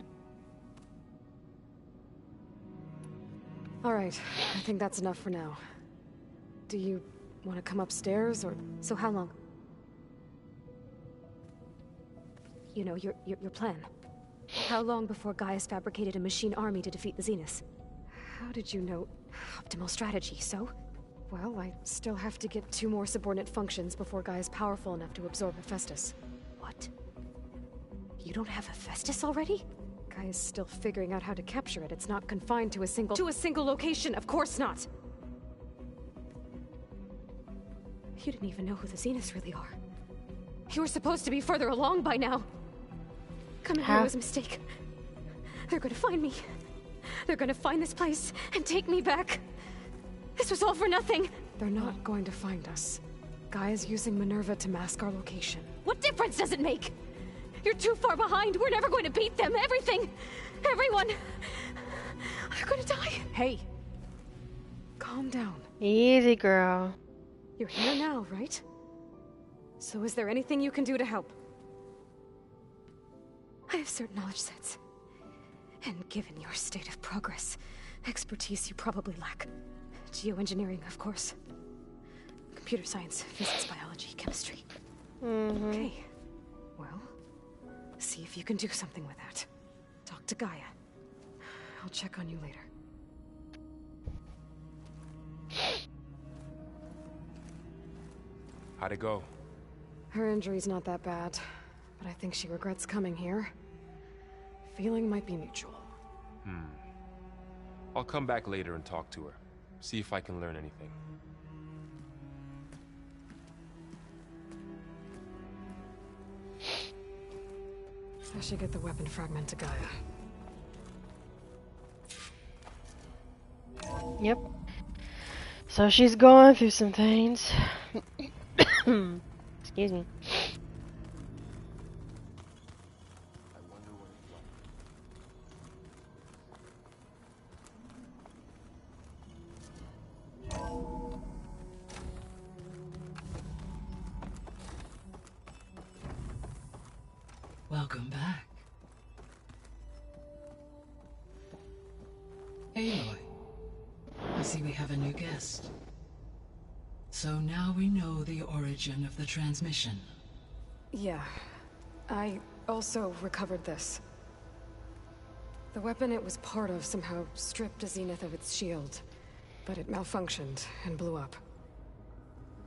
Alright, I think that's enough for now. Do you want to come upstairs, or... So how long? You know, your plan. How long before Gaius fabricated a machine army to defeat the Zeniths? How did you know? Optimal strategy, so? Well, I still have to get 2 more subordinate functions before Gaia's powerful enough to absorb Hephaestus. What? You don't have Hephaestus already? Gaia's still figuring out how to capture it. It's not confined to a single location, of course not! You didn't even know who the Zeniths really are. You were supposed to be further along by now. Coming here was a mistake. They're gonna find me. They're gonna find this place and take me back. This was all for nothing. They're not going to find us. Gaia's using Minerva to mask our location. What difference does it make? You're too far behind. We're never going to beat them. Everything, everyone, they're gonna die. Hey, calm down. Easy, girl. You're here now, right? So is there anything you can do to help? I have certain knowledge sets. And given your state of progress, expertise you probably lack. Geoengineering, of course. Computer science, physics, biology, chemistry. Okay. Well, see if you can do something with that. Talk to Gaia. I'll check on you later. How'd it go? Her injury's not that bad, but I think she regrets coming here. Feeling might be mutual. I'll come back later and talk to her. See if I can learn anything. I should get the weapon fragment to Gaia. Yep. So she's going through some things. Excuse me. Welcome back. Aloy, I see we have a new guest. So now we know the origin of the transmission. Yeah. I also recovered this. The weapon it was part of somehow stripped Zenith of its shield, but it malfunctioned and blew up.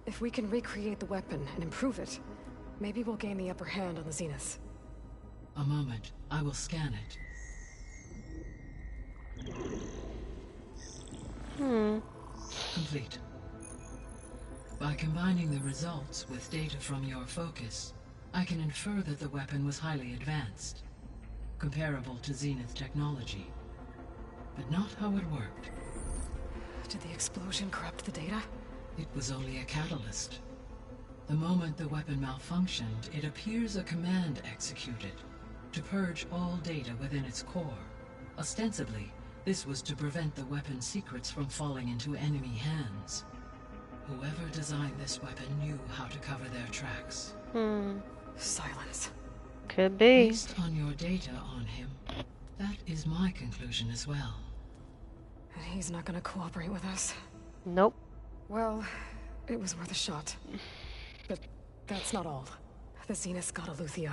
If we can recreate the weapon and improve it, maybe we'll gain the upper hand on the Zeniths. A moment, I will scan it. Complete. By combining the results with data from your focus, I can infer that the weapon was highly advanced, comparable to Zenith technology, but not how it worked. Did the explosion corrupt the data? It was only a catalyst. The moment the weapon malfunctioned, it appears a command executed to purge all data within its core. Ostensibly, this was to prevent the weapon's secrets from falling into enemy hands. Whoever designed this weapon knew how to cover their tracks. Silence. Could be. Based on your data on him, that is my conclusion as well. And he's not gonna cooperate with us? Nope. Well, it was worth a shot. But that's not all. The Zeniths got Eleuthia,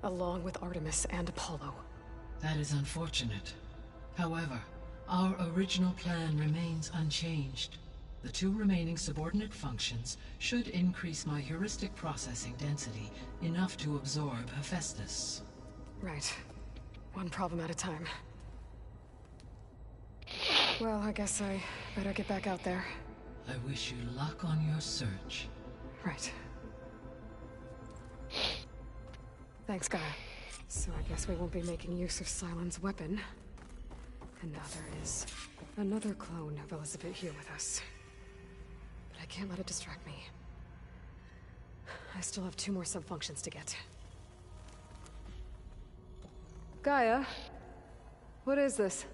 along with Artemis and Apollo. That is unfortunate. However, our original plan remains unchanged. The 2 remaining subordinate functions should increase my heuristic processing density enough to absorb Hephaestus. Right. One problem at a time. Well, I guess I better get back out there. I wish you luck on your search. Right. Thanks, Gaia. So I guess we won't be making use of Cylon's weapon. And now there is another clone of Elizabeth here with us. But I can't let it distract me. I still have 2 more subfunctions to get. Gaia? What is this?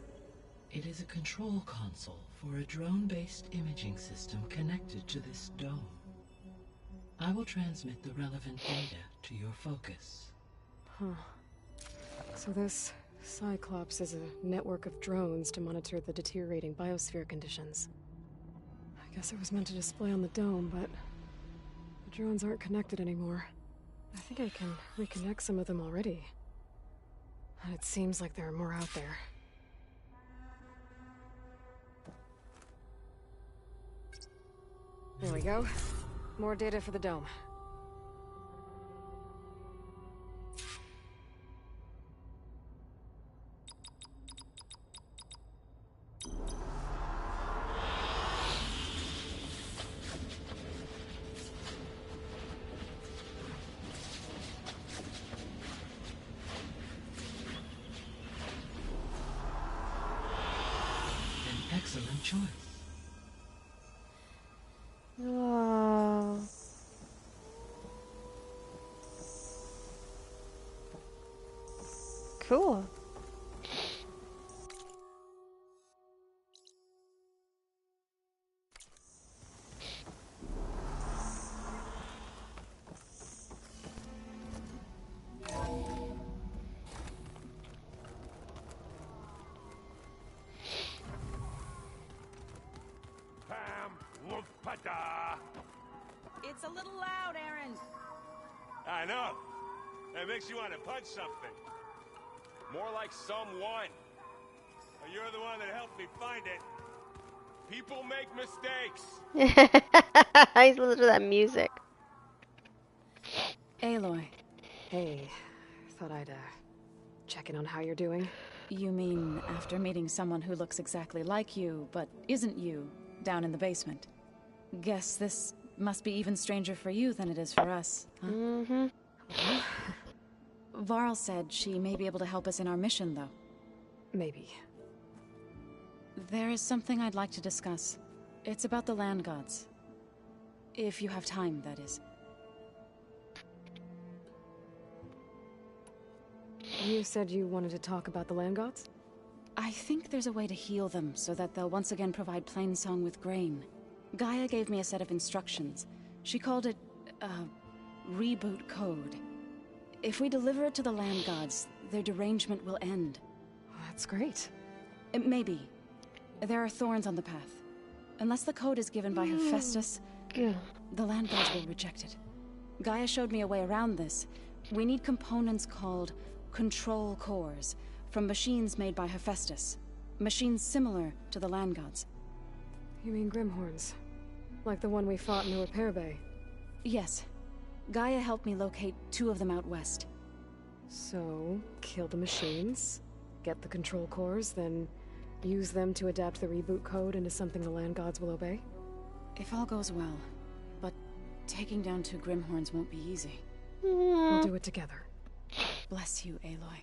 It is a control console for a drone-based imaging system connected to this dome. I will transmit the relevant data to your focus. Huh. So this Cyclops is a network of drones to monitor the deteriorating biosphere conditions. I guess it was meant to display on the dome, but the drones aren't connected anymore. I think I can reconnect some of them already. And it seems like there are more out there. There we go. More data for the dome. An excellent choice. Oh. Cool. It's a little loud, Aaron. I know. That makes you want to punch something. More like someone. Well, you're the one that helped me find it. People make mistakes. I used to listen to that music. Aloy. Hey, thought I'd check in on how you're doing. You mean after meeting someone who looks exactly like you, but isn't you, down in the basement? Guess this must be even stranger for you than it is for us, huh? Varl said she may be able to help us in our mission, though. Maybe. There is something I'd like to discuss. It's about the land gods. If you have time, that is. You said you wanted to talk about the land gods? I think there's a way to heal them so that they'll once again provide Plainsong with grain. Gaia gave me a set of instructions. She called it reboot code. If we deliver it to the land gods, their derangement will end. That's great. Maybe. There are thorns on the path. Unless the code is given by Hephaestus, the land gods will reject it. Gaia showed me a way around this. We need components called control cores from machines made by Hephaestus. Machines similar to the land gods. You mean Grimhorns? Like the one we fought in the repair bay? Yes. Gaia helped me locate 2 of them out west. So, kill the machines, get the control cores, then use them to adapt the reboot code into something the land gods will obey? If all goes well. But taking down 2 Grimhorns won't be easy. We'll do it together. Bless you, Aloy.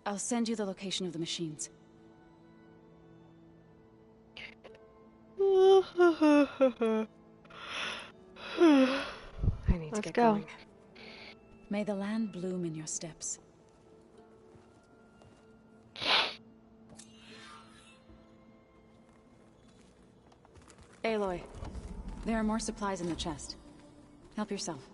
I'll send you the location of the machines. I need to get going. May the land bloom in your steps. Aloy, there are more supplies in the chest. Help yourself.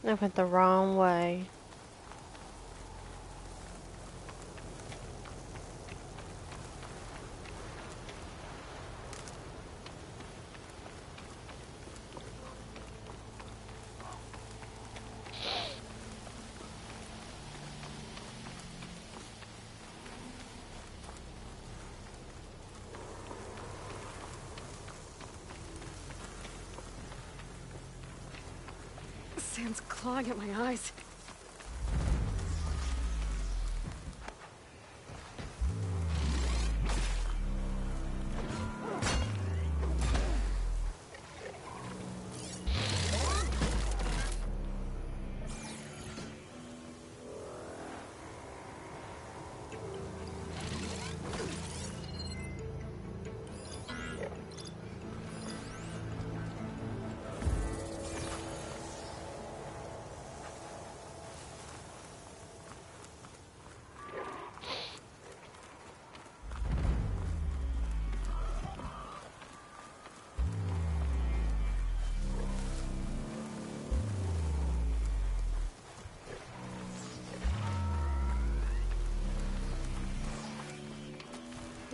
I went the wrong way. Sand's clawing at my eyes.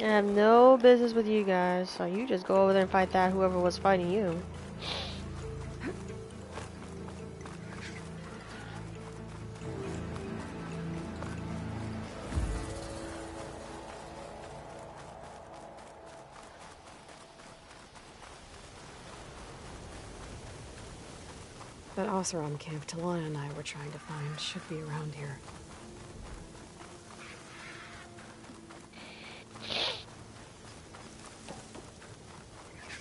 I have no business with you guys, so you just go over there and fight that whoever was fighting you. That Oseram camp Talana and I were trying to find should be around here.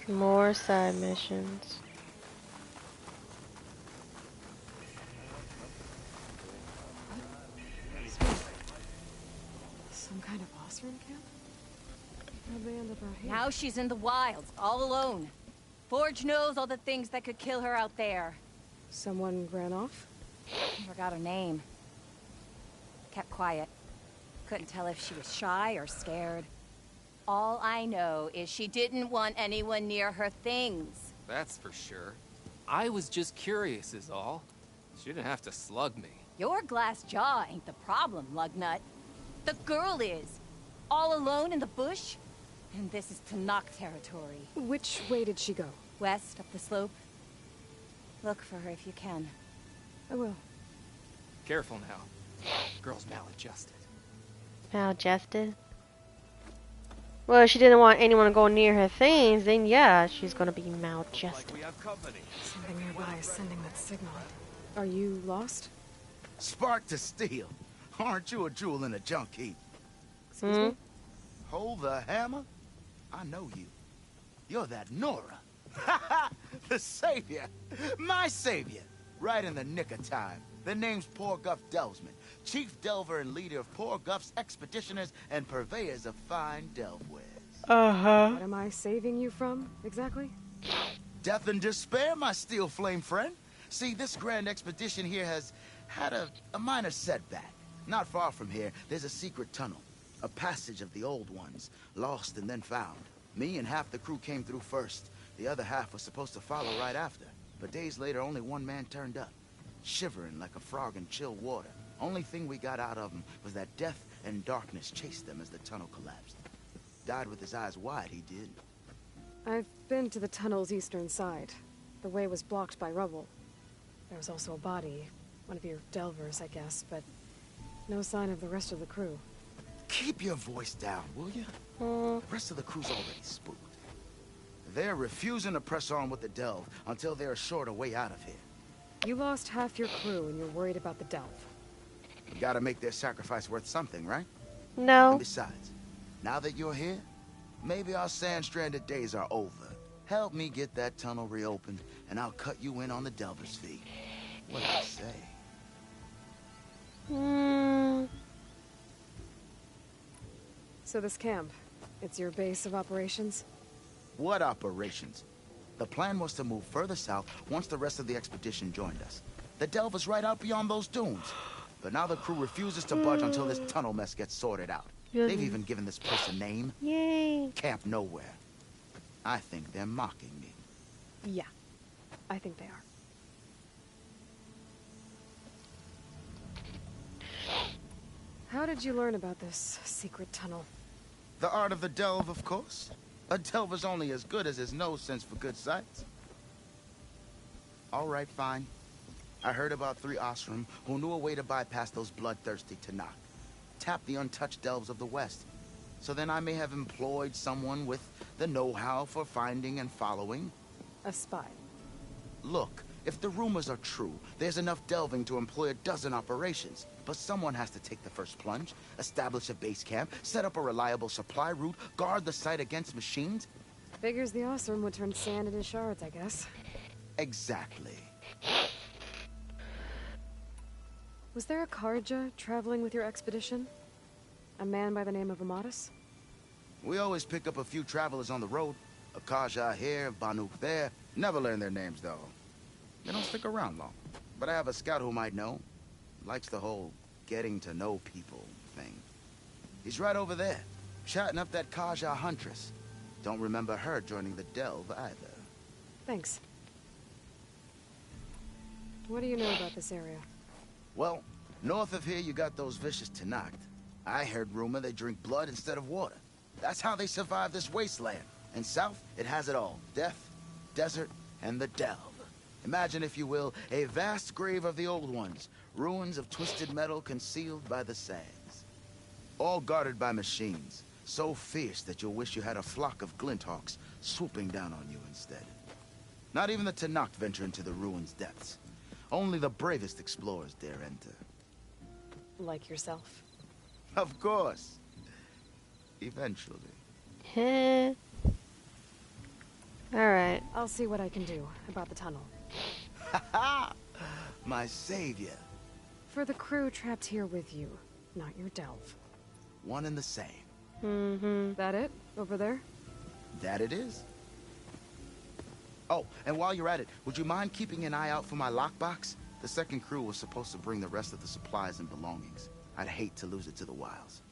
More side missions. Some kind of Oseram camp? How'd they end up out here? Now she's in the wilds, all alone. Forge knows all the things that could kill her out there. Someone ran off? I forgot her name. Kept quiet. Couldn't tell if she was shy or scared. All I know is she didn't want anyone near her things. That's for sure. I was just curious is all. She didn't have to slug me. Your glass jaw ain't the problem, Lugnut. The girl is. All alone in the bush. And this is Tanakh territory. Which way did she go? West, up the slope. Look for her if you can. I will. Careful now. Girl's maladjusted. Maladjusted? Well, if she didn't want anyone to go near her things, then yeah, she's gonna be maladjusted. Like we have company. Something nearby is sending that signal. Are you lost? Spark to steel. Aren't you a jewel in a junk heap? Excuse me? Hold the hammer? I know you. You're that Nora. The savior. My savior. Right in the nick of time. The name's Poor Guff Delvesman, chief delver and leader of Poor Guff's expeditioners and purveyors of fine delvewares. Uh-huh. What am I saving you from, exactly? Death and despair, my steel flame friend. See, this grand expedition here has had a minor setback. Not far from here, there's a secret tunnel. A passage of the old ones, lost and then found. Me and half the crew came through first. The other half was supposed to follow right after. But days later, only one man turned up. Shivering like a frog in chill water. Only thing we got out of him was that death and darkness chased them as the tunnel collapsed. Died with his eyes wide, he did. I've been to the tunnel's eastern side. The way was blocked by rubble. There was also a body. One of your delvers, I guess, but no sign of the rest of the crew. Keep your voice down, will you? The rest of the crew's already spooked. They're refusing to press on with the delve until they're assured a way out of here. You lost half your crew and you're worried about the delve. You gotta make their sacrifice worth something, right? No. And besides, now that you're here, maybe our sand-stranded days are over. Help me get that tunnel reopened, and I'll cut you in on the delver's fee. What do you say? So this camp, it's your base of operations? What operations? The plan was to move further south once the rest of the expedition joined us. The delve is right out beyond those dunes. But now the crew refuses to budge until this tunnel mess gets sorted out. They've even given this place a name. Yay. Camp Nowhere. I think they're mocking me. Yeah, I think they are. How did you learn about this secret tunnel? The art of the delve, of course. A delver's only as good as his nose sense for good sights. All right, fine. I heard about 3 Osram who knew a way to bypass those bloodthirsty Tanakh. Tap the untouched delves of the West. So then I may have employed someone with the know-how for finding and following. A spy. Look, if the rumors are true, there's enough delving to employ a dozen operations. But someone has to take the first plunge, establish a base camp, set up a reliable supply route, guard the site against machines. Figures the Oseram would turn sand into shards, I guess. Exactly. Was there a Karja traveling with your expedition? A man by the name of Amatus? We always pick up a few travelers on the road. A Kaja here, Banuk there. Never learn their names, though. They don't stick around long. But I have a scout who might know. Likes the whole getting to know people thing. He's right over there, chatting up that Kaja huntress. Don't remember her joining the delve either. Thanks. What do you know about this area? Well, north of here you got those vicious Tanakh. I heard rumor they drink blood instead of water. That's how they survive this wasteland. And south, it has it all. Death, desert, and the delve. Imagine, if you will, a vast grave of the old ones. Ruins of twisted metal concealed by the sands. All guarded by machines. So fierce that you'll wish you had a flock of glinthawks swooping down on you instead. Not even the Tanakh venture into the ruins' depths. Only the bravest explorers dare enter. Like yourself? Of course. Eventually. Alright. I'll see what I can do about the tunnel. Ha! My savior. For the crew trapped here with you, not your delve. One and the same. That it? Over there? That it is. Oh, and while you're at it, would you mind keeping an eye out for my lockbox? The second crew was supposed to bring the rest of the supplies and belongings. I'd hate to lose it to the wilds.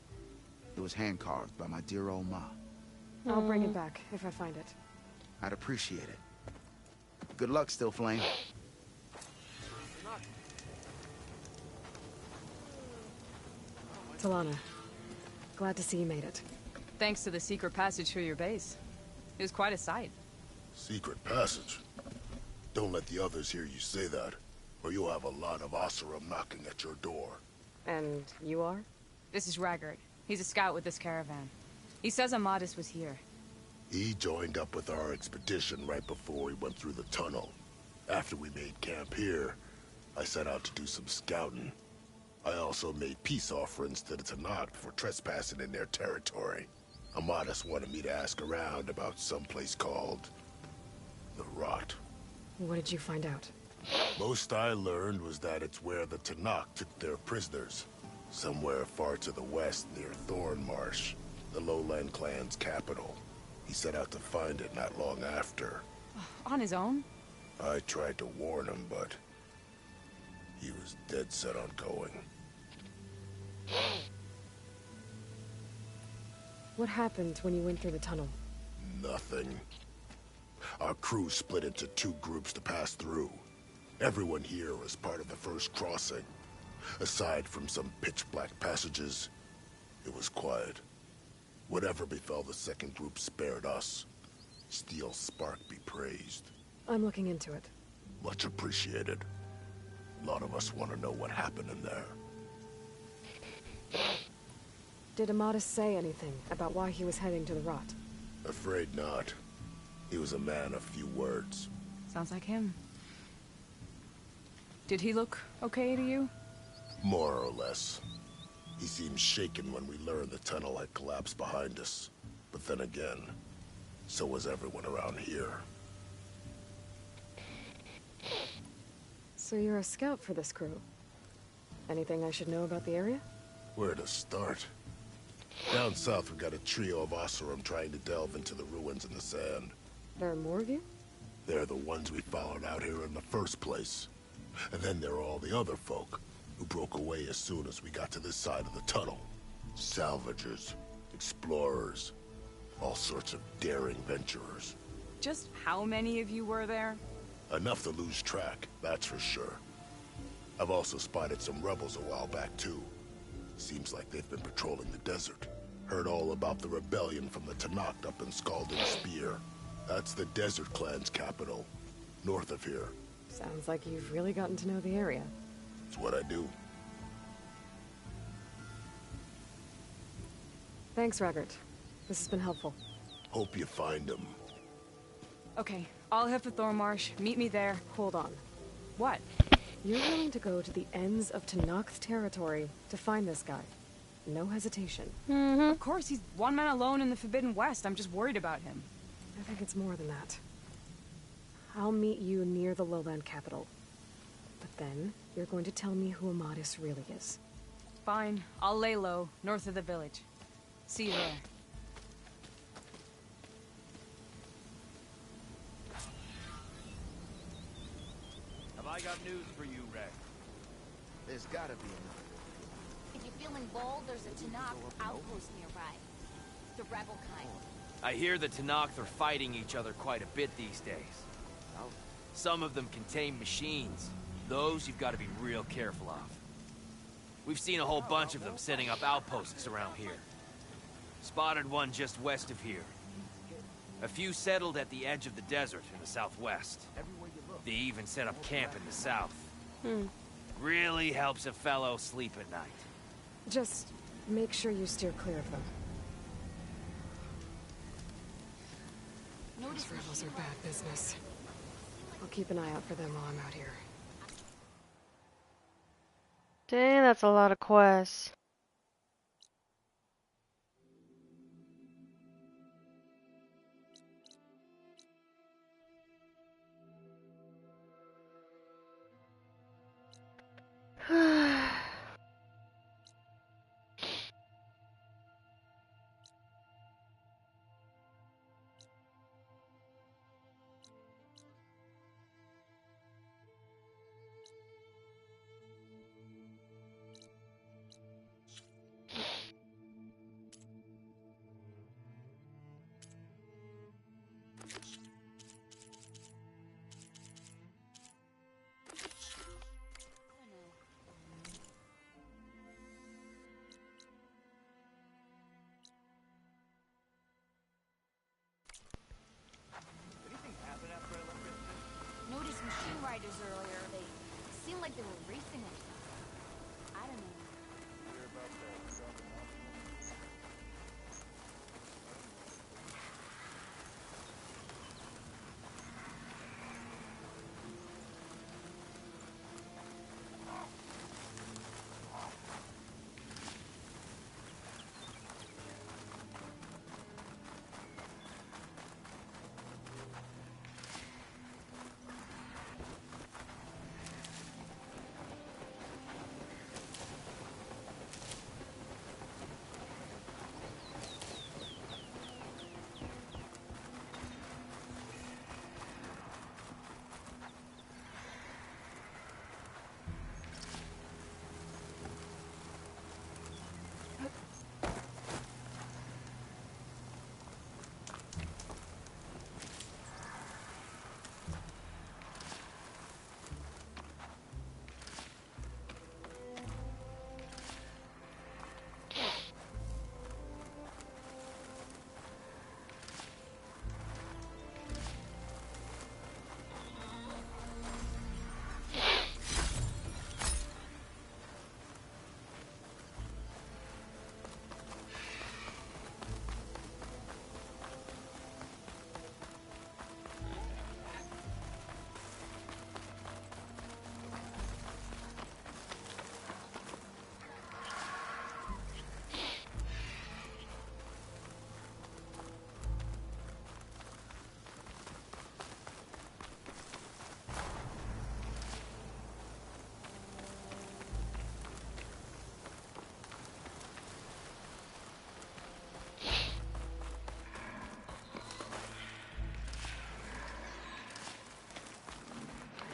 It was hand-carved by my dear old ma. I'll bring it back if I find it. I'd appreciate it. Good luck, Still Flame. Talana, glad to see you made it. Thanks to the secret passage through your base. It was quite a sight. Secret passage? Don't let the others hear you say that, or you'll have a lot of Oseram knocking at your door. And you are? This is Raggard. He's a scout with this caravan. He says Amadis was here. He joined up with our expedition right before we went through the tunnel. After we made camp here, I set out to do some scouting. I also made peace offerings to the Tanakh for trespassing in their territory. Amadis wanted me to ask around about some place called the Rot. What did you find out? Most I learned was that it's where the Tanakh took their prisoners. Somewhere far to the west near Thornmarsh, the Lowland clan's capital. He set out to find it not long after. On his own? I tried to warn him, but he was dead set on going. What happened when you went through the tunnel? Nothing. Our crew split into two groups to pass through. Everyone here was part of the first crossing. Aside from some pitch-black passages, it was quiet. Whatever befell the second group spared us. Steel Spark be praised. I'm looking into it. Much appreciated. A lot of us want to know what happened in there. Did Amadis say anything about why he was heading to the Rot? Afraid not. He was a man of few words. Sounds like him. Did he look okay to you? More or less. He seemed shaken when we learned the tunnel had collapsed behind us. But then again, so was everyone around here. So you're a scout for this crew? Anything I should know about the area? Where to start? Down south we got a trio of Oseram trying to delve into the ruins in the sand. There are more of you? They're the ones we followed out here in the first place. And then there are all the other folk, who broke away as soon as we got to this side of the tunnel. Salvagers, explorers, all sorts of daring venturers. Just how many of you were there? Enough to lose track, that's for sure. I've also spotted some rebels a while back too. Seems like they've been patrolling the desert. Heard all about the rebellion from the Tanakh up in Scalding Spear. That's the Desert Clan's capital, north of here. Sounds like you've really gotten to know the area. It's what I do. Thanks, Raggard. This has been helpful. Hope you find him. Okay, I'll head for Thornmarsh. Meet me there. Hold on. What? You're willing to go to the ends of Tanakh's territory to find this guy. No hesitation. Of course, he's one man alone in the Forbidden West. I'm just worried about him. I think it's more than that. I'll meet you near the lowland capital. But then, you're going to tell me who Amadis really is. Fine. I'll lay low, north of the village. See you there. Have I got news for you, Rex? There's gotta be another. If you're feeling bold, there's a Tanakh outpost nearby. The rebel kind. I hear the Tanakh are fighting each other quite a bit these days. Some of them contain machines. Those you've got to be real careful of. We've seen a whole bunch of them setting up outposts around here. Spotted one just west of here. A few settled at the edge of the desert in the southwest. They even set up camp in the south. Really helps a fellow sleep at night. Just make sure you steer clear of them. Those rebels are bad business. I'll keep an eye out for them while I'm out here. Dang, that's a lot of quests. Noticed machine riders earlier. They seemed like they were racing or something. I don't know.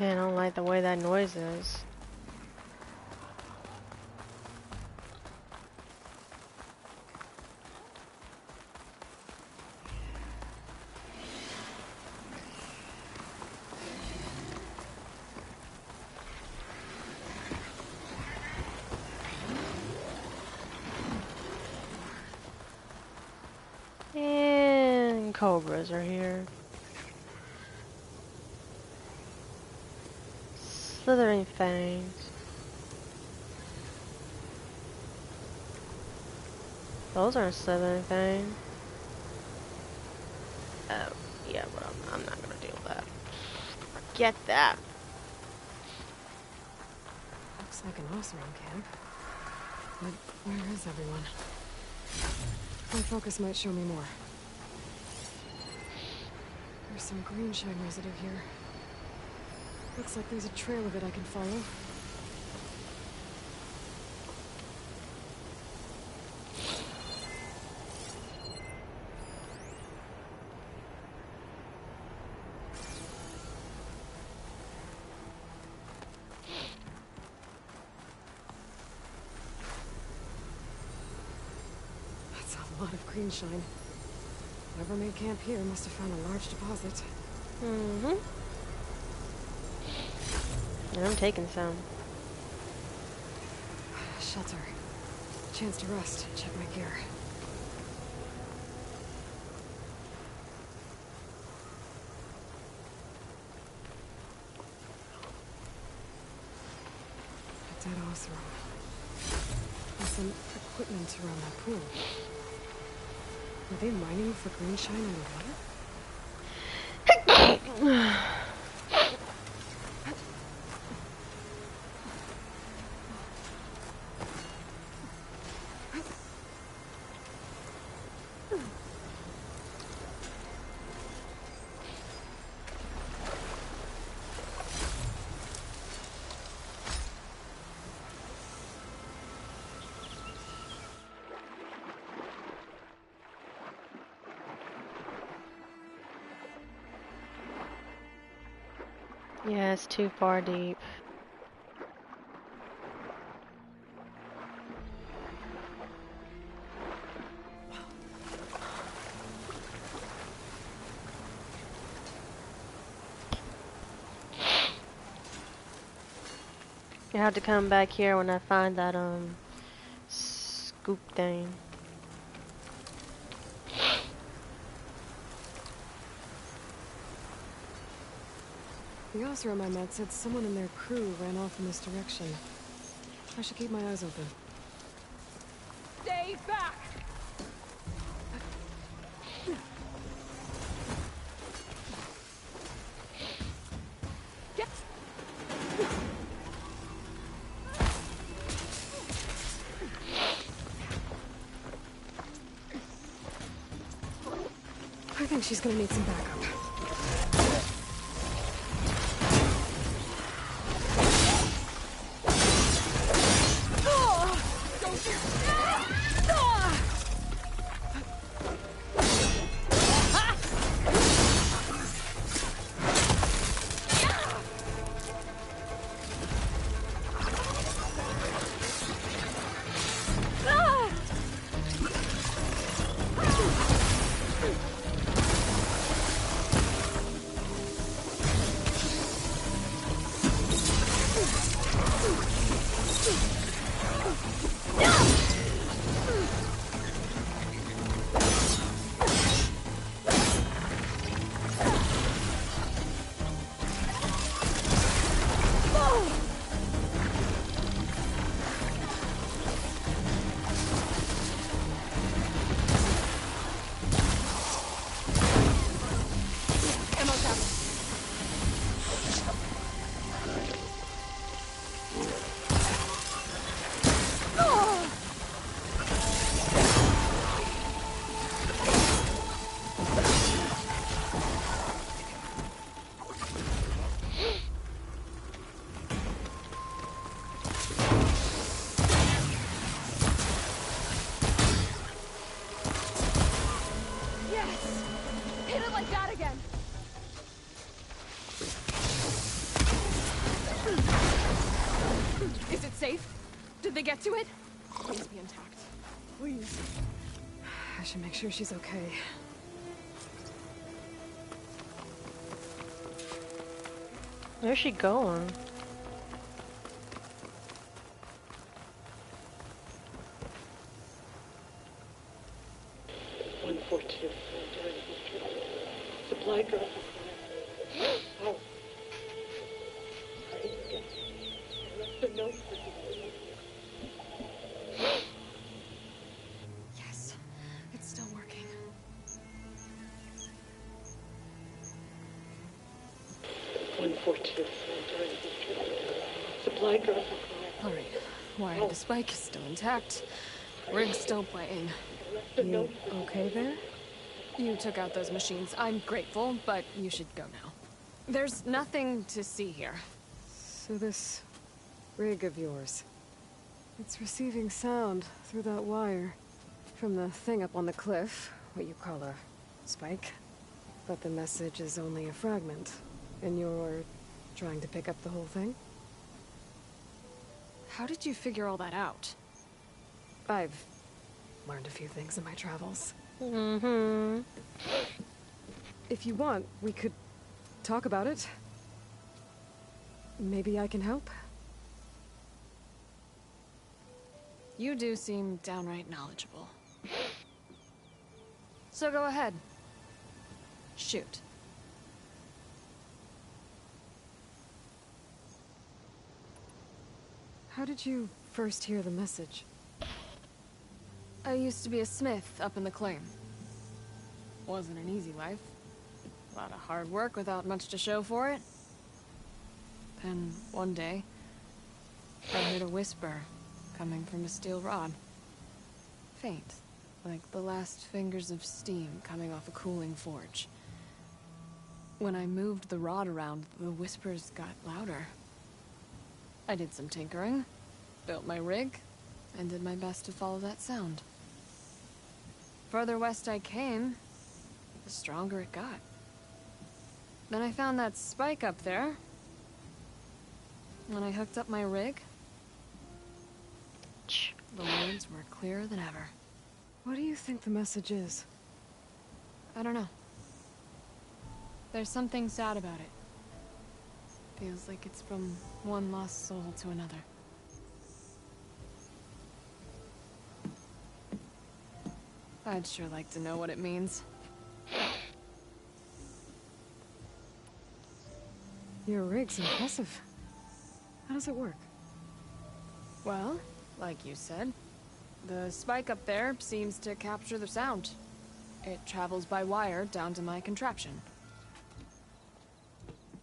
Man, I don't like the way that noise is. And cobras are here. Slithering fangs. Those aren't slithering fangs. Oh, yeah, but I'm not gonna deal with that. Forget that. Looks like an Osram camp. But where is everyone? My focus might show me more. There's some green shine residue here. Looks like there's a trail of it I can follow. That's a lot of green shine. Whoever made camp here must have found a large deposit. Mm-hmm. And I'm taking some. Shelter. Chance to rest. Check my gear. house room. And some equipment around that pool. Are they mining for green shine underwater? Yeah, it's too far deep. I have to come back here when I find that scoop thing. The officer I met said someone in their crew ran off in this direction. I should keep my eyes open. Stay back! Get... I think she's gonna need some backup. Did they get to it? Please be intact. Please. I should make sure she's okay. Where's she going? Supply drop. Oh. I left a note for you. Yes, it's still working. Supply drop. All right, wire to spike is still intact. Rig's still playing. You okay there? You took out those machines. I'm grateful, but you should go now. There's nothing to see here. So this rig of yours, it's receiving sound through that wire from the thing up on the cliff, what you call a spike. But the message is only a fragment, and you're trying to pick up the whole thing? How did you figure all that out? I've learned a few things in my travels. Mm-hmm. If you want, we could talk about it. Maybe I can help. You do seem downright knowledgeable. So go ahead. Shoot. How did you first hear the message? I used to be a smith up in the claim. Wasn't an easy life. A lot of hard work without much to show for it. Then, one day, I heard a whisper coming from a steel rod. Faint, like the last fingers of steam coming off a cooling forge. When I moved the rod around, the whispers got louder. I did some tinkering, built my rig, and did my best to follow that sound. Further west I came, the stronger it got. Then I found that spike up there. When I hooked up my rig, the words were clearer than ever. What do you think the message is? I don't know. There's something sad about it. Feels like it's from one lost soul to another. I'd sure like to know what it means. Your rig's impressive. How does it work? Well, like you said, the spike up there seems to capture the sound. It travels by wire down to my contraption.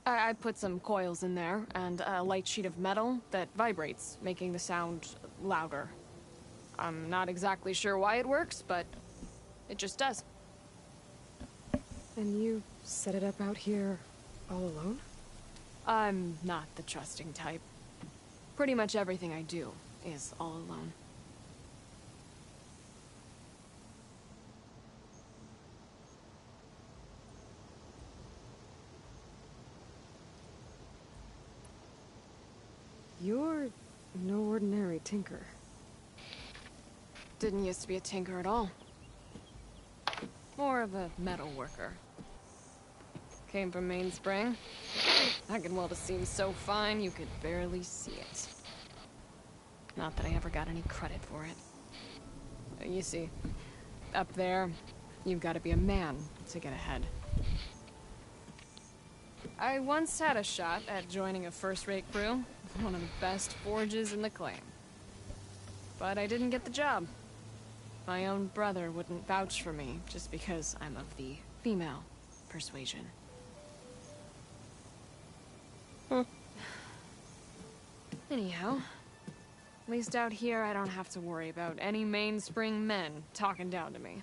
I put some coils in there and a light sheet of metal that vibrates, making the sound louder. I'm not exactly sure why it works, but it just does. And you set it up out here all alone? I'm not the trusting type. Pretty much everything I do is all alone. You're no ordinary tinker. Didn't used to be a tinker at all. More of a metal worker. Came from Mainspring. I could weld a seam so fine you could barely see it. Not that I ever got any credit for it. You see, up there, you've got to be a man to get ahead. I once had a shot at joining a first-rate crew, one of the best forges in the claim. But I didn't get the job. My own brother wouldn't vouch for me just because I'm of the female persuasion. Anyhow, at least out here I don't have to worry about any Mainspring men talking down to me.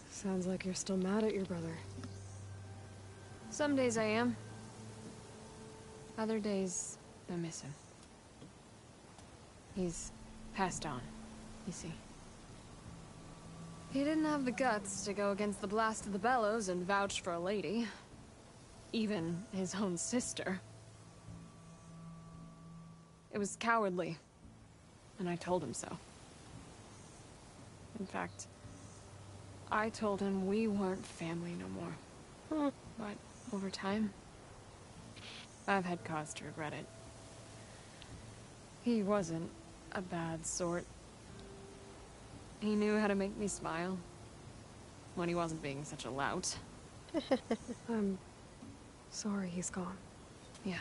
Sounds like you're still mad at your brother. Some days I am. Other days, I miss him. He's passed on, you see. He didn't have the guts to go against the blast of the bellows and vouch for a lady. Even his own sister. It was cowardly, and I told him so. In fact, I told him we weren't family no more. But over time, I've had cause to regret it. He wasn't a bad sort. He knew how to make me smile when he wasn't being such a lout. I'm sorry he's gone. Yeah.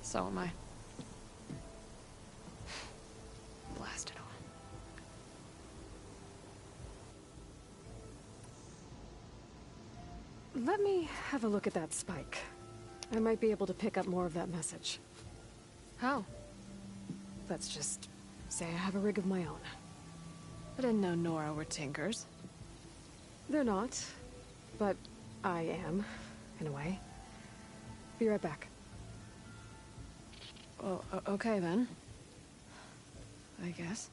So am I. Blast it all. Let me have a look at that spike. I might be able to pick up more of that message. How? Let's just say I have a rig of my own. I didn't know Nora were tinkers. They're not, but I am, in a way. Be right back. Well, okay then. I guess.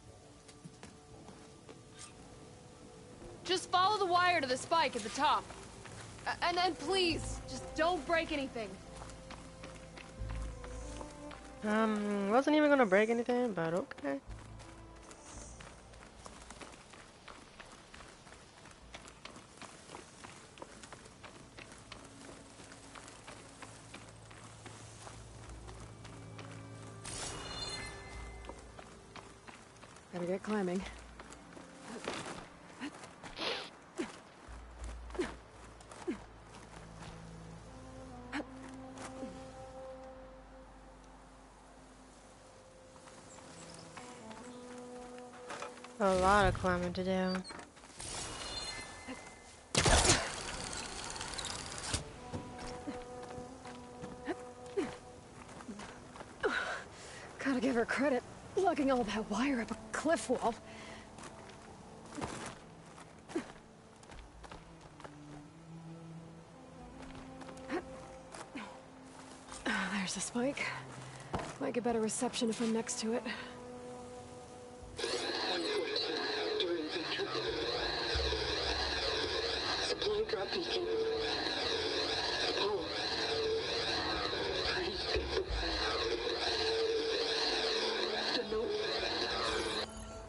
Just follow the wire to the spike at the top. And then please, just don't break anything. Wasn't even gonna break anything, but okay. Better get climbing. A lot of climbing to do. Gotta give her credit, lugging all that wire up a cliff wall. There's a spike. Might get better reception if I'm next to it. Supply drop beacon. Apollo. The note.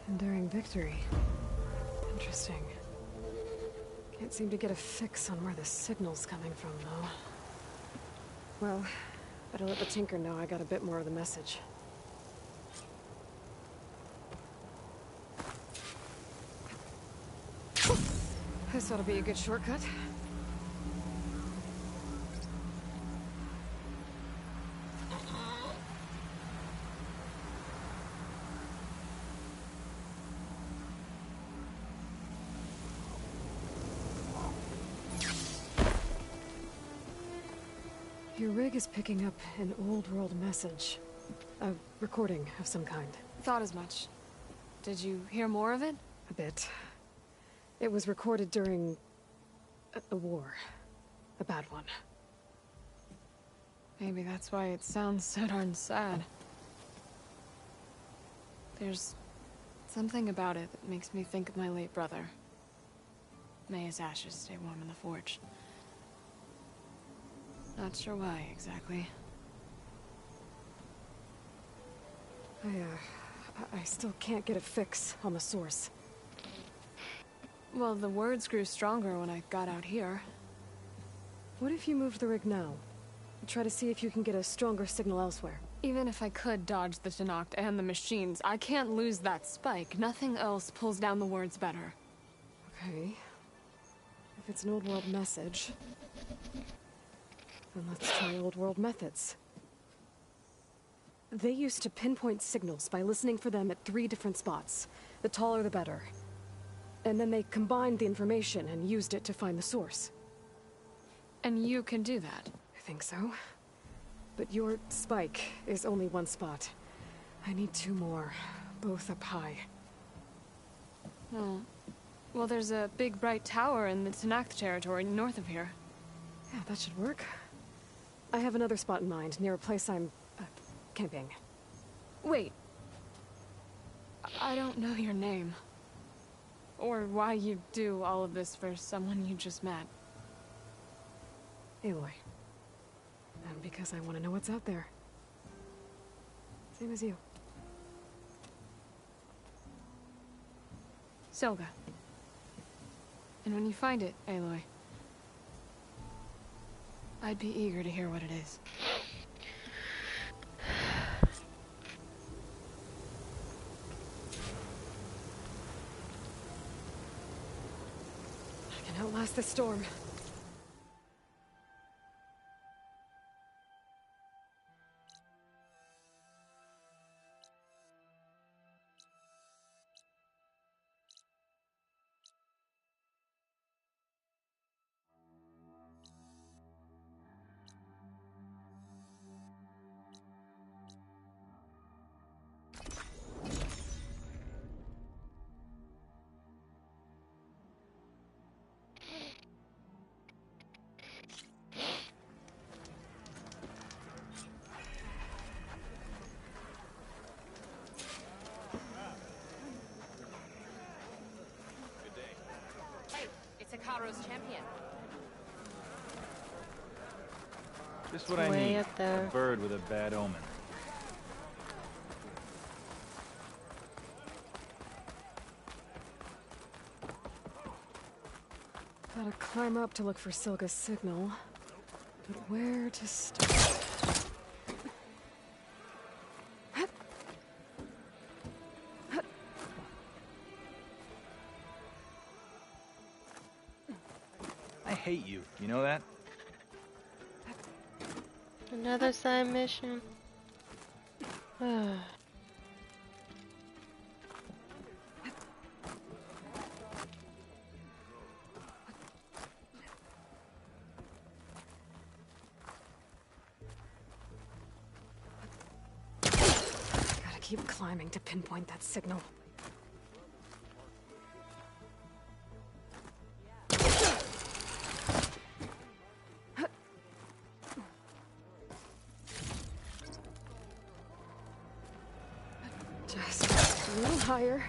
Enduring victory. Interesting. Can't seem to get a fix on where the signal's coming from, though. Well, better let the Tinker know I got a bit more of the message. This ought to be a good shortcut. Your rig is picking up an old-world message. A recording of some kind. Thought as much. Did you hear more of it? A bit. It was recorded during a war. A bad one. Maybe that's why it sounds so darn sad. There's something about it that makes me think of my late brother. May his ashes stay warm in the forge. Not sure why, exactly. I still can't get a fix on the source. Well, the words grew stronger when I got out here. What if you moved the rig now? Try to see if you can get a stronger signal elsewhere. Even if I could dodge the Tenakth and the machines, I can't lose that spike. Nothing else pulls down the words better. Okay. If it's an old world message, then let's try old world methods. They used to pinpoint signals by listening for them at 3 different spots. The taller the better. And then they combined the information and used it to find the source. And you can do that? I think so. But your spike is only 1 spot. I need 2 more, both up high. Oh. Well, there's a big bright tower in the Tenakth territory north of here. Yeah, that should work. I have another spot in mind, near a place I'm camping. Wait. I don't know your name. Or why you do all of this for someone you just met. Aloy. And because I want to know what's out there. Same as you. Selga. And when you find it, Aloy, I'd be eager to hear what it is. I can outlast the storm. It's a Karo's champion. Just what I Way need. up there. A bird with a bad omen. Gotta climb up to look for Silga's signal. But where to start? I hate you. You know that? Another side mission. keep climbing to pinpoint that signal. Just a little higher.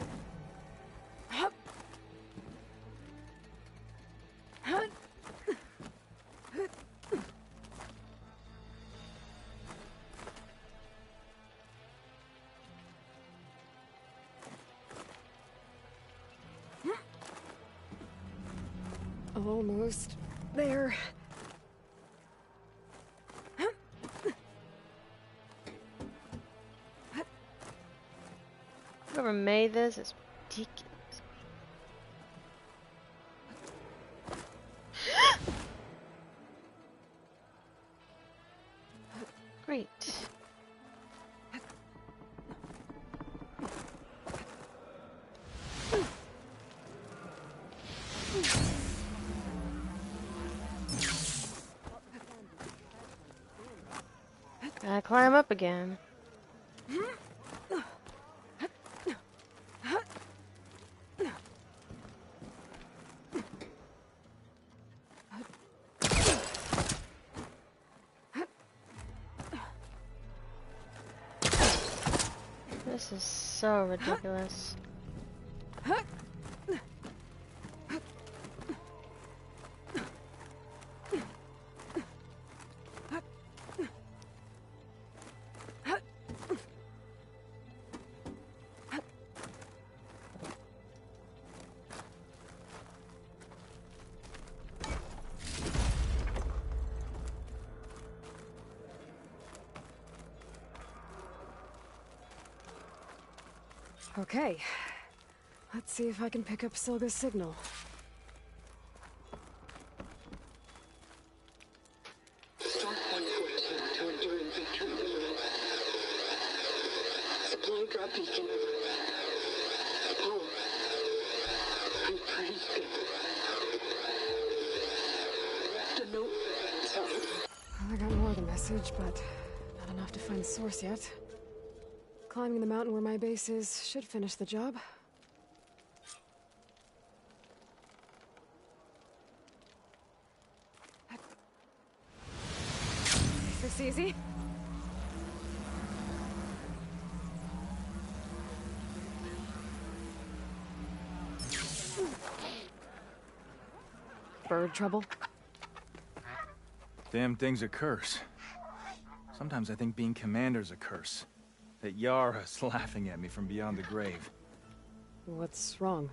Almost there. Whoever made this is ridiculous. Great. Gotta climb up again. This is so ridiculous. Okay. Let's see if I can pick up Silga's signal. Start point 14 to enduring victory. Supply drop beacon. Apollo. I'm pretty good. The note. Well, I got more of the message, but not enough to find the source yet. Climbing the mountain where my base is should finish the job. Is this easy? Bird trouble? Damn thing's a curse. Sometimes I think being commander's a curse. That Yara's laughing at me from beyond the grave. What's wrong?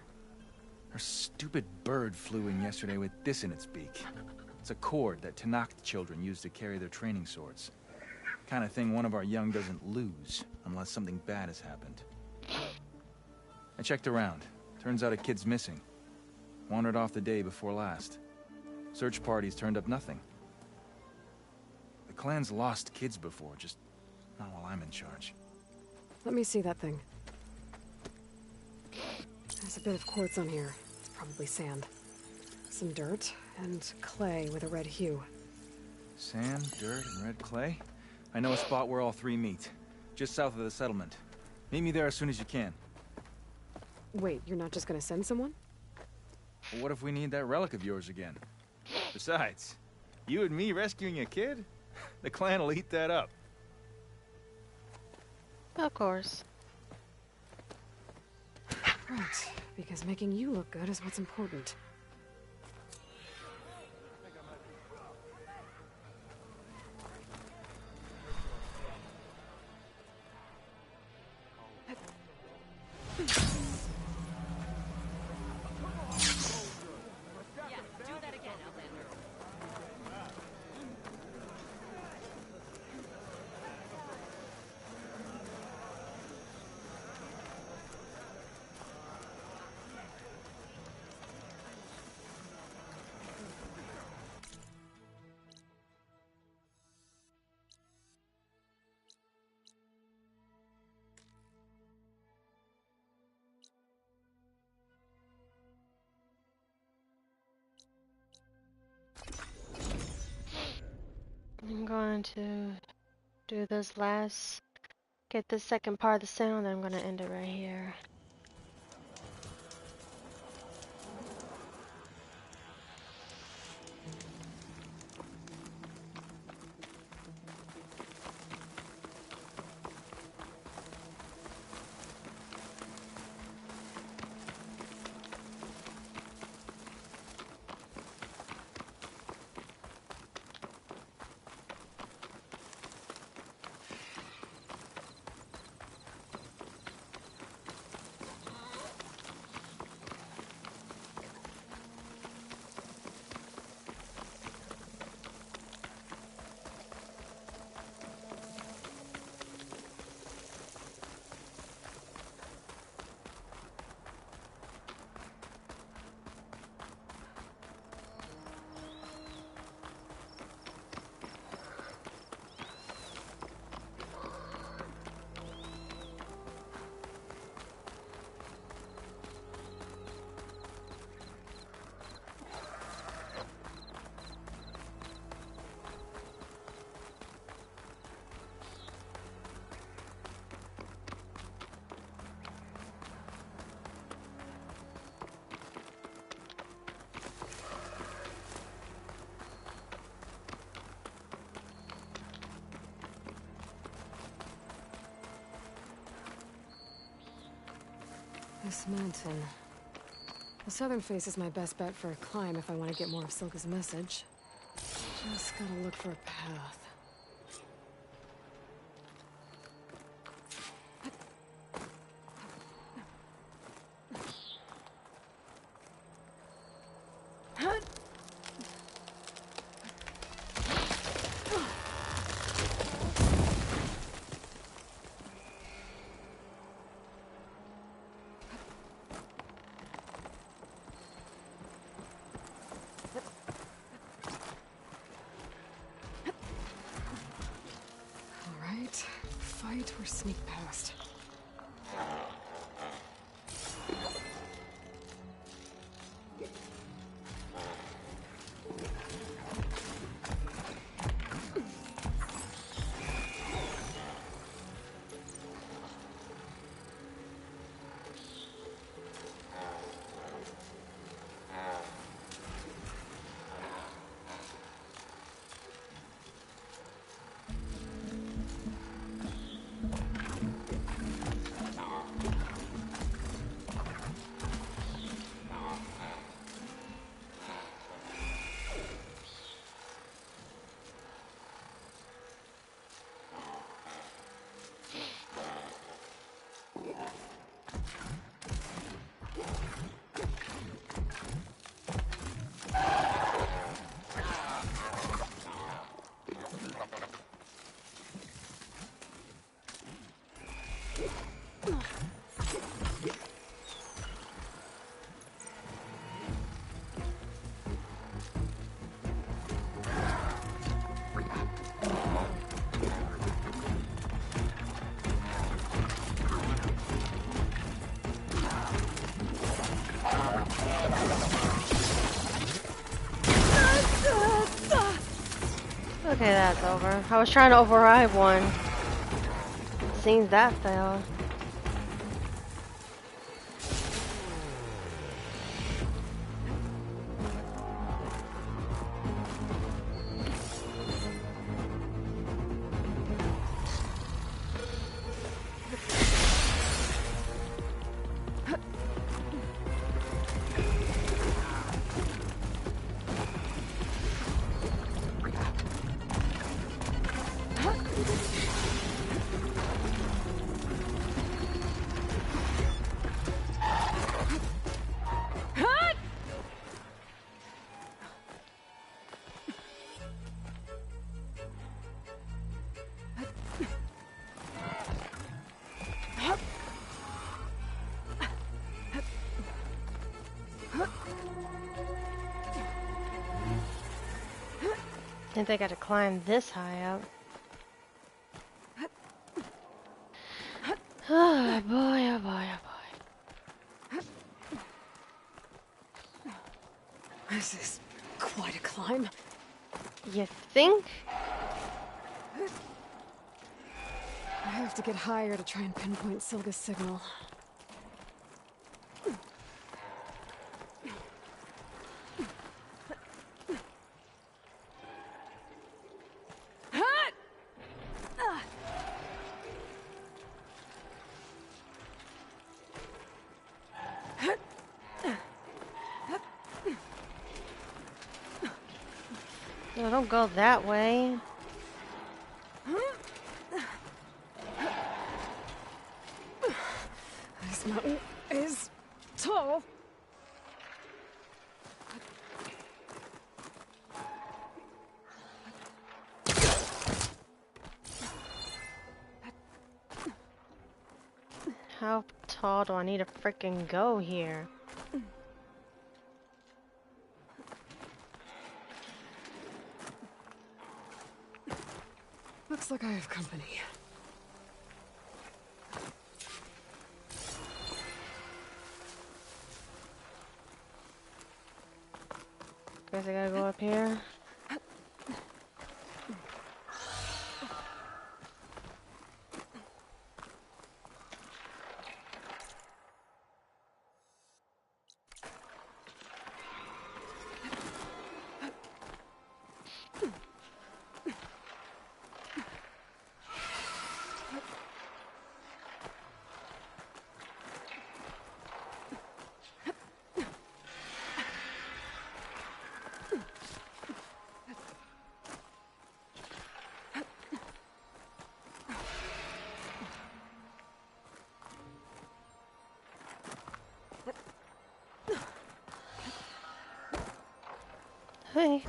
Her stupid bird flew in yesterday with this in its beak. It's a cord that Tanakh children use to carry their training swords. Kind of thing one of our young doesn't lose, unless something bad has happened. I checked around. Turns out a kid's missing. Wandered off the day before last. Search parties turned up nothing. The clan's lost kids before, just not while I'm in charge. Let me see that thing. There's a bit of quartz on here. It's probably sand. Some dirt, and clay with a red hue. Sand, dirt, and red clay? I know a spot where all three meet. Just south of the settlement. Meet me there as soon as you can. Wait, you're not just gonna send someone? Well, what if we need that relic of yours again? Besides, you and me rescuing a kid? The clan will eat that up. Of course. Right, because making you look good is what's important. I'm going to do this last Get the second part of the sound, I'm gonna end it right here. This mountain. The southern face is my best bet for a climb if I want to get more of Silka's message. Just gotta look for a path. Fight or sneak past? Okay, that's over. I was trying to override one. Seems that failed. Didn't think I had to climb this high up. Oh boy, oh boy, oh boy. This is quite a climb. You think? I have to get higher to try and pinpoint Silga's signal. No, don't go that way. This mountain is tall. How tall do I need to frickin' go here? Looks like I have company. Guess I gotta go up here. Hey.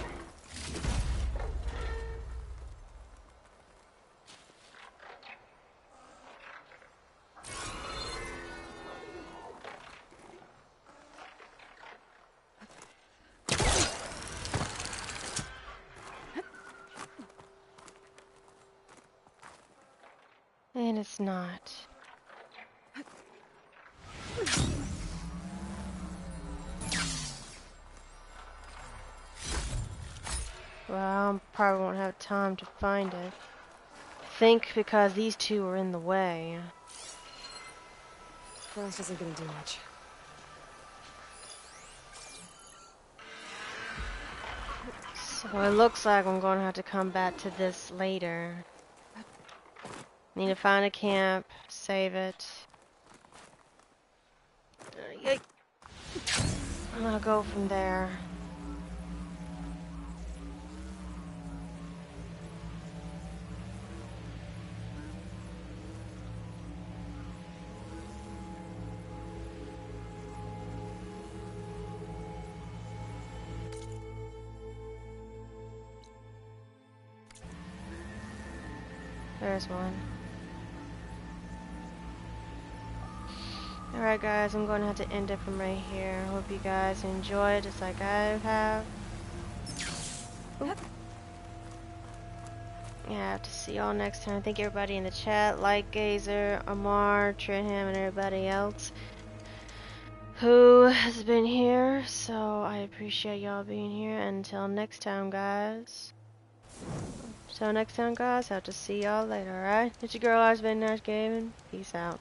And it's not. Well, I probably won't have time to find it. I think because these two are in the way. Frost isn't gonna do much. So it looks like I'm gonna have to come back to this later. Need to find a camp, save it. Yay. I'm gonna go from there. There's one. Alright guys, I'm going to have to end it from right here. Hope you guys enjoyed just like I have. Oop. Yeah, I have to see y'all next time. Thank everybody in the chat, like Gazer, Amar, Trinham, and everybody else who has been here. So I appreciate y'all being here. Until next time, guys. Have to see y'all later, alright? It's your girl, Vic&Ashley Gaming. Peace out.